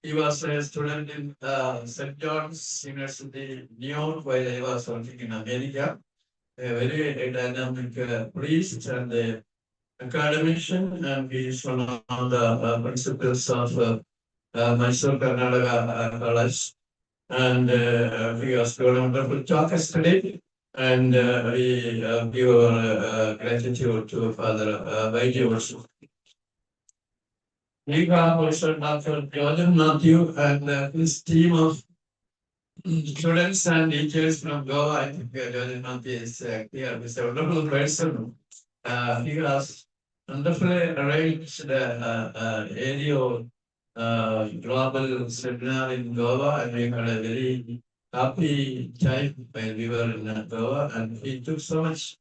he was a student in St. John's University, New York, while I was working in America. A very dynamic priest and academician, and he is one of the principals of Mysore Karnataka College. And he was doing a wonderful talk yesterday, and we give our gratitude to Father Vaidya also. We have also Dr. Jordan Matthew and his team of students and teachers from Goa. I think Jordan Matthew is here. He's a wonderful person. He has wonderfully arranged area global seminar in Goa, and we had a very happy time when we were in Goa, and he took so much,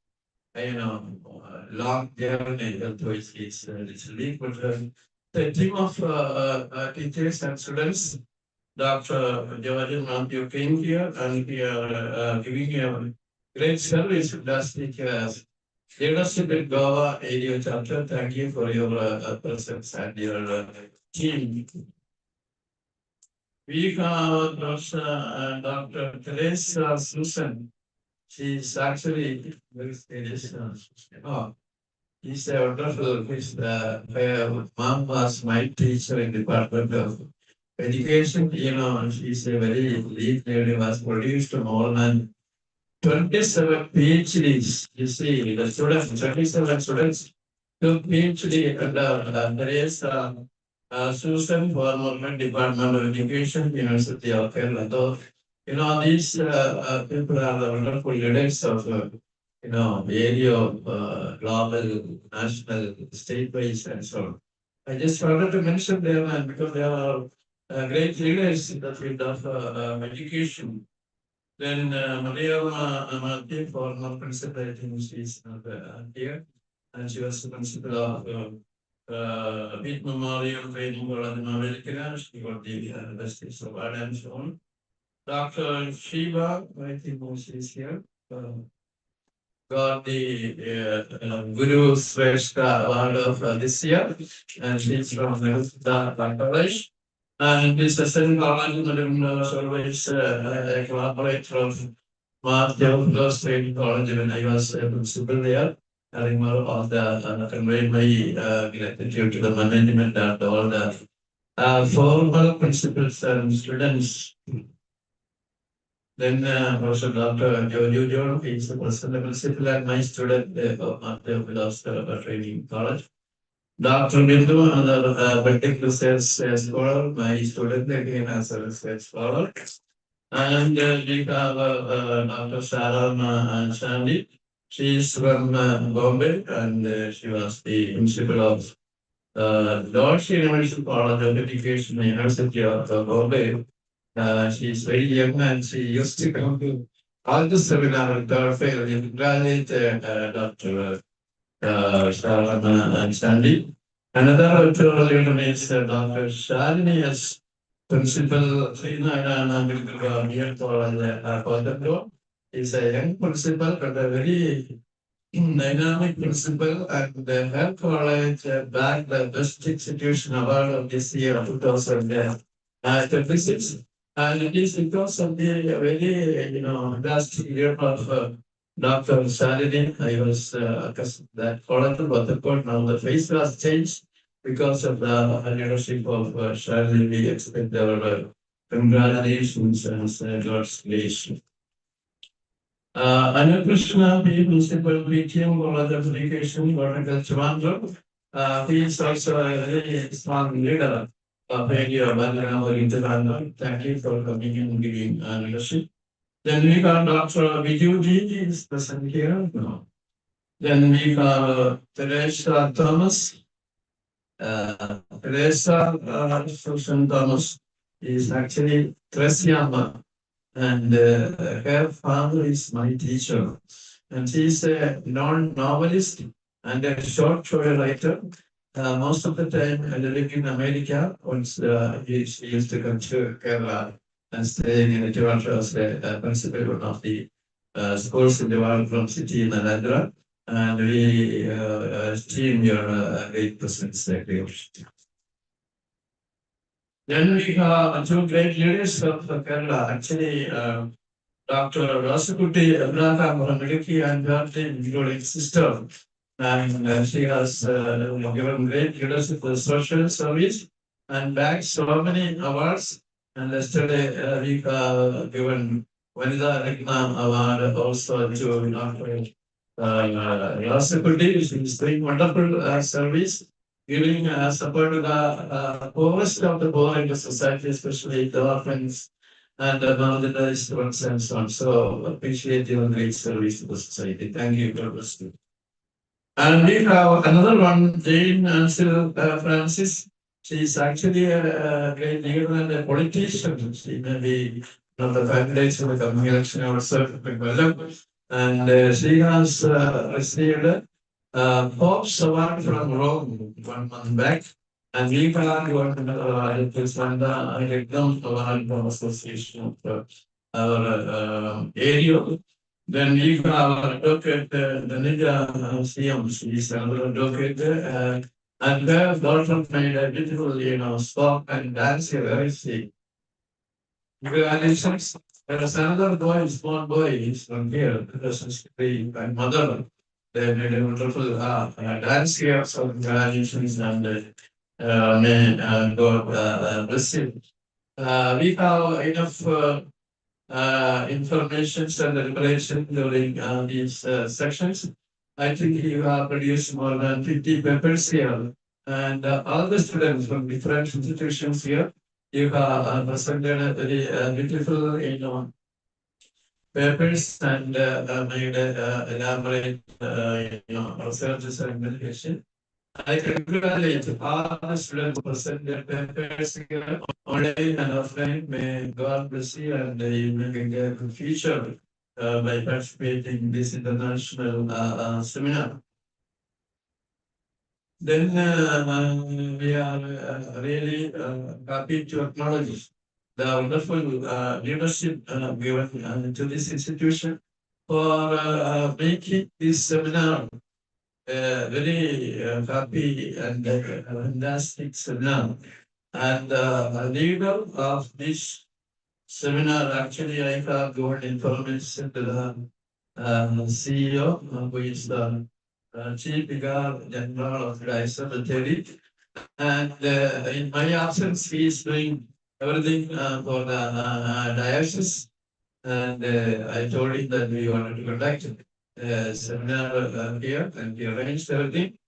long journey to his week. But the team of teachers and students, Dr. Jordan Matthew came here, and we are giving a great service to the leadership in Goa area chapter. Thank you for your presence and your team. We have Dr. Teresa Susan. She's actually very serious. She's a wonderful. Her mom was my teacher in the Department of Education. She's a very lead lady, was produced more than 27 PhDs. You see, the students, 27 students took PhD under Teresa Susan, former Department of Education, University of Kerala. So, these people are the wonderful leaders of, area of global, national, state-wise, and so on. I just wanted to mention them, and because they are great leaders in the field of education. Then Maria Martin, former principal, I think she is not here, and she was the principal of Pitt Memorial Training College in America. She got the Justice Award and so on. Dr. Shiva, I think she is here, got the Guru Shrestha Award of this year, and she's from the College. And this session college always collaborate from Theophilus Training College when I was principal there. Having more of the convey my gratitude to the management and all the former principals and students. Then Professor Dr. Jojo John, he is the principal and my student of Theophilus Training College. Dr. Bindu, another Baltic research scholar, my student again as a research scholar. And we have Dr. Sarah Shandy. She is from Bombay and she was the principal of Lord's University College of Education, University of Bombay. She is very young and she used to come to all the seminar with our fair. We congratulate Dr. Sarah Shandy. Another author is Dr. Shalini as principal near College. Is a young principal but a very dynamic principal and her college bagged the best institution award of this year 2026. And it is because of the very fantastic year of Dr. Shalini. I was that college but the court now the face was changed because of the leadership of Shalini. We expect our congratulations and God's grace. Anil Krishna, the principal PTM College of Education, Horticulture, Trivandrum. He is also a very strong leader of area of Thank you for coming and giving leadership. Then we got Dr. Vijuji is present here. No. Then we got Teresa Thomas. Teresa Susan Thomas is actually Tresiama. And her father is my teacher. And she is a novelist and a short story writer. Most of the time, living in America, once she used to come to Kerala and staying in Toronto as a principal one of the schools in the Trivandrum city in Narendra. And we esteem your great presence there. Then we have two great leaders of Kerala. Actually, Dr. Rasukuti Abraham from Idukki and her team, including sister. And she has given great leadership for social service and bagged so many awards. And yesterday we have given Vanida Ratna Award also to Dr. Rasukuti. She is doing wonderful service, giving support to the poorest of the poor in the society, especially the orphans and the marginalized ones and so on. So appreciate your great service to the society. Thank you, God bless you. And we have another one, Jane Ansel Francis. She is actually a great leader and a politician. She may be one of the candidates in the coming election also. And she has received Pope's Award from Rome 1 month back, and we got the Regnum Award from Association of our area. Then we got our advocate, the Ninja CM, she is another advocate, and her daughter made a beautiful, song and dance here. Where is she? Congratulations. There is another boy, small boy, he's from here, this is my mother. They made a wonderful dance here, so congratulations and may God bless you. We have enough information and preparation during these sections. I think you have produced more than 50 papers here, and all the students from different institutions here, you have presented a very beautiful, papers and made elaborate, researches and meditation. I congratulate all the students who present their papers here online and offline. May God bless you and you may get a good future by participating in this international seminar. Then we are really happy to acknowledge the wonderful leadership given to this institution for making this seminar very happy and fantastic seminar. And the leader of this seminar, actually, I have given information to the CEO, who is the Chief Vicar General of the Cemetery. And in my absence, he is doing everything for the diocese. And I told him that we wanted to conduct a seminar here, and he arranged everything.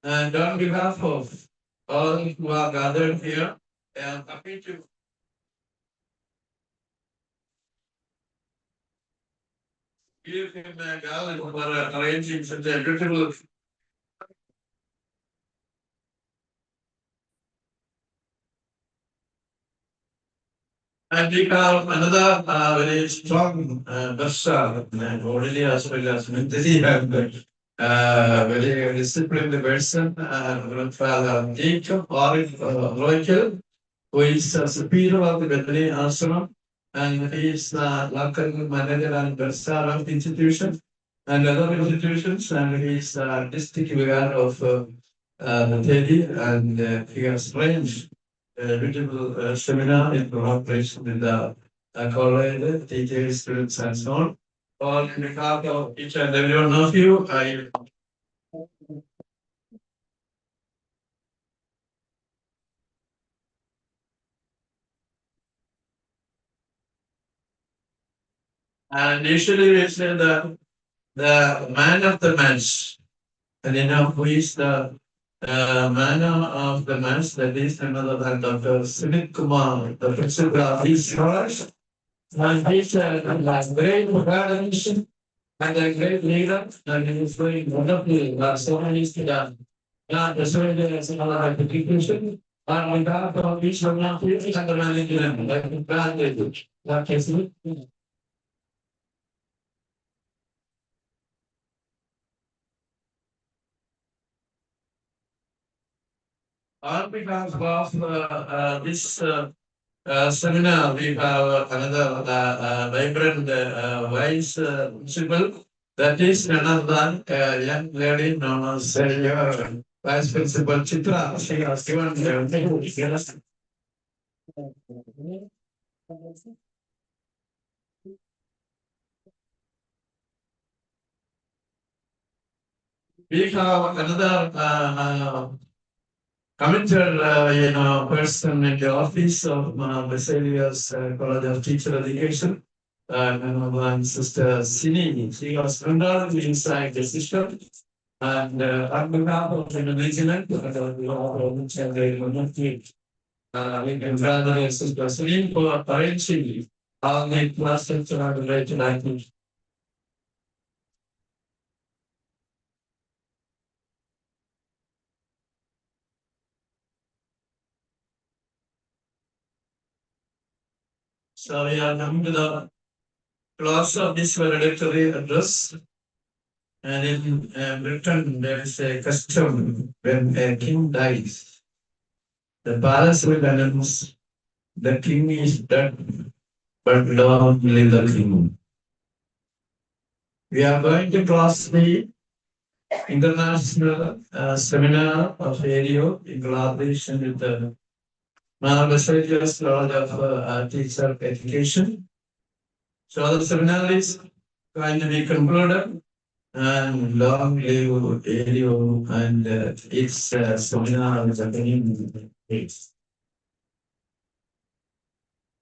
And on behalf of all who are gathered here, I am happy to give him a garland for arranging such a beautiful. And we have another very strong Barsha, already as well as mentally and very disciplined person, Father Jacob Royal, who is a superior of the Bethany Ashram, and he is the local manager and Barsha of the institution and other institutions, and he is district vicar of Bethany, and he has arranged beautiful seminar in cooperation with the college, teachers, students, and so on. All in behalf of each and every one of you, I and usually we say that the man of the match, and you know who is the man of the match, that is another than Dr. Sumit Kumar, the principal of these scholars. And he's a great academician and a great leader, and he is doing wonderfully. So many students, not necessarily as another application. And on behalf of each one of you and the management, I congratulate Dr. Smith. On behalf of this seminar, we have another vibrant vice principal. That is none other than a young lady known as Vice Principal Chitra. She has given we have another committed person in the office of Basilius College of Teacher Education, Sister Sini. She was enrolled inside the system, and on behalf of the management, we congratulate Sister Sini for arranging all the classes related items. So we are coming to the close of this valedictory address. And in Britain, there is a custom when a king dies, the palace will announce the king is dead, but long live the king. We are going to close the international seminar of ADO in collaboration with the Basilius College of Teacher Education. So the seminar is going to be concluded, and long live ADO and its seminar is happening.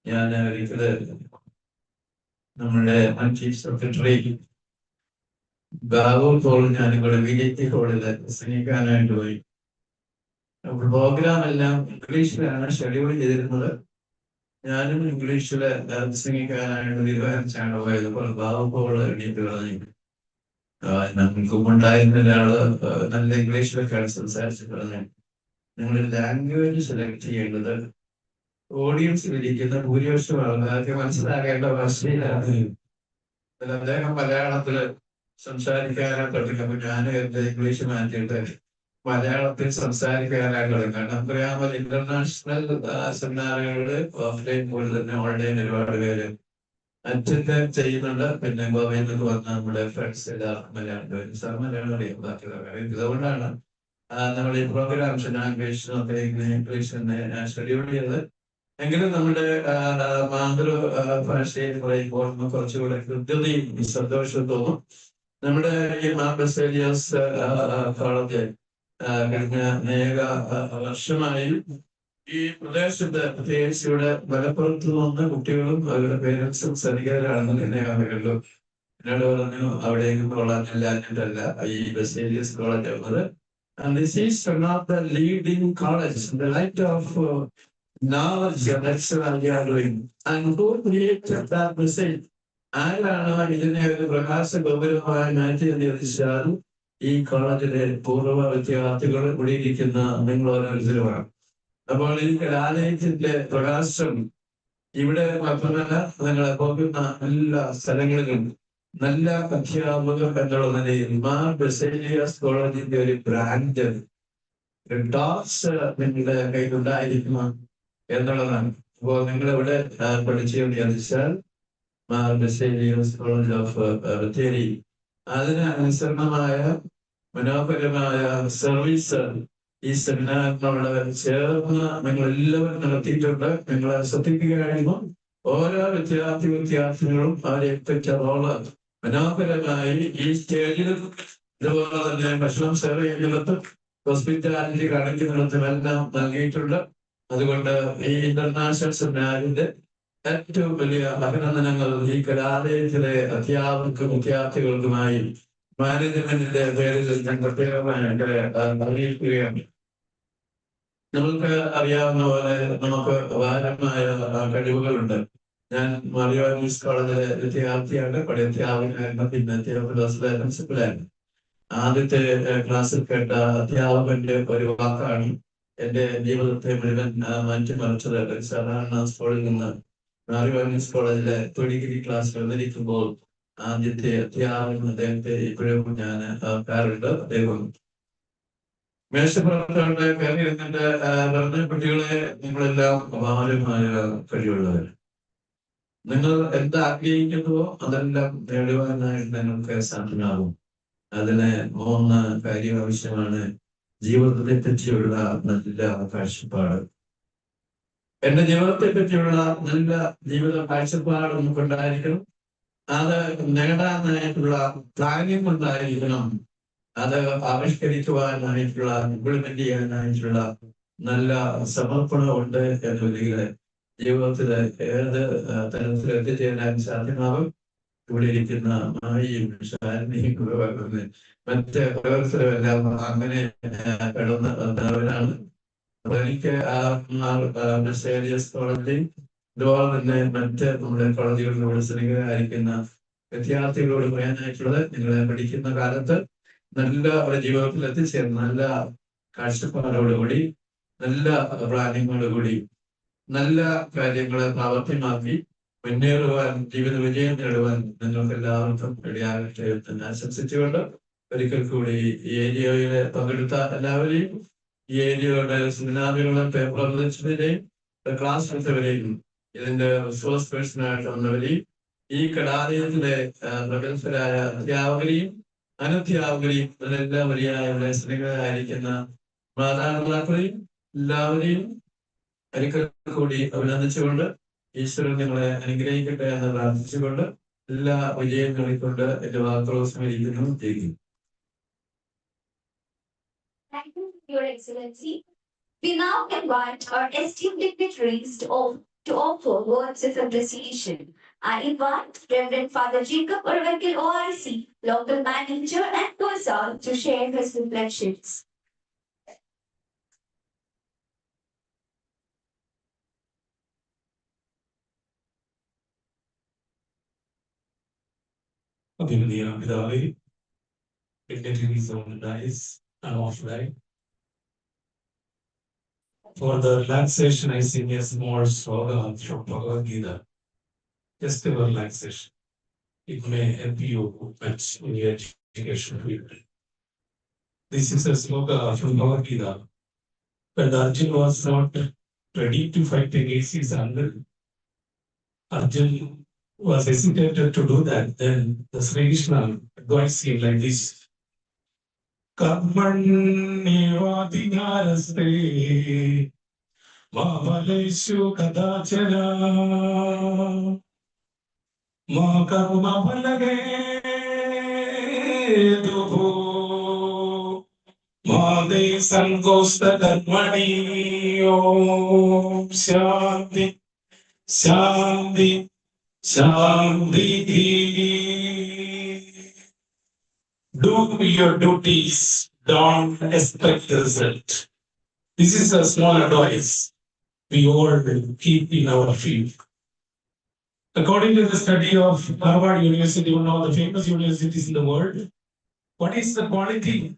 ഞാൻ ഒരിക്കല് നമ്മുടെ chief secretary Babu Paul ഞാനിവിടെ വിജയ് ഹോളില് പ്രസംഗിക്കാനായിട്ട് പോയി. Programme എല്ലാം ഇംഗ്ലീഷിലാണ് schedule ചെയ്തിരുന്നത്. ഞാനും ഇംഗ്ലീഷില് പ്രസംഗിക്കാനായിട്ട് തീരുമാനിച്ചാണ് പോയത്. ബാബു പോൾ എണീറ്റ് പറഞ്ഞു, നമുക്കും ഉണ്ടായിരുന്ന ഒരാള് നല്ല ഇംഗ്ലീഷിലൊക്കെയാണ് സംസാരിച്ച് പറഞ്ഞു, നിങ്ങൾ ലാംഗ്വേജ് സെലക്ട് ചെയ്യേണ്ടത് ഓഡിയൻസിൽ ഇരിക്കുന്ന ഭൂരിപക്ഷം ആൾക്കാർക്ക് മനസ്സിലാകേണ്ട ഭാഷയിലാണ്. അദ്ദേഹം മലയാളത്തില് സംസാരിക്കാനായിട്ട് തുടങ്ങിയപ്പോൾ ഞാൻ എന്റെ ഇംഗ്ലീഷ് മാറ്റിയിട്ട് മലയാളത്തിൽ സംസാരിക്കാനായിട്ട് തുടങ്ങി. കാരണം നമുക്കറിയാമോ, ഇന്റർനാഷണൽ സെമിനാറുകള് ഓഫ്ലൈൻ പോലെ തന്നെ ഓൺലൈൻ ഒരുപാട് പേര് അറ്റൻഡ് ചെയ്യുന്നുണ്ട്. പിന്നെ ഗോവയിൽ നിന്ന് വന്ന നമ്മുടെ ഫ്രണ്ട്സ് എല്ലാവർക്കും മലയാളം വരും. സാർ മലയാളം അറിയാം, ബാക്കിയുള്ളവർ. ഇതുകൊണ്ടാണ് നമ്മൾ ഈ പ്രോഗ്രാംസ് ലാംഗ്വേജിനൊക്കെ ഇംഗ്ലീഷ് തന്നെ ഷെഡ്യൂൾ ചെയ്തത്. എങ്കിലും നമ്മുടെ മാതൃഭാഷയിൽ പറയുമ്പോൾ കുറച്ചുകൂടെ കൃത്യതയും സന്തോഷവും തോന്നും. നമ്മുടെ ഈ ബസേലിയസ് കോളേജ് കഴിഞ്ഞ അനേക വർഷമായി ഈ പ്രദേശത്ത്, പ്രത്യേകിച്ച് ഇവിടെ മലപ്പുറത്ത് നിന്ന് കുട്ടികളും അവരുടെ പേരൻസും സരികരാണെന്ന് എന്നെ അറിയുള്ളൂ. എന്നോട് പറഞ്ഞു അവിടെയെങ്കിലും കൊള്ളാനില്ല, എന്നിട്ടല്ല ഈ ബസേലിയസ് കോളേജ് വന്നത്. And this is one of the leading college, the light of knowledge, that's what we are doing. And who created that message? ആരാണ് ഇതിനെ ഒരു പ്രകാശ ഗൗരവമായി മാറ്റി എന്ന് ചോദിച്ചാൽ ഈ കോളേജിലെ പൂർവ്വ വിദ്യാർത്ഥികൾ കൂടിയിരിക്കുന്ന നിങ്ങൾ ഓരോരുത്തരുമാണ്. അപ്പോൾ ഈ കലാലയത്തിന്റെ പ്രകാശം ഇവിടെ മാത്രമല്ല, നിങ്ങളെ പോകുന്ന എല്ലാ സ്ഥലങ്ങളിലും നല്ല അധ്യാപകർ എന്നുള്ള നിലയിൽ മാർ ബസേലിയസ് കോളേജിന്റെ ഒരു ബ്രാൻഡ് ടോപ്സ് നിങ്ങളുടെ കയ്യിലുണ്ടായിരിക്കണം എന്നുള്ളതാണ്. അപ്പോൾ നിങ്ങൾ ഇവിടെ പഠിച്ചതെന്ന് ചോദിച്ചാൽ മാർ ബസേലിയസ് കോളേജ് ഓഫ് ബത്തേരി, അതിന് അനുസരണമായ മനോഹരമായ സർവീസ് ഈ സെമിനാറിനോട് ചേർന്ന് നിങ്ങൾ എല്ലാവരും നടത്തിയിട്ടുണ്ട്. നിങ്ങളെ ശ്രദ്ധിക്കുകയായിരുന്നു. ഓരോ വിദ്യാർത്ഥികളും അവരെ എത്തിച്ച റോള് മനോഹരമായി ഈ സ്റ്റേജിലും ഇതുപോലെ തന്നെ ഭക്ഷണം സെർവ് ചെയ്യുന്നിടത്തും ഹോസ്പിറ്റാലിറ്റി കാണിക്കുന്നിടത്തും എല്ലാം നൽകിയിട്ടുണ്ട്. അതുകൊണ്ട് ഈ ഇന്റർനാഷണൽ സെമിനാറിന്റെ ഏറ്റവും വലിയ അഭിനന്ദനങ്ങൾ ഈ കലാലയത്തിലെ അധ്യാപകർക്കും വിദ്യാർത്ഥികൾക്കുമായി മാനേജ്മെന്റിന്റെ പേരിൽ ഞാൻ പ്രത്യേകമായിട്ട് അറിയിക്കുകയാണ്. നമുക്ക് അറിയാവുന്ന പോലെ നമുക്ക് അപാരമായ കഴിവുകളുണ്ട്. ഞാൻ മറിയോസ് കോളേജിലെ വിദ്യാർത്ഥിയാണ്, പഴയ അധ്യാപകനായിരുന്നു, പിന്നെ തിരുവനന്തപുരത്തിലെ പ്രിൻസിപ്പലായിരുന്നു. ആദ്യത്തെ ക്ലാസ്സിൽ കേട്ട അധ്യാപകന്റെ ഒരു വാക്കാണ് എന്റെ ജീവിതത്തെ മുഴുവൻ മാറ്റിമറിച്ചത്. സാധാരണ സ്കൂളിൽ നിന്ന് മറിയോസ് കോളേജിലെ ഡിഗ്രി ക്ലാസ് വന്നിരിക്കുമ്പോൾ ആദ്യത്തെ അധ്യാപകൻ അദ്ദേഹത്തെ ഇപ്പോഴും ഞാൻ ഓർക്കാറുണ്ട്. അദ്ദേഹം മേശപ്പുറത്തോടെ കയറി ഇരുന്നിട്ട് പറഞ്ഞ കുട്ടികളെ നിങ്ങളെല്ലാം അപാരമായ കഴിവുള്ളവർ, നിങ്ങൾ എന്താഗ്രഹിക്കുന്നുവോ അതെല്ലാം നേടുവാനായിട്ട് നിങ്ങൾക്ക് സാധ്യമാകും. അതിന് 3 കാര്യം ആവശ്യമാണ്. ജീവിതത്തെ പറ്റിയുള്ള നല്ല കാഴ്ചപ്പാട്. എന്റെ ജീവിതത്തെ പറ്റിയുള്ള നല്ല ജീവിത കാഴ്ചപ്പാട് നമുക്കുണ്ടായിരിക്കണം. അത് നേടാനായിട്ടുള്ള പ്ലാനിങ് ഉണ്ടായിരിക്കണം. അത് ആവിഷ്കരിക്കുവാനായിട്ടുള്ള ഇംപ്ലിമെന്റ് ചെയ്യാനായിട്ടുള്ള നല്ല സമർപ്പണം ഉണ്ട് എന്നുണ്ടെങ്കിൽ ജീവിതത്തില് ഏത് തരത്തിൽ എത്തിച്ചേരാൻ സാധ്യമാകും. ഇവിടെ ഇരിക്കുന്ന മായിയും ശാരണിയും മറ്റ് ഓരോരുത്തരുമെല്ലാം അങ്ങനെ കടന്നു വന്നവരാണ്. അപ്പൊ എനിക്ക് കോളേജിൽ ഇതുപോലെ തന്നെ മറ്റ് നമ്മുടെ കോളേജുകളിലൂടെ സ്നേഹിതരായിരിക്കുന്ന വിദ്യാർത്ഥികളോട് പറയാനായിട്ടുള്ളത്, നിങ്ങളെ പഠിക്കുന്ന കാലത്ത് നല്ല ഒരു ജീവിതത്തിൽ എത്തിച്ചേർന്ന് നല്ല കാഴ്ചപ്പാടോടുകൂടി നല്ല പ്ലാനിങ്ങോടുകൂടി നല്ല കാര്യങ്ങളെ പ്രാവർത്തികമാക്കി മുന്നേറുവാൻ, ജീവിത വിജയം നേടുവാൻ നിങ്ങൾക്ക് എല്ലാവർക്കും ഇടയാകട്ടെ എന്ന് ആശംസിച്ചുകൊണ്ട് ഒരിക്കൽ കൂടി ഈ ഏരിയയിലെ പങ്കെടുത്ത എല്ലാവരെയും, ഈ ഏരിയയുടെ സെമിനാറുകളും പേപ്പർ അവതരിച്ചതിനെയും ക്ലാസ് എടുത്തവരെയും ഇതിന്റെ റിസോഴ്സ് പേഴ്സണായിട്ട് വന്നവരെയും ഈ കലാലയത്തിലെ പ്രഗത്ഭരായ അധ്യാപകരെയും അനധ്യാപകരെയും അതിലെല്ലാം വലിയ സ്നേഹിതരായിരിക്കുന്ന മാതാപിതാക്കളെയും എല്ലാവരെയും ഒരിക്കൽ കൂടി അഭിനന്ദിച്ചുകൊണ്ട് ഈശ്വരൻ നിങ്ങളെ അനുഗ്രഹിക്കട്ടെ എന്ന് പ്രാർത്ഥിച്ചുകൊണ്ട് എല്ലാ വിജയങ്ങളെ കൊണ്ട് എന്റെ വാക്കുകൾ സ്മരിക്കുന്നു. ജയിക്കുന്നു. Thank you, Your Excellency. We now invite our esteemed dignitaries to offer words of appreciation. I invite Reverend Father Jacob Urvakil OIC, local manager and Kozal, to share his reflections. Dignitaries on the dais and offline. For the relaxation, I sing a small sloga from Bhagavad Gita. Just a relaxation. It may help you much in your education field. This is a sloga from Bhagavad Gita. When Arjuna was not ready to fight against his uncle, Arjuna was hesitated to do that. Then the Sri Krishna advised him like this. Karmanivaadhinaraste Mamaleshu kadachana Ma karma bhalage dubho Ma de sangosta karmani Om Shanti Shanti Shanti. Do your duties, don't expect the result. This is a small advice we all keep in our field. According to the study of Harvard University, one of the famous universities in the world, what is the quality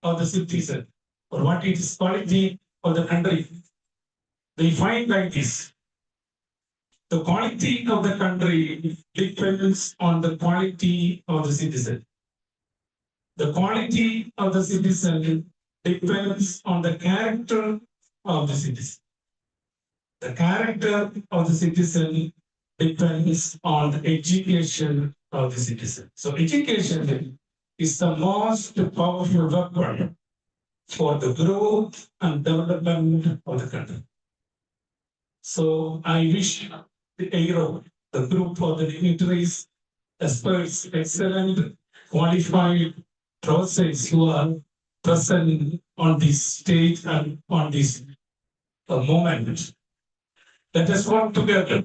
of the citizen or what is quality of the country? They find like this. The quality of the country depends on the quality of the citizen. The quality of the citizen depends on the character of the citizen. The character of the citizen depends on the education of the citizen. So education is the most powerful weapon for the growth and development of the country. So I wish the AERO, the group of the dignitaries, experts, excellent, qualified process who are present on this stage and on this moment. Let us work together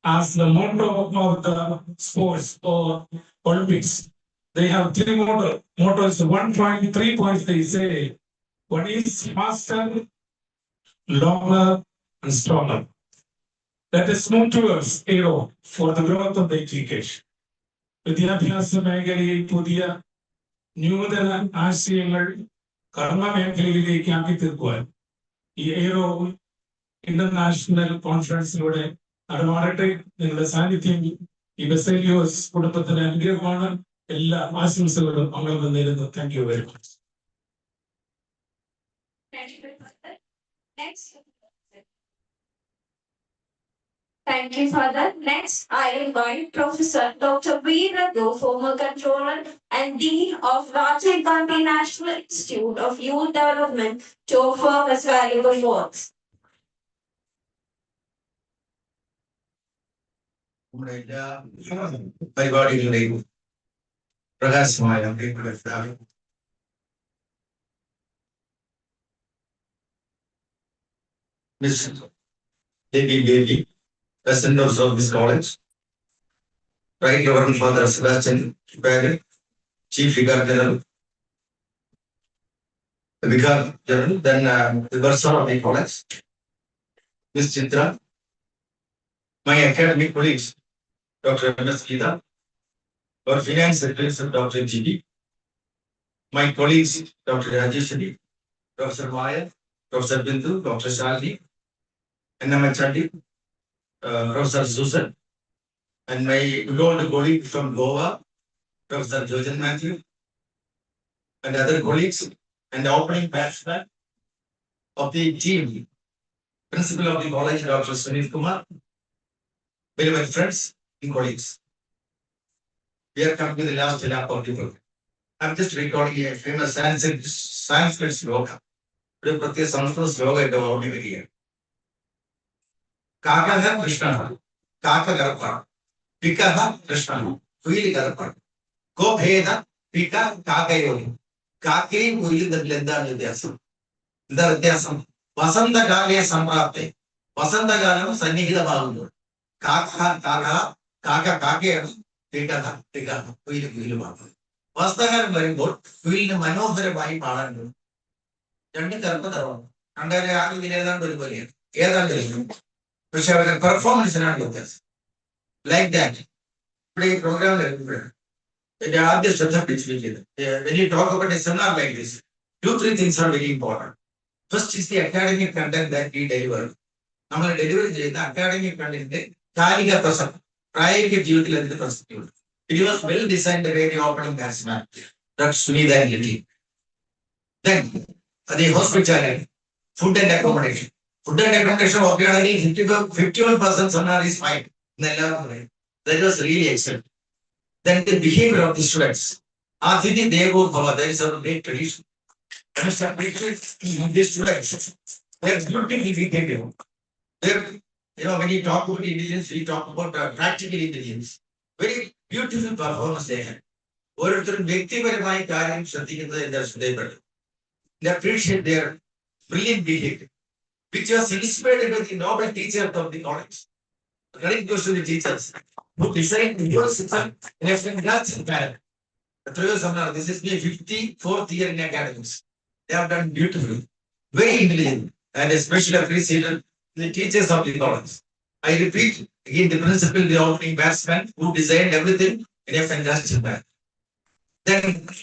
as the motto of the sports or Olympics. They have three mottos, 1.3 points they say. One is faster, longer, and stronger. Let us move towards AERO for the growth of the education. വിദ്യാഭ്യാസ മേഖലയിൽ പുതിയ നൂതന ആശയങ്ങൾ കർമ്മ മേഖലയിലേക്ക് ആക്കി തീർക്കുവാൻ ഈ AERO ഇന്റർനാഷണൽ കോൺഫറൻസിലൂടെ നടമാറട്ടെ. നിങ്ങളുടെ സാന്നിധ്യം ഈ ബസേലിയോസ് കുടുംബത്തിന് അനുഗ്രഹമാണ്. എല്ലാ ആശംസകളും അങ്ങനെ നേരുന്നു. Thank you very much. Thank you, Father. Next, I invite Professor Dr. B. Raghu, former controller and Dean of Rajiv Gandhi National Institute of Youth Development, to offer his valuable words. നമ്മുടെ എല്ലാ പരിപാടികളുടെയും പ്രകാശമായ Miss Devi Devi, President of this college, Right Reverend Father Sebastian Kipari, Chief Vicar General, then the Bursar of the college, Miss Chitra, my academic colleagues, Dr. M.S. Gita, our finance secretary, Dr. G.D., my colleagues, Dr. Rajesh, Professor Maya, Professor Bindu, Dr. Shalini, N.M. Chandi, Professor Susan, and my old colleague from Goa, Professor Jojan Matthew, and other colleagues, and the opening batsman of the team, principal of the college, Dr. Sunil Kumar, very much friends and colleagues. We are coming to the last lap of the program. I'm just recalling a famous Sanskrit sloka. ഒരു പ്രത്യേക സംസ്കൃത ശ്ലോകമായിട്ട് ഓർമ്മ വരികയാണ്. കാക്കഹ കൃഷ്ണനാണ്, കാക്ക കറുപ്പാണ്. പിക്കഹ കൃഷ്ണനാണ്, കുയിൽ കറുപ്പാണ്. കോഭേദ പിക്ക കാക്കയോട്. കാക്കയും കുയിലും തമ്മിൽ എന്താണ് വ്യത്യാസം? എന്താ വ്യത്യാസം? വസന്തകാലേ സംപ്രാപ്തെ, വസന്തകാലം സന്നിഹിതമാകുമ്പോൾ കാക്ക കാക്കയാണ്, പിക്കഹ കുയിൽ കുയിലുമാണ്. വസന്തകാലം വരുമ്പോൾ കുയിലിന് മനോഹരമായി പാടാൻ തോന്നും. രണ്ടും കറുപ്പതറവാണ്. കണ്ടാലെ ആദ്യം ഏതാണ്ട് ഒരുപോലെയാണ്, ഏതാണ്ട് പക്ഷെ അവരുടെ പെർഫോമൻസിനാണ് വ്യത്യാസം. ലൈക്ക് ദാറ്റ് ഇവിടെ ഈ പ്രോഗ്രാമിൽ വരുമ്പോഴാണ് എന്റെ ആദ്യ ശ്രദ്ധ പിടിച്ചിരിക്കുന്നത്. When you talk about a seminar like this, 2-3 things are very important. First is the academic content that we deliver. നമ്മൾ ഡെലിവറി ചെയ്യുന്ന അക്കാഡമിക് കണ്ടന്റിന്റെ കാലിക പ്രസക്തി, പ്രായോഗിക ജീവിതത്തിൽ അതിന്റെ പ്രസക്തിയുണ്ട്. It was well designed the way the opening batsman, Dr. Sunita and the team. Then the hospitality, food and accommodation. Food and accommodation okayണെങ്കിൽ 51% sonar is fine. That was really excellent. Then the behavior of the students. Athithi Devo Bhava, that is our great tradition. And it's appreciated the students. They're beautifully behaving. They're, when you talk about intelligence, we talk about practical intelligence. Very beautiful performance they had. ഓരോരുത്തരും വ്യക്തിപരമായ കാര്യം ശ്രദ്ധിക്കുന്നത് എന്താ ശ്രദ്ധയപ്പെട്ടു. They appreciate their brilliant behavior, which was inspired by the noble teachers of the college. Credit goes to the teachers who designed your system in a fantastic manner. Through seminar, this is the 54th year in academics. They have done beautifully, very intelligent, and especially appreciated the teachers of the college. I repeat again the principal, the opening batsman who designed everything in a fantastic manner. Then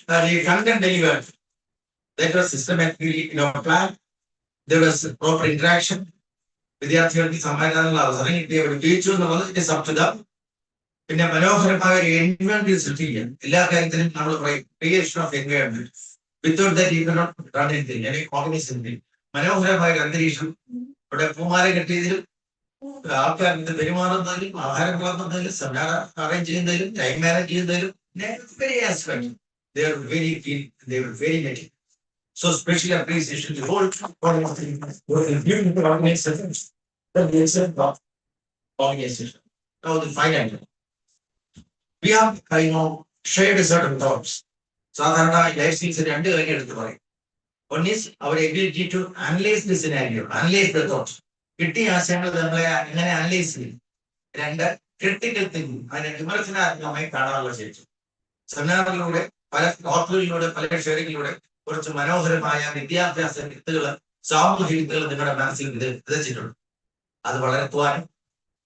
the content delivered, that was systematically planned. There was proper interaction. വിദ്യാർത്ഥികൾക്ക് സമ്മാനദാനമുള്ള അവസരം കിട്ടി അവർ ജയിച്ചു എന്നുള്ളത് it is up to them. പിന്നെ മനോഹരമായ ഒരു environment സൃഷ്ടിക്കുക. എല്ലാ കാര്യത്തിലും നമ്മൾ പറയും creation of environment. Without that you cannot run anything, അല്ലെങ്കിൽ ഓർഗനൈസ് എനിത്തിങ്. മനോഹരമായ ഒരു അന്തരീക്ഷം, ഇവിടെ പൂമാല കെട്ടിയതിലും ആൾക്കാർ ഇത് പെരുമാറുന്നതിലും ആഹാരം വിളമ്പുന്നതിലും സെമിനാർ അറേഞ്ച് ചെയ്യുന്നതിലും ടൈം മാനേജ് ചെയ്യുന്നതിലും very aspect they are very keen, they were very ready. So special appreciation to all beautiful organization. Organization. Now the final. We have, shared certain thoughts. സാധാരണ ലൈഫ് സ്റ്റൈൽസ് രണ്ട് കാര്യം എടുത്ത് പറയും. One is our ability to analyze the scenario, analyze the thought. കിട്ടിയ ആശയങ്ങൾ നമ്മളെ എങ്ങനെ analyse ചെയ്യും. രണ്ട്, ക്രിട്ടിക്കൽ തിങ്കിങ്, അതിനെ വിമർശനാത്മകമായി കാണാനുള്ള ശേഷി. സെമിനാറിലൂടെ പല ടോക്കുകളിലൂടെ പല ഷെയറിങ്ങിലൂടെ കുറച്ച് മനോഹരമായ വിദ്യാഭ്യാസ വിത്തുകൾ, സാമൂഹിക വിത്തുകൾ നിങ്ങളുടെ മനസ്സിൽ വിതച്ചിട്ടുണ്ട്. അത് വളർത്തുവാനും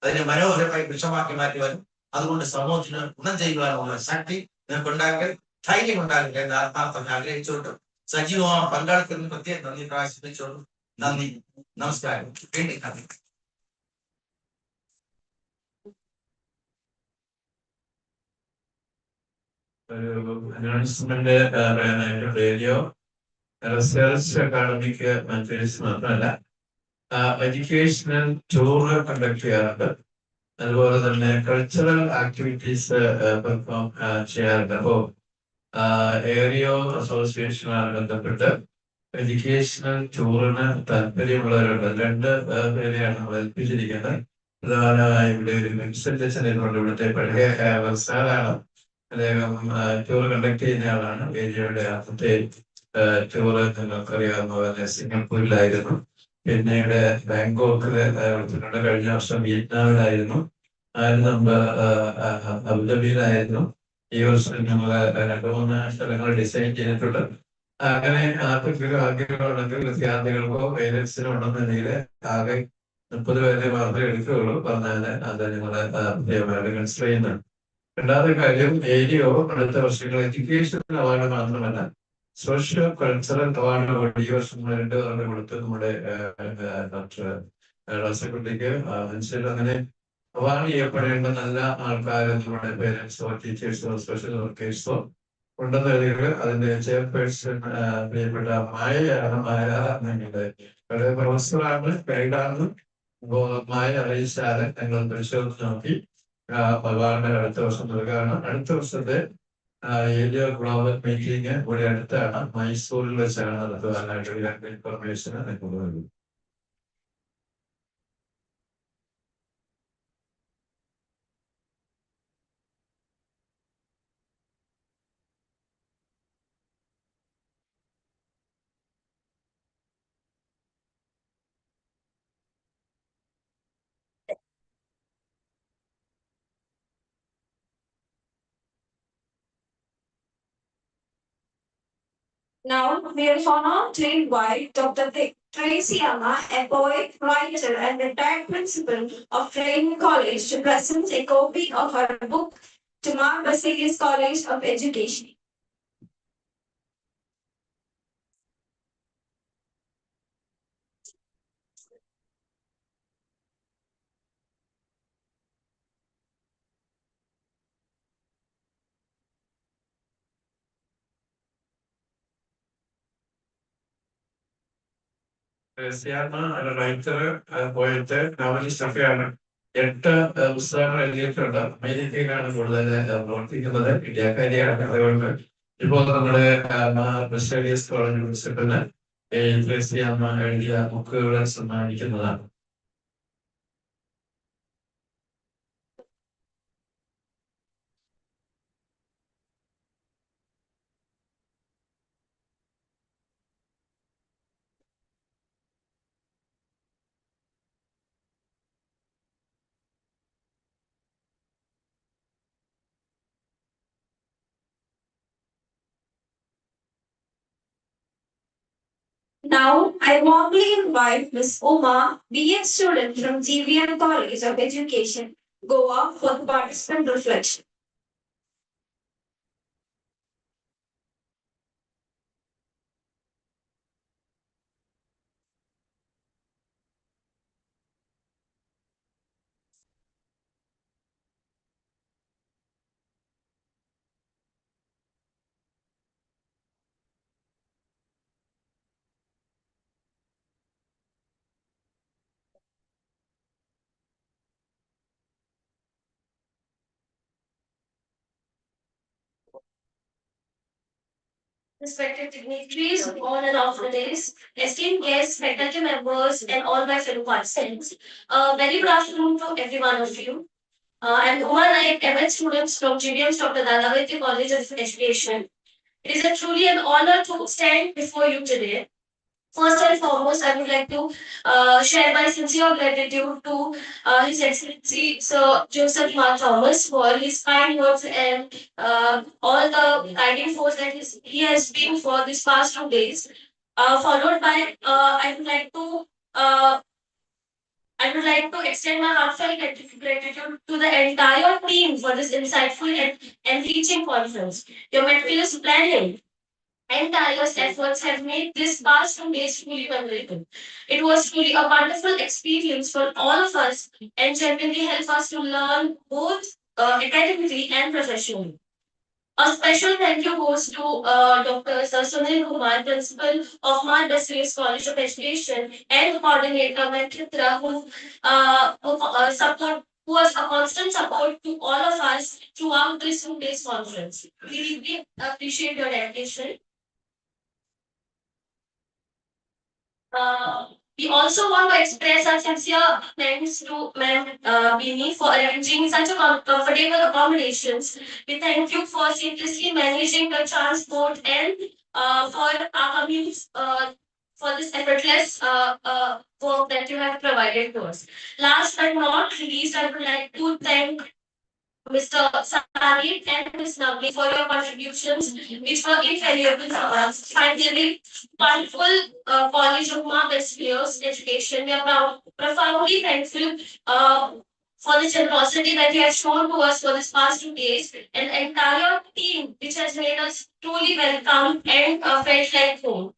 അതിനെ മനോഹരമായി വൃക്ഷമാക്കി മാറ്റുവാനും അതുകൊണ്ട് സമൂഹത്തിന് ഗുണം ചെയ്യുവാനുമുള്ള ശക്തി നിങ്ങൾക്ക് ഉണ്ടാക്കൽ, ധൈര്യം ഉണ്ടാകട്ടെ എന്ന് ആത്മാർത്ഥം ആഗ്രഹിച്ചുകൊണ്ട് സജീവമായ പങ്കാളിത്തത്തിന് പ്രത്യേകം നന്ദി പ്രകാശിപ്പിച്ചുകൊണ്ട് നന്ദി, നമസ്കാരം. വീണ്ടും നന്ദി. ഒരു അനൗൺസ്മെന്റ് പറയാനായിട്ട് റേഡിയോ റിസർച്ച് അക്കാഡമിക് മെറ്റീരിയൽസ് മാത്രമല്ല എഡ്യൂക്കേഷണൽ ടൂർ കണ്ടക്ട് ചെയ്യാറുണ്ട്. അതുപോലെ തന്നെ കൾച്ചറൽ ആക്ടിവിറ്റീസ് പെർഫോം ചെയ്യാറുണ്ട്. അപ്പോൾ ഏരിയോ അസോസിയേഷനുമായി ബന്ധപ്പെട്ട് എഡ്യൂക്കേഷണൽ ടൂറിന് താല്പര്യമുള്ളവരുണ്ട്. രണ്ട് പേരെയാണ് നമ്മൾ ഏൽപ്പിച്ചിരിക്കുന്നത്. പ്രധാനമായി ഇവിടെ ഒരു വിൻസെന്റ് അച്ഛൻ ഇതുകൊണ്ട് ഇവിടുത്തെ പഴയ സാറാണ്. അദ്ദേഹം ടൂർ കണ്ടക്ട് ചെയ്യുന്ന ആളാണ്. ഏരിയയുടെ ആദ്യത്തെ ടൂറ് നിങ്ങൾക്കറിയാവുന്ന പോലെ സിംഗപ്പൂരിലായിരുന്നു, പിന്നീട് ബാങ്കോക്കില് കൊടുത്തിട്ടുണ്ട്. കഴിഞ്ഞ വർഷം വിയറ്റ്നാമിലായിരുന്നു, അതിന് മുമ്പ് അബുദാബിയിലായിരുന്നു. ഈ വർഷം ഞങ്ങൾ 2-3 സ്ഥലങ്ങൾ ഡിസൈൻ ചെയ്തിട്ടുണ്ട്. അങ്ങനെ ആർക്കെങ്കിലും ആഗ്രഹമുണ്ടെങ്കിൽ വിദ്യാർത്ഥികൾക്കോ പേരൻസിനോ ഉണ്ടെന്നുണ്ടെങ്കിൽ ആകെ 30 പേരെ മാത്രമേ എടുക്കുകയുള്ളൂ. പറഞ്ഞാൽ അത് ഞങ്ങൾ പ്രത്യേകമായിട്ട് കൺസിഡർ ചെയ്യുന്നുണ്ട്. രണ്ടാമത്തെ കാര്യം, ഏരിയോ അടുത്ത വർഷങ്ങൾ എഡ്യൂക്കേഷണൽ അവാർഡ് മാത്രമല്ല സോഷ്യോ കൾച്ചറൽ അവാർഡ് കൂടി ഈ വർഷം 2 അവാർഡ് കൊടുത്ത് നമ്മുടെ ഡോക്ടർ സെക്രട്ടറിക്ക് മനസ്സിൽ അങ്ങനെ അവാർഡ് ചെയ്യപ്പെടേണ്ട നല്ല ആൾക്കാർ നമ്മുടെ പേരൻസോ ടീച്ചേഴ്സോ സ്പെഷ്യൽ വർക്കേഴ്സോ ഉണ്ടെന്ന് കരുതിയത് അതിന്റെ ചെയർപേഴ്സൺ പ്രിയപ്പെട്ട മായയാണ്. മായ ഞങ്ങളുടെ വളരെ പ്രൊഫസറാണ്, ഗൈഡാണ്. അപ്പോൾ മായ അറിയിച്ചാൽ ഞങ്ങൾ പരിശോധിച്ച് നോക്കി അവാർഡ് അടുത്ത വർഷം നൽകുകയാണ്. അടുത്ത വർഷത്തെ ഏരിയ ഗ്ലോബൽ മീറ്റിംഗ് ഇവിടെ അടുത്താണ്, മൈസൂരിൽ വെച്ചാണ് നടത്തുവാനായിട്ട് ഇൻഫർമേഷൻ നൽകുന്നത്. Now we are honored to invite Dr. Tracy Amma, a poet, writer, and retired principal of Training College, to present a copy of her book to Mark Basilius College of Education. Writer, poet, novelist ഒക്കെയാണ്. 8 പുസ്തകങ്ങൾ എഴുതിയിട്ടുണ്ട്. അമേരിക്കയിലാണ് കൂടുതൽ പ്രവർത്തിക്കുന്നത്, ഇന്ത്യക്കാരിയാണ്. അതുകൊണ്ട് ഇപ്പോൾ നമ്മുടെ Baselios college പ്രിൻസിപ്പലിന് Tracy അമ്മ എഴുതിയ ബുക്കുകൾ സമ്മാനിക്കുന്നതാണ്. Now, I warmly invite Ms. Uma, BA student from GVM College of Education, Goa, for the participant reflection. Respected dignitaries on and off the days, esteemed guests, faculty members, and all my fellow participants. Very good afternoon to every one of you. I'm Uma Naik, ML students from GVM's Dr. Dadavati College of Education. It is a truly an honor to stand before you today. First and foremost, I would like to share my sincere gratitude to His Excellency Sir Joseph Mark Thomas for his kind words and all the guiding force that he has been for these past 2 days. Followed by, I would like to extend my heartfelt gratitude to the entire team for this insightful and enriching conference. Your meticulous planning and tireless efforts have made this past 2 days truly memorable. It was truly a wonderful experience for all of us and genuinely helped us to learn both academically and professionally. A special thank you goes to Dr. Sir Sunil Kumar, Principal of Mar Basilius College of Education, and Coordinator Matritra, who was a constant support to all of us throughout this 2 days conference. We really appreciate your dedication. We also want to express our sincere thanks to Ma'am Bini for arranging such a comfortable accommodations. We thank you for seamlessly managing the transport and for our commutes for this effortless work that you have provided to us. Last but not least, I would like to thank Mr. Sari and Ms. Navni for your contributions, which were invaluable for us. Finally, wonderful College of Mark Basilius Education. We are profoundly thankful for the generosity that you have shown to us for this past 2 days, and the entire team, which has made us truly welcome and felt like home.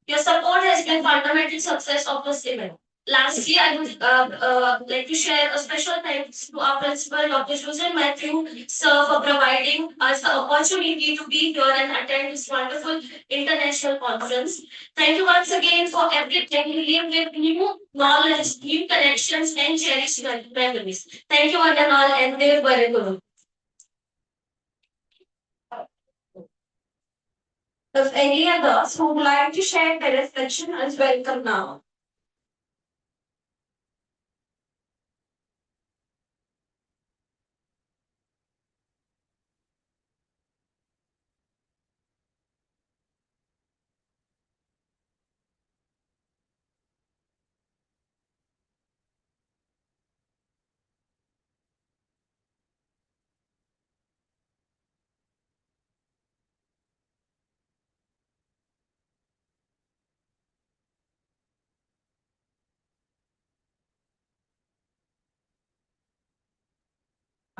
Your support has been fundamental success of this event. Lastly, I would like to share a special thanks to our principal, Dr. Susan Matthew, sir, for providing us the opportunity to be here and attend this wonderful international conference. Thank you once again for everything. You leave with new knowledge, new connections, and cherished memories. Thank you one and all, and Dev Baraguru. If any others who would like to share their reflection is welcome now.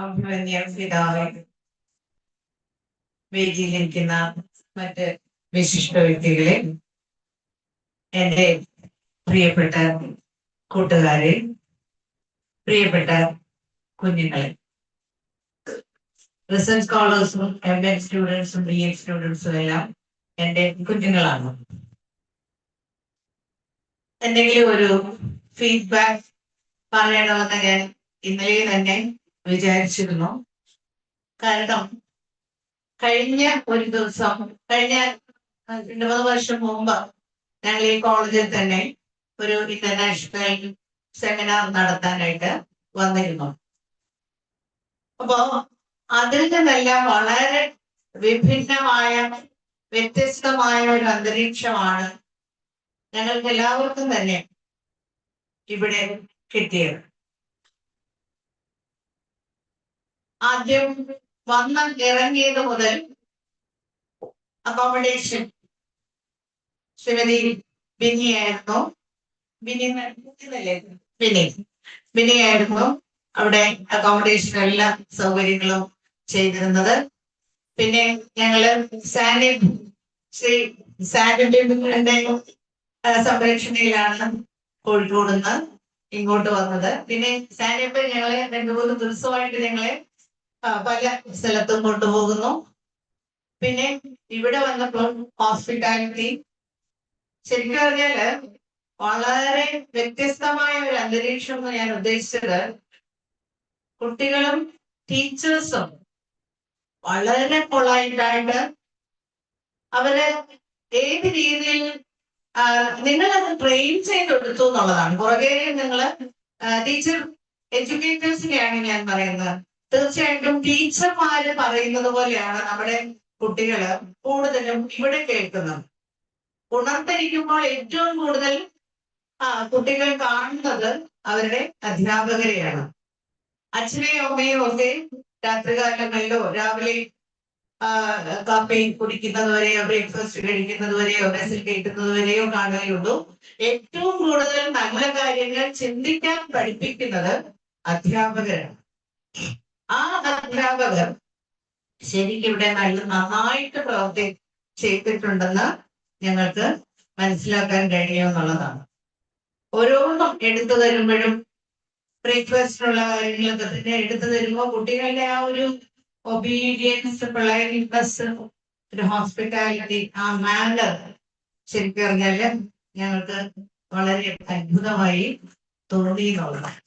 അഭിമന്യ പിതാവേ, വേദിയിലിരിക്കുന്ന മറ്റ് വിശിഷ്ട വ്യക്തികളെ, എൻ്റെ പ്രിയപ്പെട്ട കൂട്ടുകാരെ, പ്രിയപ്പെട്ട കുഞ്ഞുങ്ങളെ, research സ്കോളേഴ്സും ML സ്റ്റുഡൻസും BA സ്റ്റുഡൻസും എല്ലാം എൻ്റെ കുഞ്ഞുങ്ങളാണ്. എന്തെങ്കിലും ഒരു ഫീഡ്ബാക്ക് പറയണമെന്ന് ഞാൻ ഇന്നലെ തന്നെ വിചാരിച്ചിരുന്നു. കാരണം കഴിഞ്ഞ ഒരു ദിവസം, കഴിഞ്ഞ 2-3 വർഷം മുമ്പ് ഞങ്ങൾ ഈ കോളേജിൽ തന്നെ ഒരു ഇന്റർനാഷണൽ സെമിനാർ നടത്താനായിട്ട് വന്നിരുന്നു. അപ്പോ അതിൽ നിന്നെല്ലാം വളരെ വിഭിന്നമായ, വ്യത്യസ്തമായ ഒരു അന്തരീക്ഷമാണ് ഞങ്ങൾക്ക് എല്ലാവർക്കും തന്നെ ഇവിടെ കിട്ടിയത്. ആദ്യം വന്ന് ഇറങ്ങിയത് മുതൽ അക്കോമഡേഷൻ ശ്രീമതി ബിനിയായിരുന്നു. ബിനിയായിരുന്നു അവിടെ അക്കോമഡേഷൻ എല്ലാ സൗകര്യങ്ങളും ചെയ്തിരുന്നത്. പിന്നെ ഞങ്ങള് ശ്രീ സാനിറ്റൈസറിന്റെ സംരക്ഷണയിലാണ് കോഴിക്കോട് നിന്ന് ഇങ്ങോട്ട് വന്നത്. പിന്നെ സാനിറ്റൈസർ ഞങ്ങളെ 2-3 ദിവസമായിട്ട് ഞങ്ങളെ പല സ്ഥലത്തും കൊണ്ടുപോകുന്നു. പിന്നെ ഇവിടെ വന്നപ്പോൾ ഹോസ്പിറ്റാലിറ്റി ശരിക്കും പറഞ്ഞാല് വളരെ വ്യത്യസ്തമായ ഒരു അന്തരീക്ഷം ഞാൻ ഉദ്ദേശിച്ചത്. കുട്ടികളും ടീച്ചേഴ്സും വളരെ പൊളൈറ്റായിട്ട് അവര് ഏത് രീതിയിൽ നിങ്ങളത് ട്രെയിൻ ചെയ്തെടുത്തു എന്നുള്ളതാണ്. പുറകെ നിങ്ങള് ടീച്ചർ എഡ്യൂക്കേറ്റേഴ്സിനെയാണ് ഞാൻ പറയുന്നത്. തീർച്ചയായിട്ടും ടീച്ചർമാര് പറയുന്നത് പോലെയാണ് നമ്മുടെ കുട്ടികള് കൂടുതലും ഇവിടെ കേൾക്കുന്നത്. ഉണർന്നിരിക്കുമ്പോൾ ഏറ്റവും കൂടുതൽ കുട്ടികൾ കാണുന്നത് അവരുടെ അധ്യാപകരെയാണ്. അച്ഛനെയും അമ്മയും ഒക്കെ രാത്രികാലങ്ങളിലോ രാവിലെ കാപ്പി കുടിക്കുന്നത് വരെയോ ബ്രേക്ക്ഫാസ്റ്റ് കഴിക്കുന്നത് വരെയോ ബസ്സിൽ കയറ്റുന്നത് വരെയോ കാണുകയുള്ളൂ. ഏറ്റവും കൂടുതൽ നല്ല കാര്യങ്ങൾ ചിന്തിക്കാൻ പഠിപ്പിക്കുന്നത് അധ്യാപകരാണ്. ആ അധ്യാപകർ ശരിക്കും ഇവിടെ നന്നായിട്ട് ചെയ്തിട്ടുണ്ടെന്ന് ഞങ്ങൾക്ക് മനസ്സിലാക്കാൻ കഴിയുമെന്നുള്ളതാണ്. ഓരോന്നും എടുത്തു തരുമ്പോഴും ബ്രേക്ക്ഫാസ്റ്റിനുള്ള കാര്യങ്ങളൊക്കെ തന്നെ എടുത്തു തരുമ്പോൾ കുട്ടികളുടെ ആ ഒരു ഒബീഡിയൻസ്, പൊളൈറ്റ്നസ്, ഒരു ഹോസ്പിറ്റാലിറ്റി, ആ മാനർ ശരിക്കും പറഞ്ഞാല് ഞങ്ങൾക്ക് വളരെ അത്ഭുതമായി തോന്നി എന്നുള്ളതാണ്.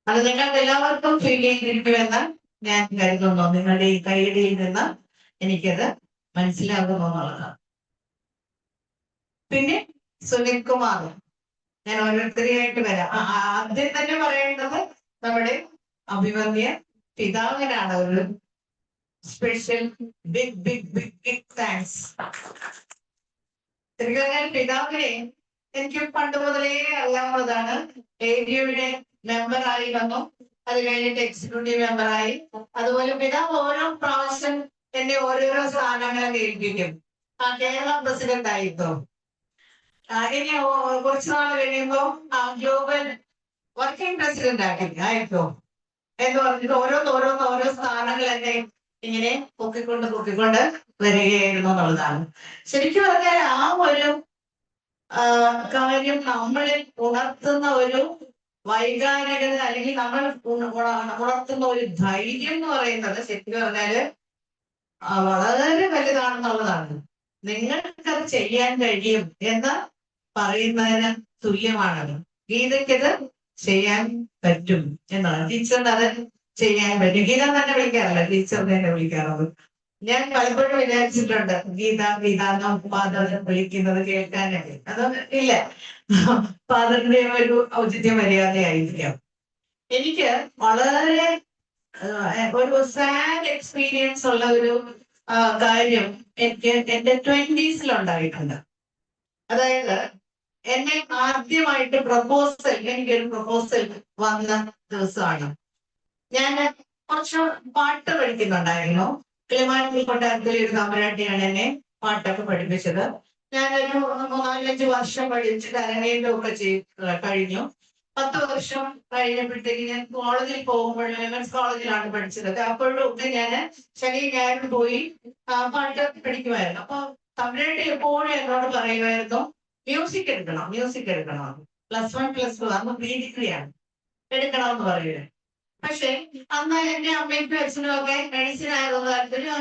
അത് നിങ്ങൾക്ക് എല്ലാവർക്കും ഫീൽ ചെയ്തിരിക്കുമെന്ന് ഞാൻ കരുതുന്നു. നിങ്ങളുടെ ഈ കൈയടിയിൽ നിന്ന് എനിക്കത് മനസ്സിലാകുന്നു എന്നുള്ളതാണ്. പിന്നെ സുനിൽ കുമാർ, ഞാൻ ഓരോരുത്തരെയായിട്ട് വരാം. ആദ്യം തന്നെ പറയേണ്ടത് നമ്മുടെ അഭിമന്യ പിതാവിനാണ് ഒരു സ്പെഷ്യൽ ബിഗ് താങ്ക്സ്. പിതാവിനെ എനിക്ക് പണ്ട് മുതലേ അറിയാവുന്നതാണ്. ഏരിയയുടെ മെമ്പറായി വന്നു, അത് കഴിഞ്ഞിട്ട് എക്സിക്യൂട്ടീവ് മെമ്പറായി. അതുപോലെ പിതാവ് ഓരോ പ്രാവശ്യം എന്നെ ഓരോരോ സ്ഥാനങ്ങൾ ഏൽപ്പിക്കും. കേരള പ്രസിഡന്റ് ആയിരുന്നു. ഇനി കുറച്ചു നാൾ കഴിയുമ്പോ ഗ്ലോബൽ വർക്കിംഗ് പ്രസിഡന്റ് ആയിരിക്കും എന്ന് പറഞ്ഞിട്ട് ഓരോ സ്ഥാനങ്ങൾ എന്നെ ഇങ്ങനെ പൊക്കിക്കൊണ്ട് വരികയായിരുന്നു എന്നുള്ളതാണ്. ശരിക്കും പറഞ്ഞാൽ ആ ഒരു കാര്യം നമ്മളിൽ ഉണർത്തുന്ന ഒരു വൈകാരികത, അല്ലെങ്കിൽ നമ്മൾ ഉണർത്തുന്ന ഒരു ധൈര്യം എന്ന് പറയുന്നത് ശരിക്കും പറഞ്ഞാല് വളരെ വലുതാണെന്നുള്ളതാണ്. നിങ്ങൾക്കത് ചെയ്യാൻ കഴിയും എന്ന് പറയുന്നതിന് തുല്യമാണത്. ഗീതയ്ക്കത് ചെയ്യാൻ പറ്റും എന്നാണ്. ടീച്ചറിന് അത് ചെയ്യാൻ പറ്റും. ഗീത തന്നെ വിളിക്കാറില്ല, ടീച്ചർ തന്നെ വിളിക്കാറുള്ളത്. ഞാൻ പലപ്പോഴും വിചാരിച്ചിട്ടുണ്ട് ഗീത ഫാദർ വിളിക്കുന്നത് കേൾക്കാനൊക്കെ. അതൊന്നും ഇല്ല, ഫാദറിന്റെ ഒരു ഔചിത്യ മര്യാദയായിരിക്കാം. എനിക്ക് വളരെ ഒരു സാഡ് എക്സ്പീരിയൻസ് ഉള്ള ഒരു കാര്യം എനിക്ക് എന്റെ 20s ഉണ്ടായിട്ടുണ്ട്. അതായത് എന്നെ ആദ്യമായിട്ട് എനിക്കൊരു പ്രപ്പോസൽ വന്ന ദിവസമാണ്. ഞാൻ കുറച്ച് പാട്ട് പഠിക്കുന്നുണ്ടായിരുന്നു. കിളിമാനൂർ കൊട്ടാരത്തിലെ ഒരു തമ്പുരാട്ടിയാണ് എന്നെ പാട്ടൊക്കെ പഠിപ്പിച്ചത്. ഞാനൊരു 4-5 വർഷം പഠിച്ചിട്ട് അരങ്ങേറ്റമൊക്കെ കഴിഞ്ഞു. 10 വർഷം കഴിഞ്ഞപ്പോഴത്തേക്ക് ഞാൻ കോളേജിൽ പോകുമ്പോൾ വിമൻസ് കോളേജിലാണ് പഠിച്ചത്. അപ്പോഴൊക്കെ ഞാൻ ശനി ഞായറും പോയി പാട്ട് പഠിക്കുമായിരുന്നു. അപ്പൊ തമ്പുരാട്ടി എപ്പോഴും എന്നോട് പറയുമായിരുന്നു, മ്യൂസിക് എടുക്കണം +1+2 അന്ന് പ്രീ-ഡിഗ്രിയാണ് എടുക്കണമെന്ന് പറയുന്നത്. പക്ഷെ അന്ന് എന്റെ അമ്മയ്ക്കും അച്ഛനും ഒക്കെ മെഡിസിൻ ആയിരുന്നു താല്പര്യം.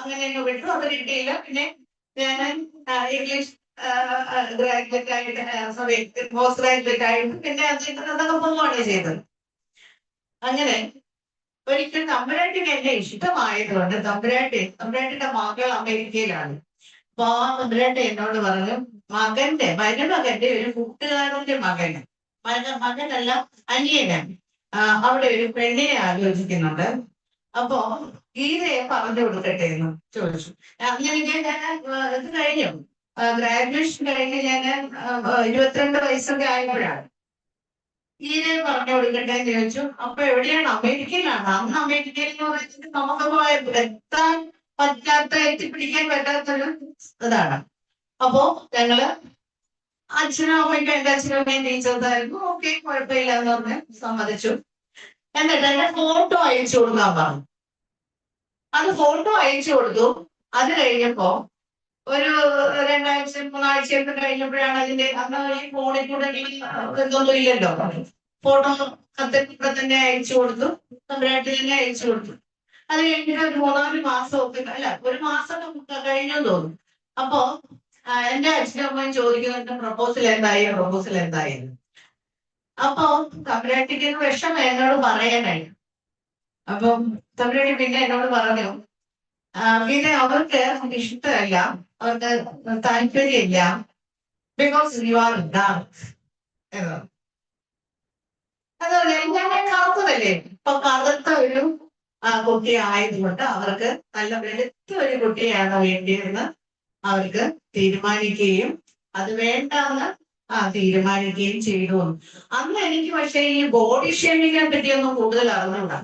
അങ്ങനെ വിട്ടു. അത് കിട്ടിയില്ല. പിന്നെ ഞാൻ ഇംഗ്ലീഷ് ഗ്രാജുവേറ്റ് ആയിട്ട് പോസ്റ്റ് ഗ്രാജുവേറ്റ് ആയിട്ട് പിന്നെ അതൊക്കെ പോവുകയാണ് ചെയ്തത്. അങ്ങനെ ഒരിക്കൽ തമ്പുരാട്ടിക്ക് എന്നെ ഇഷ്ടമായതുകൊണ്ട് തമ്പുരാട്ടിയുടെ മകൾ അമേരിക്കയിലാണ്. അപ്പൊ ആ തമ്പുരാട്ടി എന്നോട് പറഞ്ഞു, മരുമകന്റെ ഒരു കൂട്ടുകാരന്റെ മകനല്ല അനിയനാണ്, അവിടെ ഒരു പെണ്ണിനെ ആലോചിക്കുന്നുണ്ട്. അപ്പോ ഗീതയെ പറഞ്ഞു കൊടുക്കട്ടെ എന്ന് ചോദിച്ചു. അങ്ങനെ ഞാൻ ഇത് കഴിഞ്ഞു, ഗ്രാജുവേഷൻ കഴിഞ്ഞ് ഞാൻ 22 വയസ്സൊക്കെ ആയപ്പോഴാണ് ഗീതയെ പറഞ്ഞു കൊടുക്കട്ടെ എന്ന് ചോദിച്ചു. അപ്പൊ എവിടെയാണ്? അമേരിക്കയിലാണ്. അന്ന് അമേരിക്കയിൽ എന്ന് പറയുന്നത് നമുക്ക് എത്താൻ പറ്റാത്ത, എത്തിപ്പിടിക്കാൻ പറ്റാത്തൊരു ഇതാണ്. അപ്പോ ഞങ്ങള് അച്ഛനും അമ്മയ്ക്കും എന്റെ അച്ഛനും അമ്മയും ടീച്ചേഴ്സ് ആയിരുന്നു. ഓക്കെ, കുഴപ്പമില്ല എന്ന് പറഞ്ഞ് സമ്മതിച്ചു. എന്നിട്ട് എന്റെ ഫോട്ടോ അയച്ചു കൊടുക്കാൻ പറഞ്ഞു. അത് ഫോട്ടോ അയച്ചു കൊടുത്തു. അത് കഴിഞ്ഞപ്പോ ഒരു 2 ആഴ്ച 3 ആഴ്ചയൊക്കെ കഴിഞ്ഞപ്പോഴാണ് അതിന്റെ അന്ന് ഈ ഫോണിൽ കൂടെ ഇതൊന്നും ഇല്ലല്ലോ. ഫോട്ടോ കത്തിലൂടെ തന്നെ അയച്ചു കൊടുത്തു, തമ്പുരാട്ടി തന്നെ അയച്ചു കൊടുത്തു. അത് കഴിഞ്ഞിട്ട് ഒരു 3-4 മാസമൊക്കെ അല്ല 1 മാസം കഴിഞ്ഞു തോന്നുന്നു. അപ്പോ എന്റെ അച്ഛനും അമ്മയും ചോദിക്കുന്നുണ്ട് പ്രപ്പോസൽ എന്തായി. അപ്പൊ തമ്പുരാട്ടിക്ക് വിഷമം എന്നോട് പറയാനായി. അപ്പം തമ്പുരാട്ടി പിന്നെ എന്നോട് പറഞ്ഞു, പിന്നെ അവർക്ക് ഇഷ്ടമല്ല, അവർക്ക് താല്പര്യമില്ല, ബിക്കോസ് യു ആർ ഡാർക്ക് എന്ന്. അതുപോലെ ഞാൻ കറുത്തതല്ലേ, ഇപ്പൊ കറുത്ത ഒരു കുട്ടി ആയതുകൊണ്ട് അവർക്ക് നല്ല വെളുത്ത ഒരു കുട്ടിയാണ് വേണ്ടിയെന്ന് അവർക്ക് തീരുമാനിക്കുകയും അത് വേണ്ടെന്ന് തീരുമാനിക്കുകയും ചെയ്തു. അന്ന് എനിക്ക് പക്ഷേ ഈ ബോഡി ഷേമിങ്ങിനെ പറ്റിയൊന്നും കൂടുതൽ അറിഞ്ഞൂടാ.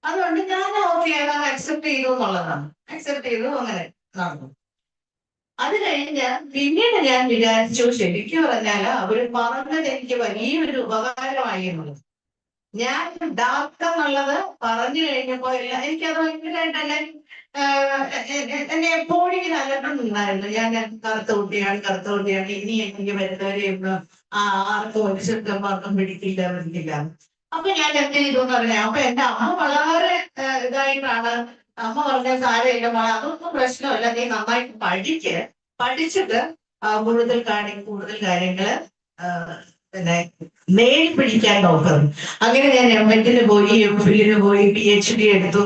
അതുകൊണ്ട് ഞാൻ ഓക്കെ അക്സെപ്റ്റ് ചെയ്തു എന്നുള്ളതാണ്. അക്സെപ്റ്റ് ചെയ്തു, അങ്ങനെ നടന്നു. അത് കഴിഞ്ഞ് പിന്നീട് ഞാൻ വിചാരിച്ചു, ശരിക്കും പറഞ്ഞാല് അവര് പറഞ്ഞത് എനിക്ക് വലിയൊരു ഉപകാരമായി എന്നുള്ളത്. ഞാൻ ഡാർക്ക് എന്നുള്ളത് പറഞ്ഞു കഴിഞ്ഞപ്പോ എനിക്കത് ഭയങ്കരമായിട്ട് എന്നെ എപ്പോഴും ഇങ്ങനെ അലട്ടുന്നുണ്ടായിരുന്നു. ഞാൻ കറുത്ത കുട്ടിയാണ്, ഇനി എനിക്ക് വരുന്നവരെ ആർക്കും ഒരു ശബ്ദമാർക്കും പിടിക്കില്ല. അപ്പൊ ഞാൻ എന്ത് ചെയ്തു എന്ന് പറഞ്ഞാൽ, അപ്പൊ എന്റെ അമ്മ വളരെ ഇതായിട്ടാണ് അമ്മ പറഞ്ഞ സാരമില്ല മോളെ, അതൊന്നും പ്രശ്നമല്ല, നീ നന്നായിട്ട് പഠിച്ചിട്ട് കൂടുതൽ കാര്യങ്ങള് പിന്നെ നേടി പിടിക്കാൻ നോക്കണം. അങ്ങനെ ഞാൻ എംഎഡിന് പോയി, എംഫിലിന് പോയി, PhD എടുത്തു.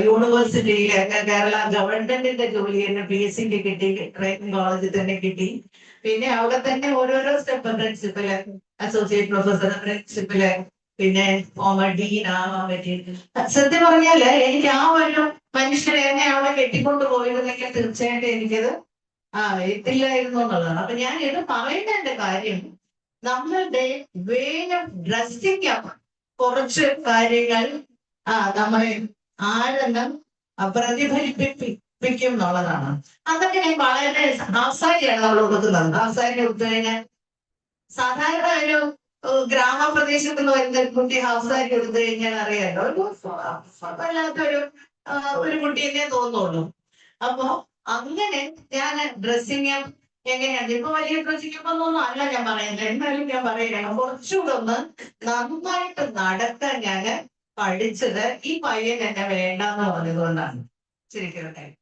യൂണിവേഴ്സിറ്റിയിൽ കേരള ഗവൺമെന്റിന്റെ ജോലി തന്നെ PSCക്ക് കിട്ടി, ട്രെയിനിങ് കോളേജിൽ തന്നെ കിട്ടി. പിന്നെ അവിടെ തന്നെ ഓരോരോ step, principal, associate professor, principal, പിന്നെ ഫോമർ ഡീൻ ആവാൻ പറ്റി. സത്യം പറഞ്ഞാല് എനിക്ക് ആ ഒരു മനുഷ്യനെ എന്നെ അവിടെ കെട്ടിക്കൊണ്ട് പോയിരുന്നെങ്കിൽ തീർച്ചയായിട്ടും എനിക്കത് എത്തില്ലായിരുന്നു എന്നുള്ളതാണ്. അപ്പൊ ഞാൻ ഇത് പറയുന്നതിന്റെ കാര്യം, നമ്മളുടെ വേ ഓഫ് ഡ്രസ്സിംഗ് അപ്പ് കുറച്ച് കാര്യങ്ങൾ നമ്മളെ ആഴെണ്ണം പ്രതിഫലിപ്പിക്കും എന്നുള്ളതാണ്. അതൊക്കെ ഞാൻ വളരെ ഹാഫ് സാരിയാണ് നമ്മൾ കൊടുക്കുന്നത്. ഹാഫ് സാരി കൊടുത്തു കഴിഞ്ഞാൽ സാധാരണ ഒരു ഗ്രാമപ്രദേശത്ത് നിന്ന് വരുന്ന കുട്ടി ഹാഫ് സാരി കൊടുത്തു കഴിഞ്ഞാൽ അറിയാലോ, വല്ലാത്തൊരു കുട്ടിയെന്നെ തോന്നുള്ളൂ. അപ്പൊ അങ്ങനെ ഞാൻ ഡ്രസ്സിങ് എങ്ങനെയാണ് ഇപ്പൊ വലിയ ഡ്രസ്സിംഗ് ഒന്നും അല്ല ഞാൻ പറയുന്നത്. എന്നാലും ഞാൻ പറയുകയാണ്, കുറച്ചുകൂടെ ഒന്ന് നന്നായിട്ട് നടക്കാൻ ഞാൻ പഠിച്ചത് ഈ പയ്യൻ എന്നെ വേണ്ടെന്ന് പറഞ്ഞതുകൊണ്ടാണ് ശരിക്കും കാര്യം.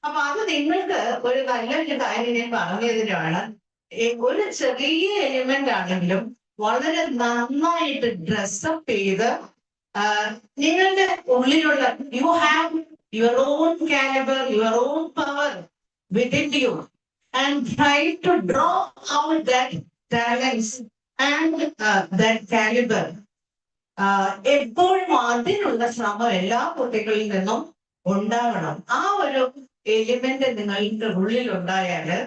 അപ്പൊ അത് നിങ്ങൾക്ക് ഒരു നല്ലൊരു കാര്യം ഞാൻ പറഞ്ഞതിനാണ്. ഒരു ചെറിയ എലിമെന്റ് ആണെങ്കിലും വളരെ നന്നായിട്ട് ഡ്രസ്സപ്പ് ചെയ്ത് നിങ്ങളുടെ ഉള്ളിലുള്ള you have your own calibre, your own power within you, and try to draw out that talents and that caliber. എപ്പോഴും അതിനുള്ള ശ്രമം എല്ലാ കുട്ടികളിൽ നിന്നും ഉണ്ടാവണം. ആ ഒരു എലിമെന്റ് നിങ്ങളുടെ ഉള്ളിൽ ഉണ്ടായാല്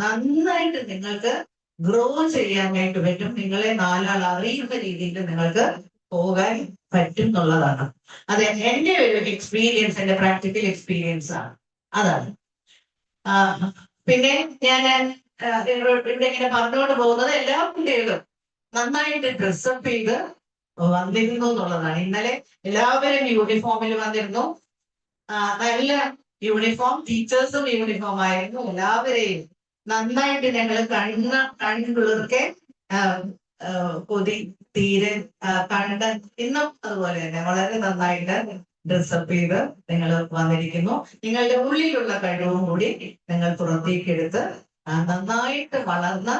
നന്നായിട്ട് നിങ്ങൾക്ക് ഗ്രോ ചെയ്യാനായിട്ട് പറ്റും. നിങ്ങളെ 4 ആൾ അറിയുന്ന രീതിയിൽ നിങ്ങൾക്ക് പോകാൻ പറ്റും എന്നുള്ളതാണ്. അത് എന്റെ ഒരു എക്സ്പീരിയൻസ്, എന്റെ പ്രാക്ടിക്കൽ എക്സ്പീരിയൻസ് ആണ്. അതാണ്. പിന്നെ ഞാൻ ഇവിടെ ഇങ്ങനെ പറഞ്ഞുകൊണ്ട് പോകുന്നത്, എല്ലാ കുട്ടികളും നന്നായിട്ട് ഡ്രസ്സപ്പ് ചെയ്ത് വന്നിരുന്നു എന്നുള്ളതാണ്. ഇന്നലെ എല്ലാവരും യൂണിഫോമിൽ വന്നിരുന്നു. നല്ല യൂണിഫോം, ടീച്ചേഴ്സും യൂണിഫോം ആയിരുന്നു. എല്ലാവരെയും നന്നായിട്ട് ഞങ്ങൾ കണ്ണുകളൊക്കെ കൊതി തീരെ കണ്ട് ഇന്നും അതുപോലെ തന്നെ വളരെ നന്നായിട്ട് ഡ്രസ്സപ്പ് ചെയ്ത് നിങ്ങൾ വന്നിരിക്കുന്നു. നിങ്ങളുടെ ഉള്ളിലുള്ള കഴിവും കൂടി നിങ്ങൾ പുറത്തേക്ക് എടുത്ത് നന്നായിട്ട് വളർന്ന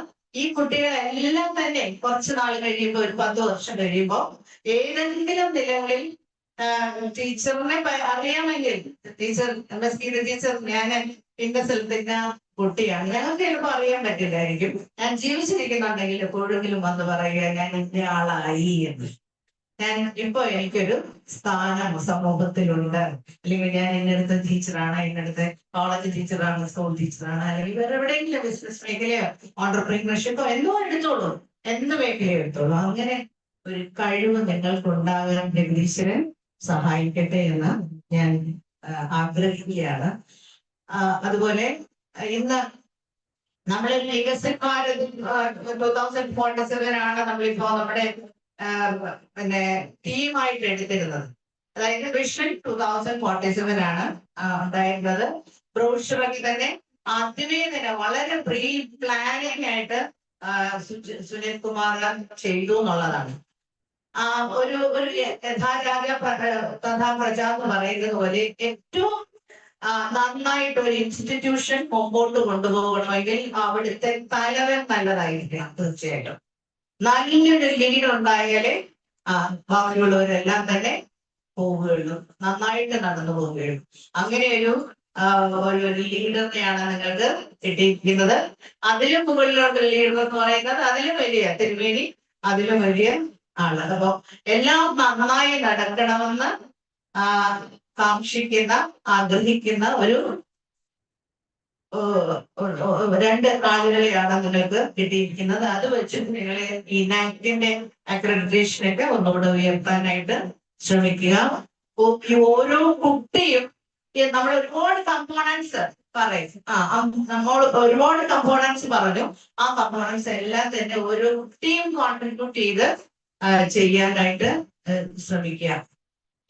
ഈ കുട്ടികളെല്ലാം തന്നെ കുറച്ച് നാൾ കഴിയുമ്പോൾ, ഒരു 10 വർഷം കഴിയുമ്പോൾ ഏതെങ്കിലും നിലകളിൽ ടീച്ചറിനെ അറിയാമെങ്കിൽ, ടീച്ചർ ടീച്ചർ ഞാൻ ഇന്ന സ്ഥലത്തേക്ക് കുട്ടിയാണ്, ഞങ്ങൾക്ക് ചിലപ്പോൾ അറിയാൻ പറ്റില്ലായിരിക്കും. ഞാൻ ജീവിച്ചിരിക്കുന്നുണ്ടെങ്കിൽ എപ്പോഴെങ്കിലും വന്ന് പറയുക ഞാൻ ഇന്ന ആളായി എന്ന്. ഞാൻ ഇപ്പൊ എനിക്കൊരു സ്ഥാനം സമൂഹത്തിലുണ്ട്, അല്ലെങ്കിൽ ഞാൻ ഇന്നടുത്ത ടീച്ചറാണ്, ഇന്നടുത്ത് കോളേജ് ടീച്ചറാണ്, സ്കൂൾ ടീച്ചറാണ്, അല്ലെങ്കിൽ വേറെ എവിടെയെങ്കിലും ബിസിനസ് മേഖലയോ ഓണ്ടർപ്രീനർഷിപ്പോ എന്തോ എടുത്തോളൂ, എന്ത് മേഖലയോ എടുത്തോളൂ. അങ്ങനെ ഒരു കഴിവ് നിങ്ങൾക്ക് ഉണ്ടാകാൻ ജഗദീശ്വരൻ സഹായിക്കട്ടെ എന്ന് ഞാൻ ആഗ്രഹിക്കുകയാണ്. അതുപോലെ ഇന്ന് നമ്മളെ വികസിത് ഭാരത് 2047 ആണ് നമ്മളിപ്പോ നമ്മുടെ പിന്നെ തീമായിട്ട് എടുത്തിരുന്നത്. അതായത് വിഷൻ 2047 ആണ് ഉണ്ടായിരുന്നത്. ബ്രോഷറൊക്കെ തന്നെ ആദ്യമേ തന്നെ വളരെ പ്രീ പ്ലാനിങ് ആയിട്ട് സുനിൽ കുമാർ ചെയ്തു എന്നുള്ളതാണ്. ഒരു യഥാരാജ തഥാ പ്രജ എന്ന് പറയുന്നത് പോലെ ഏറ്റവും നന്നായിട്ട് ഒരു ഇൻസ്റ്റിറ്റ്യൂഷൻ മുമ്പോട്ട് കൊണ്ടുപോകണമെങ്കിൽ അവിടുത്തെ തലവൻ നല്ലതായിരിക്കണം. തീർച്ചയായിട്ടും നല്ലൊരു ലീഡ് ഉണ്ടായാലേ ബാക്കിയുള്ളവരെല്ലാം തന്നെ പോവുകയുള്ളൂ, നന്നായിട്ട് നടന്നു പോവുകയുള്ളൂ. അങ്ങനെ ഒരു ലീഡറിനെയാണ് നിങ്ങൾക്ക് കിട്ടിയിരിക്കുന്നത്. അതിലും മുകളിലുള്ള ലീഡർ എന്ന് പറയുന്നത് അതിലും വലിയ തിരുമേനി, അതിലും വലിയ ആണ്. അപ്പൊ എല്ലാം നന്നായി നടക്കണമെന്ന് കാക്ഷിക്കുന്ന ആഗ്രഹിക്കുന്ന ഒരു രണ്ട് ആളുകളെയാണ് നിങ്ങൾക്ക് കിട്ടിയിരിക്കുന്നത്. അത് വെച്ച് നിങ്ങൾ ഈ നാക്ടിന്റെ അക്രഡിറ്റേഷനൊക്കെ ഒന്നുകൂടെ ഉയർത്താനായിട്ട് ശ്രമിക്കുക. ഓരോ കുട്ടിയും നമ്മൾ ഒരുപാട് കമ്പോണൻസ് പറയും. നമ്മൾ ഒരുപാട് കമ്പോണൻസ് പറഞ്ഞു. ആ കമ്പോണൻസ് എല്ലാം തന്നെ ഓരോ കുട്ടിയും കോൺട്രിബ്യൂട്ട് ചെയ്ത് ചെയ്യാനായിട്ട് ശ്രമിക്കുക.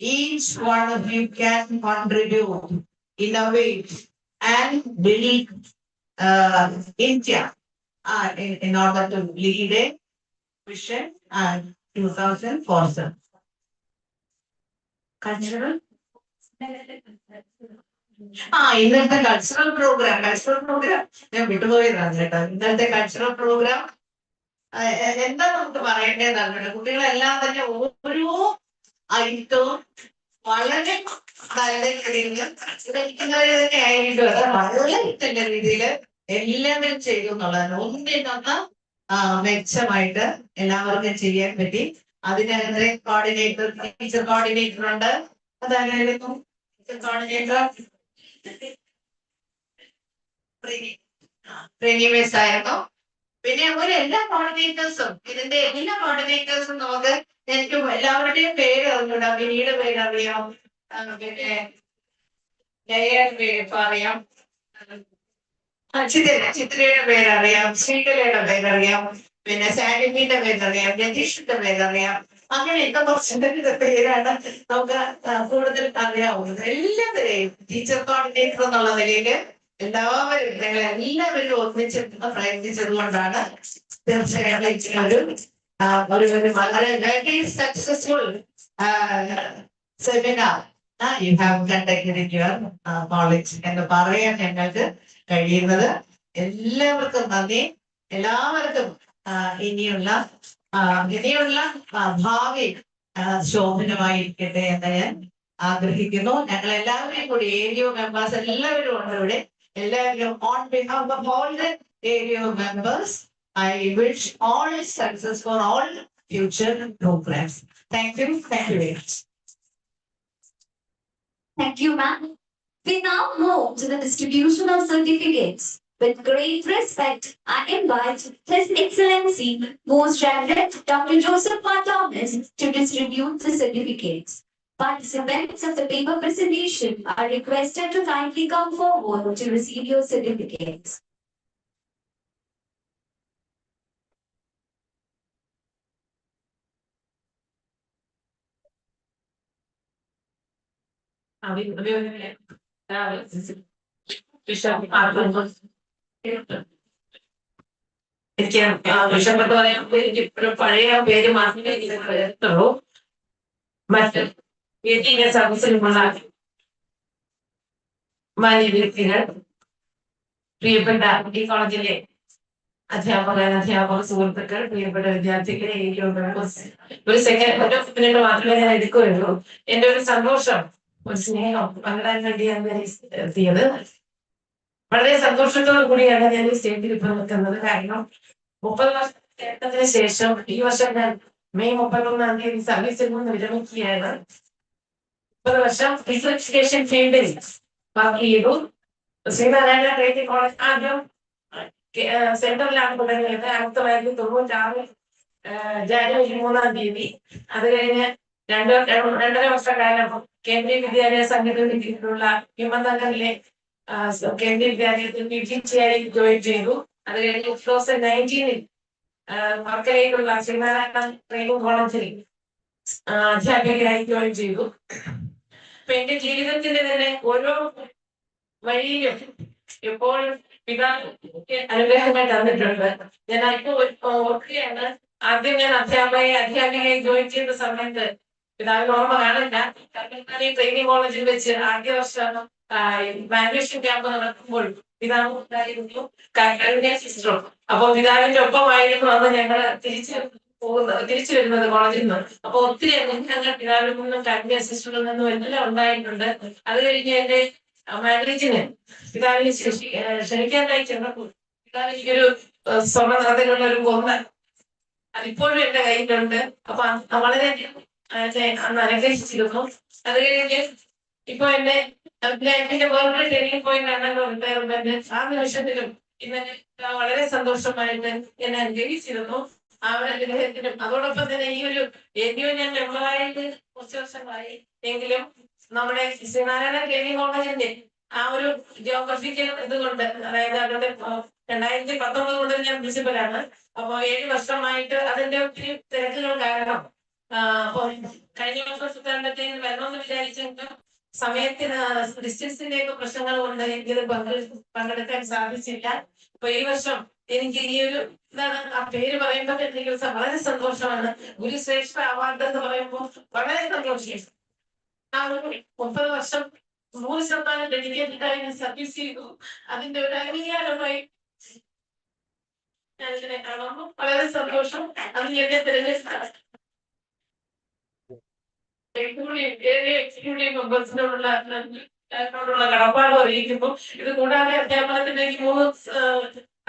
Each one of you can contribute, innovate, and build India in order to lead a vision 2047. Cultural? ഇന്നത്തെ കൾച്ചറൽ പ്രോഗ്രാം ഞാൻ വിട്ടുപോയതാണ് കേട്ടോ. ഇന്നത്തെ കൾച്ചറൽ പ്രോഗ്രാം എന്താ നമുക്ക് പറയേണ്ടതാണ്? കുട്ടികളെല്ലാം തന്നെ ഓരോ ഐറ്റവും വളരെ നല്ല രീതിയിൽ തന്നെ ആയിരിക്കും. വളരെ നല്ല രീതിയിൽ എല്ലാവരും ചെയ്തു എന്നുള്ളതാണ്. ഒന്നിനൊന്ന് മെച്ചമായിട്ട് എല്ലാവർക്കും ചെയ്യാൻ പറ്റി. അതിനകത്ത് കോർഡിനേറ്റർ, ടീച്ചർ കോർഡിനേറ്റർ ഉണ്ട്. അതായിരുന്നു ടീച്ചർ കോർഡിനേറ്റർ പ്രീമിയസ് ആയിരുന്നു. പിന്നെ ഒരു എല്ലാ കോർഡിനേറ്റേഴ്സും, ഇതിന്റെ എല്ലാ കോർഡിനേറ്റേഴ്സും നമുക്ക് എനിക്ക് എല്ലാവരുടെയും പേര് അറിഞ്ഞൂടാ. വിനിയുടെ പേര് അറിയാം, പിന്നെ ജയയുടെ പേര് അറിയാം, ചിത്രയുടെ പേരറിയാം, ശ്രീകലയുടെ പേരറിയാം, പിന്നെ സാനിമിന്റെ പേരറിയാം, രതീഷിന്റെ പേരറിയാം. അങ്ങനെയൊക്കെ കുറച്ച് പേരാണ് നമുക്ക് കൂടുതൽ അറിയാവുന്നത്. എല്ലാവരെയും ടീച്ചർ കോർഡിനേറ്റർ എന്നുള്ള നിലയിൽ എല്ലാവരും നിങ്ങൾ എല്ലാവരും ഒന്നിച്ച് പ്രയത്നിച്ചത് കൊണ്ടാണ് തീർച്ചയായിട്ടും ഒരു വളരെ very successful seminar you have conducted in your college എന്ന് പറയാൻ ഞങ്ങൾക്ക് കഴിയുന്നത്. എല്ലാവർക്കും നന്ദി. എല്ലാവർക്കും ഇനിയുള്ള ഭാവി ശോഭനമായിരിക്കട്ടെ എന്ന് ഞാൻ ആഗ്രഹിക്കുന്നു. ഞങ്ങൾ എല്ലാവരെയും കൂടി ഏരിയ മെമ്പേഴ്സ് എല്ലാവരും ഉണ്ട് ഇവിടെ. എല്ലാവരും on behalf of all the area members I wish all success for all future programs. Thank you. Thank you very much. Thank you, ma'am. We now move to the distribution of certificates. With great respect, I invite His Excellency, Most Reverend Dr. Joseph R. Thomas, to distribute the certificates. Participants of the paper presentation are requested to kindly come forward to receive your certificates. എനിക്ക് വിഷമത്ത് പറയാൻ എനിക്ക് ഇപ്പോഴും പഴയ പേര് മാത്രമേ എനിക്ക് വരത്തുള്ളൂ. മറ്റ് വ്യക്തിഗത സർവീസിലുമുള്ള മാന്യ വ്യക്തികൾ, പ്രിയപ്പെട്ട ഈ കോളേജിലെ അധ്യാപക സുഹൃത്തുക്കൾ, പ്രിയപ്പെട്ട വിദ്യാർത്ഥികളെ, ഒരു മിനിറ്റ് മാത്രമേ ഞാൻ എടുക്കുകയുള്ളൂ. എന്റെ ഒരു സന്തോഷം, ഒരു സ്നേഹം പങ്കിടാൻ വേണ്ടിയാണ് ഞാൻ എത്തിയത്. വളരെ സന്തോഷത്തോടു കൂടിയാണ് ഞാൻ ഈ സ്റ്റേജിൽ ഇപ്പൊ നിൽക്കുന്നത്. കാരണം 30 വർഷം നേട്ടത്തിന് ശേഷം ഈ വർഷം ഞാൻ മെയ് 31 തീയതി സർവീസിൽ നിന്ന് വിരമിക്കുകയാണ്. 30 വർഷം ഫിസിക്കൽ എഡ്യൂക്കേഷൻ ഫീൽഡിൽ വർക്ക് ചെയ്തു. ശ്രീനാരായണ ട്രെയിനിങ് കോളേജ് ആദ്യം സെന്ററിലാണ് തുടങ്ങിയത്. 1996 ജാനുവരി 3 തീയതി. അത് കഴിഞ്ഞ് 2.5 വർഷക്കാലം കേന്ദ്രീയ വിദ്യാലയ സംഘടനയുടെ കീഴിലുള്ള ഹിമനഗറിലെ കേന്ദ്രീയ വിദ്യാലയത്തിൽ PGT ആയി ജോയിൻ ചെയ്തു. അത് കഴിഞ്ഞ് 2019 വർക്കലയിലുള്ള ശ്രീനാരായണ ട്രെയിനിങ് കോളേജിൽ അധ്യാപികയായി ജോയിൻ ചെയ്തു. അപ്പൊ എന്റെ ജീവിതത്തിന്റെ തന്നെ ഓരോ വഴിയിലും എപ്പോഴും പിതാവ് അനുഗ്രഹങ്ങൾ തന്നിട്ടുണ്ട്. ഞാൻ ഇപ്പോൾ ഓർക്കുകയാണ്, ആദ്യം ഞാൻ അധ്യാപികയായി ജോയിൻ ചെയ്ത സമയത്ത് പിതാവിന് ഓർമ്മ കാണില്ല. ട്രെയിനിങ് കോളേജിൽ വെച്ച് ആദ്യ വർഷം വാല്യുവേഷൻ ക്യാമ്പ് നടക്കുമ്പോൾ പിതാവ് ഉണ്ടായിരുന്നു, സിസ്റ്ററും. അപ്പൊ പിതാവിന്റെ ഒപ്പമായിരുന്നു അന്ന് ഞങ്ങൾ തിരിച്ചു വരുന്നത് കോളേജിൽ നിന്ന്. അപ്പൊ ഒത്തിരി അനുഗ്രഹങ്ങൾ പിതാവിൽ നിന്നും കാരുണ്യ സിസ്റ്ററിൽ നിന്നും എല്ലാം ഉണ്ടായിട്ടുണ്ട്. അത് കഴിഞ്ഞ് എന്റെ മാരേജിന് പിതാവിനെ ക്ഷണിക്കാനായി ചെന്നപ്പോൾ പിതാവ് എനിക്കൊരു സ്വർണ്ണ നിറത്തിലുള്ള ഒരു കൊന്ന അതിപ്പോഴും എന്റെ കയ്യിലുണ്ട്. അപ്പൊ വളരെ അന്ന് അനുഗ്രഹിച്ചിരുന്നു. അത് കഴിഞ്ഞ് ഇപ്പൊ എന്റെ വേറൊരു ട്രെയിനിങ് പോയിന്റ് ആണല്ലോ റിട്ടയർമെന്റ്. ആ നിമിഷത്തിലും ഇന്ന് വളരെ സന്തോഷമായിട്ട് എന്നെ അനുഗ്രഹിച്ചിരുന്നു. ആ ഒരു അനുഗ്രഹത്തിനും അതോടൊപ്പം തന്നെ ഈ ഒരു എന്നെയോ ഞാൻ മെമ്പറായിട്ട് കുറച്ച് വർഷങ്ങളായി എങ്കിലും നമ്മുടെ ശ്രീനാരായണ ട്രെയിനിങ് കോളേജിന്റെ ആ ഒരു ജിയോഗ്രഫിക്കൽ ഇതുകൊണ്ട്, അതായത് അവരുടെ 2019 മുതൽ ഞാൻ പ്രിൻസിപ്പലാണ്. അപ്പൊ 7 വർഷമായിട്ട് അതിന്റെ ഒത്തിരി തിരക്കുകൾ കാരണം അപ്പൊ കഴിഞ്ഞ വർഷത്തേക്ക് വരണമെന്ന് വിചാരിച്ചെങ്കിലും സമയത്തിന് ഡിസ്റ്റൻസിന്റെ ഒക്കെ പ്രശ്നങ്ങൾ കൊണ്ട് എനിക്കത് പങ്കെടുക്കാൻ സാധിച്ചില്ല. അപ്പൊ ഈ വർഷം എനിക്ക് ഈ ഒരു ആ പേര് പറയുമ്പോൾ എനിക്ക് വളരെ സന്തോഷമാണ്. ഗുരുശ്രേഷ്ഠ അവാർഡ് എന്ന് പറയുമ്പോൾ വളരെ സന്തോഷം. ആ ഒരു 30 വർഷം 100% ഡെഡിക്കേറ്റഡ് ആയി ഞാൻ സർവീസ് ചെയ്തു. അതിന്റെ ഒരു അംഗീകാരമായി ഞാൻ ഇതിനെ കാണുന്നു. വളരെ സന്തോഷം. അത് എന്നെ തിരഞ്ഞെടുത്ത എക്സിക്യൂട്ടീവ് മെമ്പേഴ്സിനോടുള്ള കടപ്പാട് അറിയിക്കുന്നു. ഇത് കൂടാതെ അധ്യാപനത്തിന്റെ 3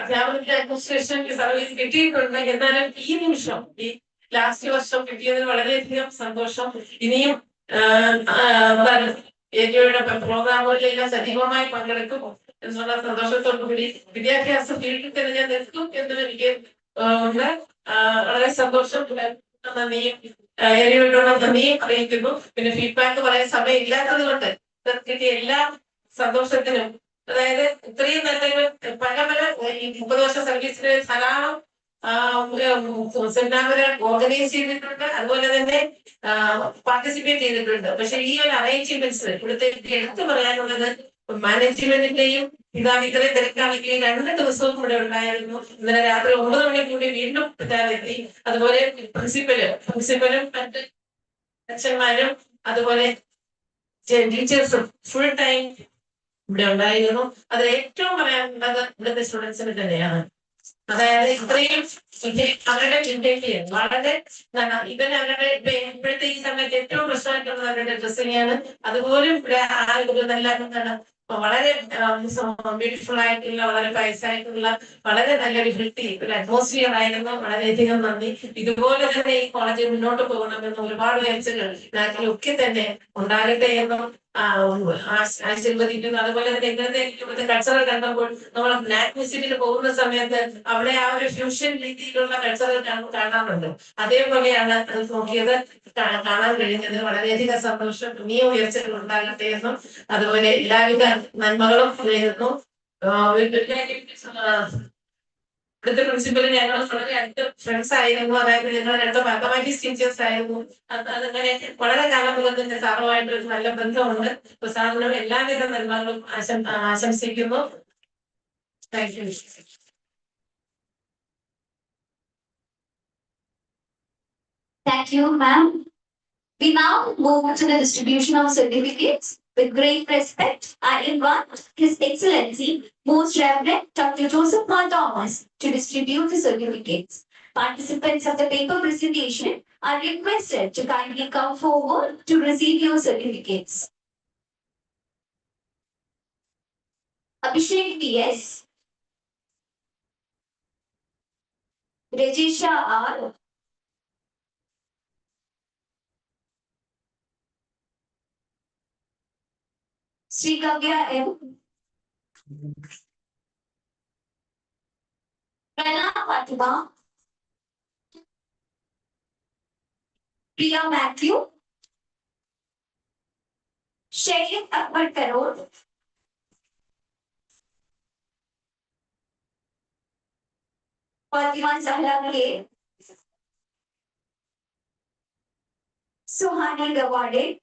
അധ്യാപനത്തിന്റെ അഡ്മിനിസ്ട്രേഷൻ സർവീസ് കിട്ടിയിട്ടുണ്ട്. എന്നാലും ഈ നിമിഷം ഈ ലാസ്റ്റ് വർഷം കിട്ടിയതിൽ വളരെയധികം സന്തോഷം. ഇനിയും എൻജിഒയുടെ പ്രോഗ്രാമുകളിലെല്ലാം സജീവമായി പങ്കെടുക്കും എന്നുള്ള സന്തോഷത്തോടുകൂടി വിദ്യാഭ്യാസ ഫീൽഡിൽ തന്നെ ഞാൻ നിൽക്കും എന്നും എനിക്ക് ഉണ്ട്. വളരെ സന്തോഷം. നന്ദിയും എൻജിഒയോടുള്ള നന്ദിയും അറിയിക്കുന്നു. പിന്നെ ഫീഡ്ബാക്ക് പറയാൻ സമയം ഇല്ലാത്തത് കൊണ്ട് കിട്ടിയ എല്ലാ സന്തോഷത്തിനും, അതായത് ഇത്രയും നല്ലൊരു പല 30 വർഷം സർവീസിന് ധാരാളം സെമിനാറുകൾ ഓർഗനൈസ് ചെയ്തിട്ടുണ്ട്, അതുപോലെ തന്നെ പാർട്ടിസിപ്പേറ്റ് ചെയ്തിട്ടുണ്ട്. പക്ഷെ ഈ ഒരു അറേഞ്ച്മെന്റ്സ് ഇവിടുത്തെ എടുത്തു പറയാനുള്ളത് മാനേജ്മെന്റിന്റെയും ഇതാണ്. ഇത്രയും തിരക്കാണെങ്കിൽ 2 ദിവസവും ഇവിടെ ഉണ്ടായിരുന്നു. ഇന്നലെ രാത്രി 9 മണിക്ക് കൂടി വീണ്ടും എത്തി. അതുപോലെ പ്രിൻസിപ്പലും മറ്റ് അച്ഛന്മാരും അതുപോലെ ടീച്ചേഴ്സും ഫുൾ ടൈം ഇവിടെ ഉണ്ടായിരുന്നു. അതിൽ ഏറ്റവും പറയാനുള്ളത് ഇവിടുത്തെ സ്റ്റുഡൻസിന് തന്നെയാണ്. അതായത് ഇത്രയും അവരുടെ ഇന്ത്യയിൽ വളരെ ഇവൻ അവരുടെ ഇപ്പോഴത്തെ ഈ സമയത്ത് ഏറ്റവും പ്രശ്നമായിട്ടുള്ളത് അവരുടെ ഡ്രസ്സിനെയാണ്. അതുപോലും ഇവിടെ ആളുകൾ നല്ല വളരെ ബ്യൂട്ടിഫുൾ ആയിട്ടുള്ള, വളരെ പൈസായിട്ടുള്ള, വളരെ നല്ലൊരു ഒരു അറ്റ്മോസ്ഫിയർ ആയിരുന്നു. വളരെയധികം നന്ദി. ഇതുപോലെ തന്നെ ഈ കോളേജിൽ മുന്നോട്ട് പോകണമെന്ന് ഒരുപാട് കാഴ്ചകൾ നാട്ടിലൊക്കെ തന്നെ ഉണ്ടാകട്ടെ എന്നും ആശീർവദിക്കുന്നു. അതുപോലെ തന്നെ ഇന്നത്തെ കൾച്ചറൽ കണ്ടപ്പോൾ നമ്മൾ നാറ്റ് മ്യൂസിയത്തിൽ പോകുന്ന സമയത്ത് അവിടെ ആ ഒരു ഫ്യൂഷൻ രീതിയിലുള്ള കൾച്ചറൽ കാണാറുണ്ട്. അതേപോലെയാണ് അത് നോക്കിയത്, കാണാൻ കഴിഞ്ഞത്. വളരെയധികം സന്തോഷം. ഇനിയും ഉയർച്ചകൾ ഉണ്ടാകട്ടെ എന്നും അതുപോലെ എല്ലാവിധ നന്മകളും നേരുന്നു. ഇവിടുത്തെ പ്രിൻസിപ്പൽ ഞങ്ങൾ വളരെ അടുത്ത ഫ്രണ്ട്സ് ആയിരുന്നു. അതായത് ഞങ്ങൾ 2 മാത്തമാറ്റിക്സ് ടീച്ചേഴ്സ് ആയിരുന്നു. അതങ്ങനെ വളരെ കാലം മുതൽ തന്നെ സാറുമായിട്ട് ഒരു നല്ല ബന്ധമുണ്ട്. അപ്പൊ സാറിനും എല്ലാവിധ നന്മകളും ആശംസിക്കുന്നു. Thank you. Thank you, ma'am. We now move to the distribution of certificates. With great respect, I invite His Excellency, Most Reverend Dr. Joseph Paul Thomas, to distribute the certificates. Participants of the paper presentation are requested to kindly come forward to receive your certificates. Abhishek P.S., Rajisha R., Srikavya M., Prana Fatima, Priya Matthew, Shaykh Akbar Karol, Fatima Zahra K. Suhani Gawade.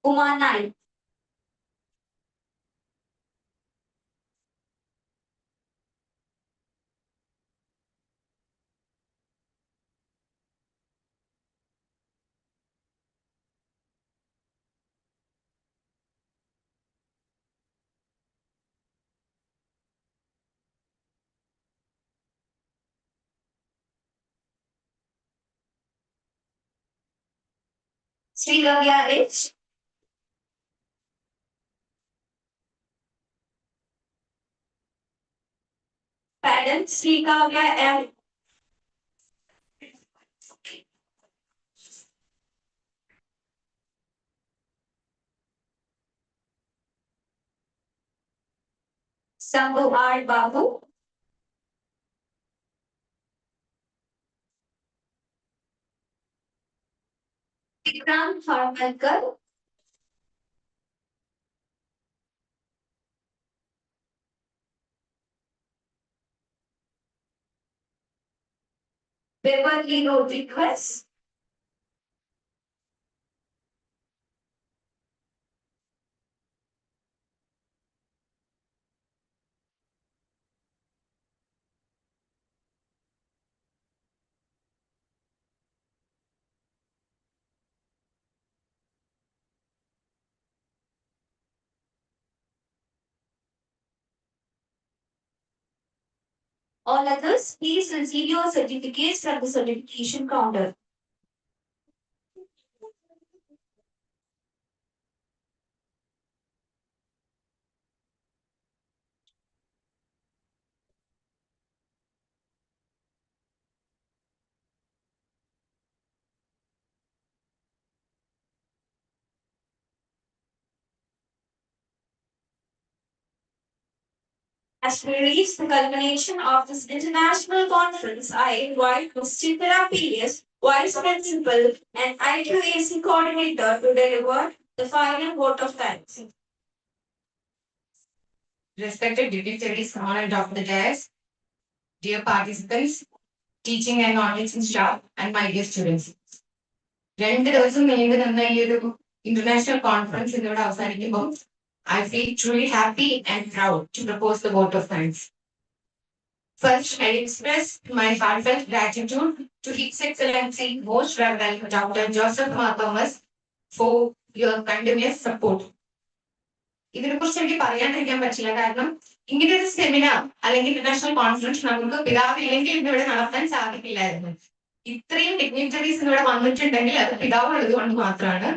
Uma Naik. Srikavya H. Madam Srikavya M. Sambhu R. Babu. Vikram Harmalkar. Beverly Rodriguez. All others, please receive your certificates from the certification counter. As we reach the culmination of this international conference, I invite Ms. Chitra P.S., Vice Principal and IQAC Coordinator, to deliver the final vote of thanks. Respected dignitaries on and off the dais, dear participants, teaching and non-teaching staff, and my dear students. 2 ദിവസം നീണ്ടു നിന്ന ഈ ഒരു international conference ഇന്നിവിടെ അവസാനിക്കുമ്പോൾ I feel truly happy and proud to propose the vote of thanks. First, I express my heartfelt gratitude to His Excellency Most Reverend Dr. Joseph Mar Thomas for your continuous support. ഇതിനെക്കുറിച്ച് എനിക്ക് പറയാണ്ടിരിക്കാൻ പറ്റില്ല, കാരണം ഇങ്ങനെ ഒരു seminar അല്ലെങ്കിൽ international conference നമുക്ക് പിതാവില്ലെങ്കിൽ ഇന്നിവിടെ നടത്താൻ സാധിക്കില്ലായിരുന്നു. ഇത്രയും ഡിഗ്നിറ്ററീസ് ഇവിടെ വന്നിട്ടുണ്ടെങ്കിൽ അത് പിതാവ് ഉള്ളതുകൊണ്ട് മാത്രമാണ്.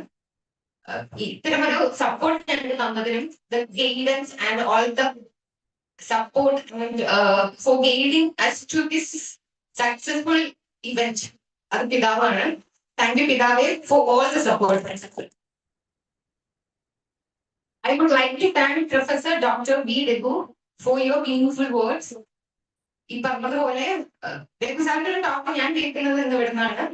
ഇത്തരമൊരു സപ്പോർട്ട് ഞങ്ങൾക്ക് തന്നതിനും the guidance and all the support and for guiding us to this successful event. അത് പിതാവാണ്. Thank you, പിതാവേ, for all the support. I would like to thank Professor Dr. B. Debu for your meaningful words. ഈ പറഞ്ഞതുപോലെ സാറിന്റെ ഒരു talk ഞാൻ കേൾക്കുന്നത് എന്ന് വരുന്നതാണ്.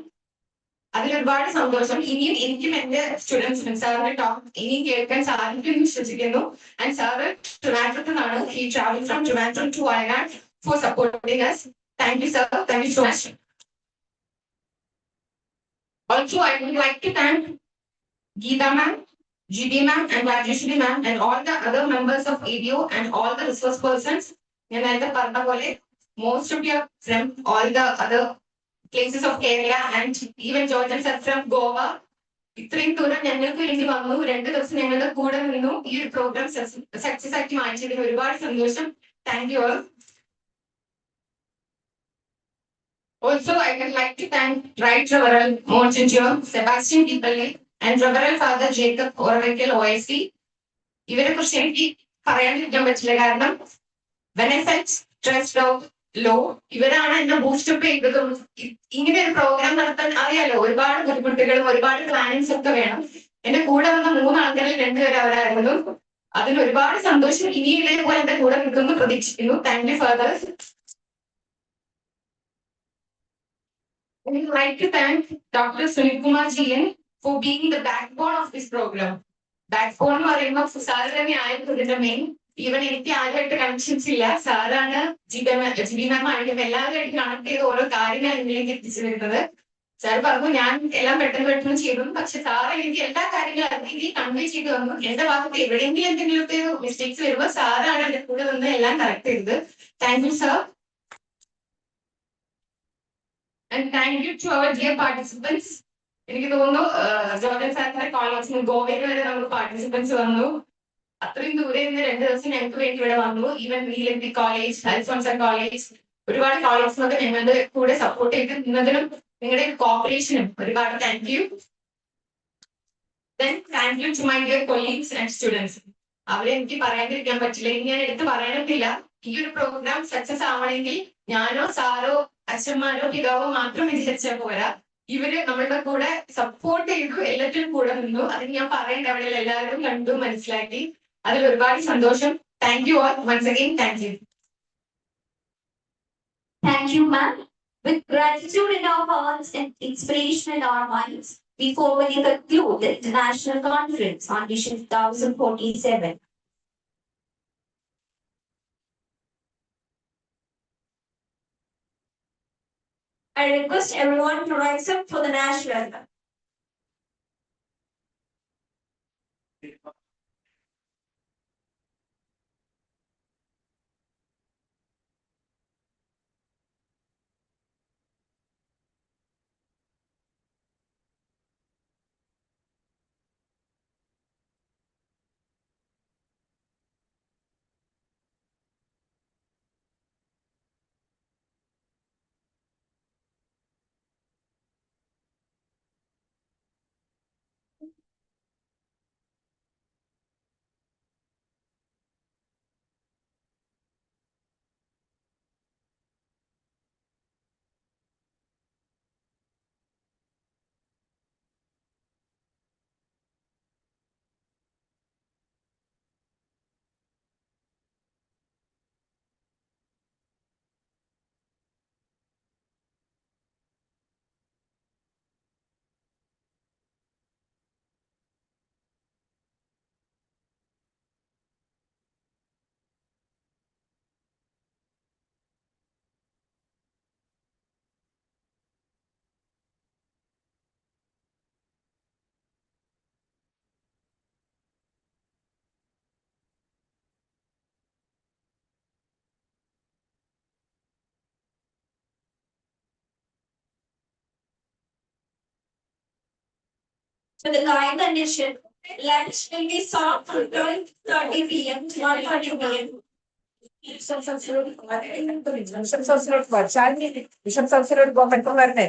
അതിലൊരുപാട് സന്തോഷം. ഇനിയും എനിക്കും എന്റെ സ്റ്റുഡൻസിനും സാറിന്റെ ടോക്ക് ഇനിയും കേൾക്കാൻ സാധിക്കും വിശ്വസിക്കുന്നു. ആൻഡ് സാറ് ട്രിവാൻഡ്രത്തിൽ നിന്നാണ്. He travel from Trivandrum to Wayanad for supporting us. Thank you, sir. Thank you so much. Also, I would like to thank Geeta ma'am, GB ma'am, and Rajeshwari ma'am, and all the other members of ADO and all the resource persons. ഞാൻ നേരത്തെ പറഞ്ഞ പോലെ most of you are from all the other places of Kerala and even George and sir from Goa. ഇത്രയും ദൂരം ഞങ്ങൾക്ക് വേണ്ടി വന്നു. 2 ദിവസം ഞങ്ങളുടെ കൂടെ നിന്നു. ഈ ഒരു പ്രോഗ്രാം സക്സസ് ആക്കി മാറ്റിയതിന് ഒരുപാട് സന്തോഷം. Thank you all. Also, I would like to thank Right Reverend Monsignor Sebastian Kipali and Reverend Father Jacob Orakel OIC. ഇവരെ കുറിച്ച് എനിക്ക് പറയാണ്ടിരിക്കാൻ പറ്റില്ല, കാരണം when I felt stressed out, low, ഇവരാണ് എന്നെ ബൂസ്റ്റപ്പ് ചെയ്തതും. ഇങ്ങനെ ഒരു പ്രോഗ്രാം നടത്താൻ അറിയാലോ, ഒരുപാട് ബുദ്ധിമുട്ടുകളും ഒരുപാട് പ്ലാനിങ്സ് ഒക്കെ വേണം. എന്റെ കൂടെ വന്ന 3 ആൾക്കാരിൽ 2 പേര് അവരായിരുന്നു. അതിന് ഒരുപാട് സന്തോഷം. ഇനി ഇതേപോലെ എന്റെ കൂടെ നിൽക്കുന്നു പ്രതീക്ഷിക്കുന്നു. Thank you father. I would like to thank Dr. Sunil Kumar Jian for being the backbone of this program. Backbone എന്ന് പറയുമ്പോൾ സാറ് തന്നെ ആയിരുന്നു ഇതിന്റെ മെയിൻ. ഈവൻ എനിക്ക് ആരുമായിട്ട് കണക്ഷൻസ് ഇല്ല. സാറാണ് ജിബി മാം ആണെങ്കിലും എല്ലാവരുമായിട്ട് കണക്ട് ചെയ്ത് ഓരോ കാര്യങ്ങൾ എന്നിലേക്ക് എത്തിച്ചു വരുന്നത്. സാർ പറഞ്ഞു ഞാൻ എല്ലാം പെട്ടെന്ന് ചെയ്തു, പക്ഷെ സാർ എനിക്ക് എല്ലാ കാര്യങ്ങളും അതിലേക്ക് കൺവേ ചെയ്ത് തന്നു. എന്റെ ഭാഗത്ത് എവിടെയെങ്കിലും എന്തെങ്കിലുമൊക്കെ മിസ്റ്റേക്സ് വരുമ്പോൾ സാറാണ് എന്റെ കൂടെ നിന്ന് എല്ലാം കറക്റ്റ് ചെയ്തത്. Thank you sir. And thank you to our dear participants. എനിക്ക് തോന്നുന്നു ജോർജൻ സാറിന്റെ കോളേജിൽ ഗോവയിൽ വരെ നമുക്ക് പാർട്ടിസിപ്പൻസ് വന്നു. അത്രയും ദൂരെ നിന്ന് 2 ദിവസം ഞങ്ങൾക്ക് വേണ്ടി ഇവിടെ വന്നു. Even VLMP college, Alphonsa college, ഒരുപാട് കോളേജിനൊക്കെ ഞങ്ങളുടെ കൂടെ സപ്പോർട്ട് ചെയ്ത് നിന്നതിനും നിങ്ങളുടെ കോപ്പറേഷനും ഒരുപാട് thank you. Then thank you to my dear colleagues and students. അവരെ എനിക്ക് പറയാതിരിക്കാൻ പറ്റില്ല, ഇനി ഞാൻ എടുത്ത് പറയണത്തില്ല. ഈ ഒരു പ്രോഗ്രാം സക്സസ് ആവണമെങ്കിൽ ഞാനോ സാറോ അച്ഛന്മാരോ പിതാവോ മാത്രം വിചാരിച്ചാൽ പോരാ. ഇവര് നമ്മളുടെ കൂടെ സപ്പോർട്ട് ചെയ്തു, എല്ലാത്തിനും കൂടെ നിന്നു. അതിന് ഞാൻ പറയേണ്ട അവിടെ എല്ലാവരും കണ്ടു മനസ്സിലാക്കി. അതിൽ ഒരുപാട് സന്തോഷം. Thank you all once again. Thank you. Thank you, ma'am. With gratitude in our hearts and inspiration in our minds, we formally conclude the International Conference on Vision 2047. I request everyone to rise up for the national anthem. With the kind condition, lunch will be served from 12:30 p.m. to 1:30 p.m. Bishop സംസിലോട്ട് government വരണേ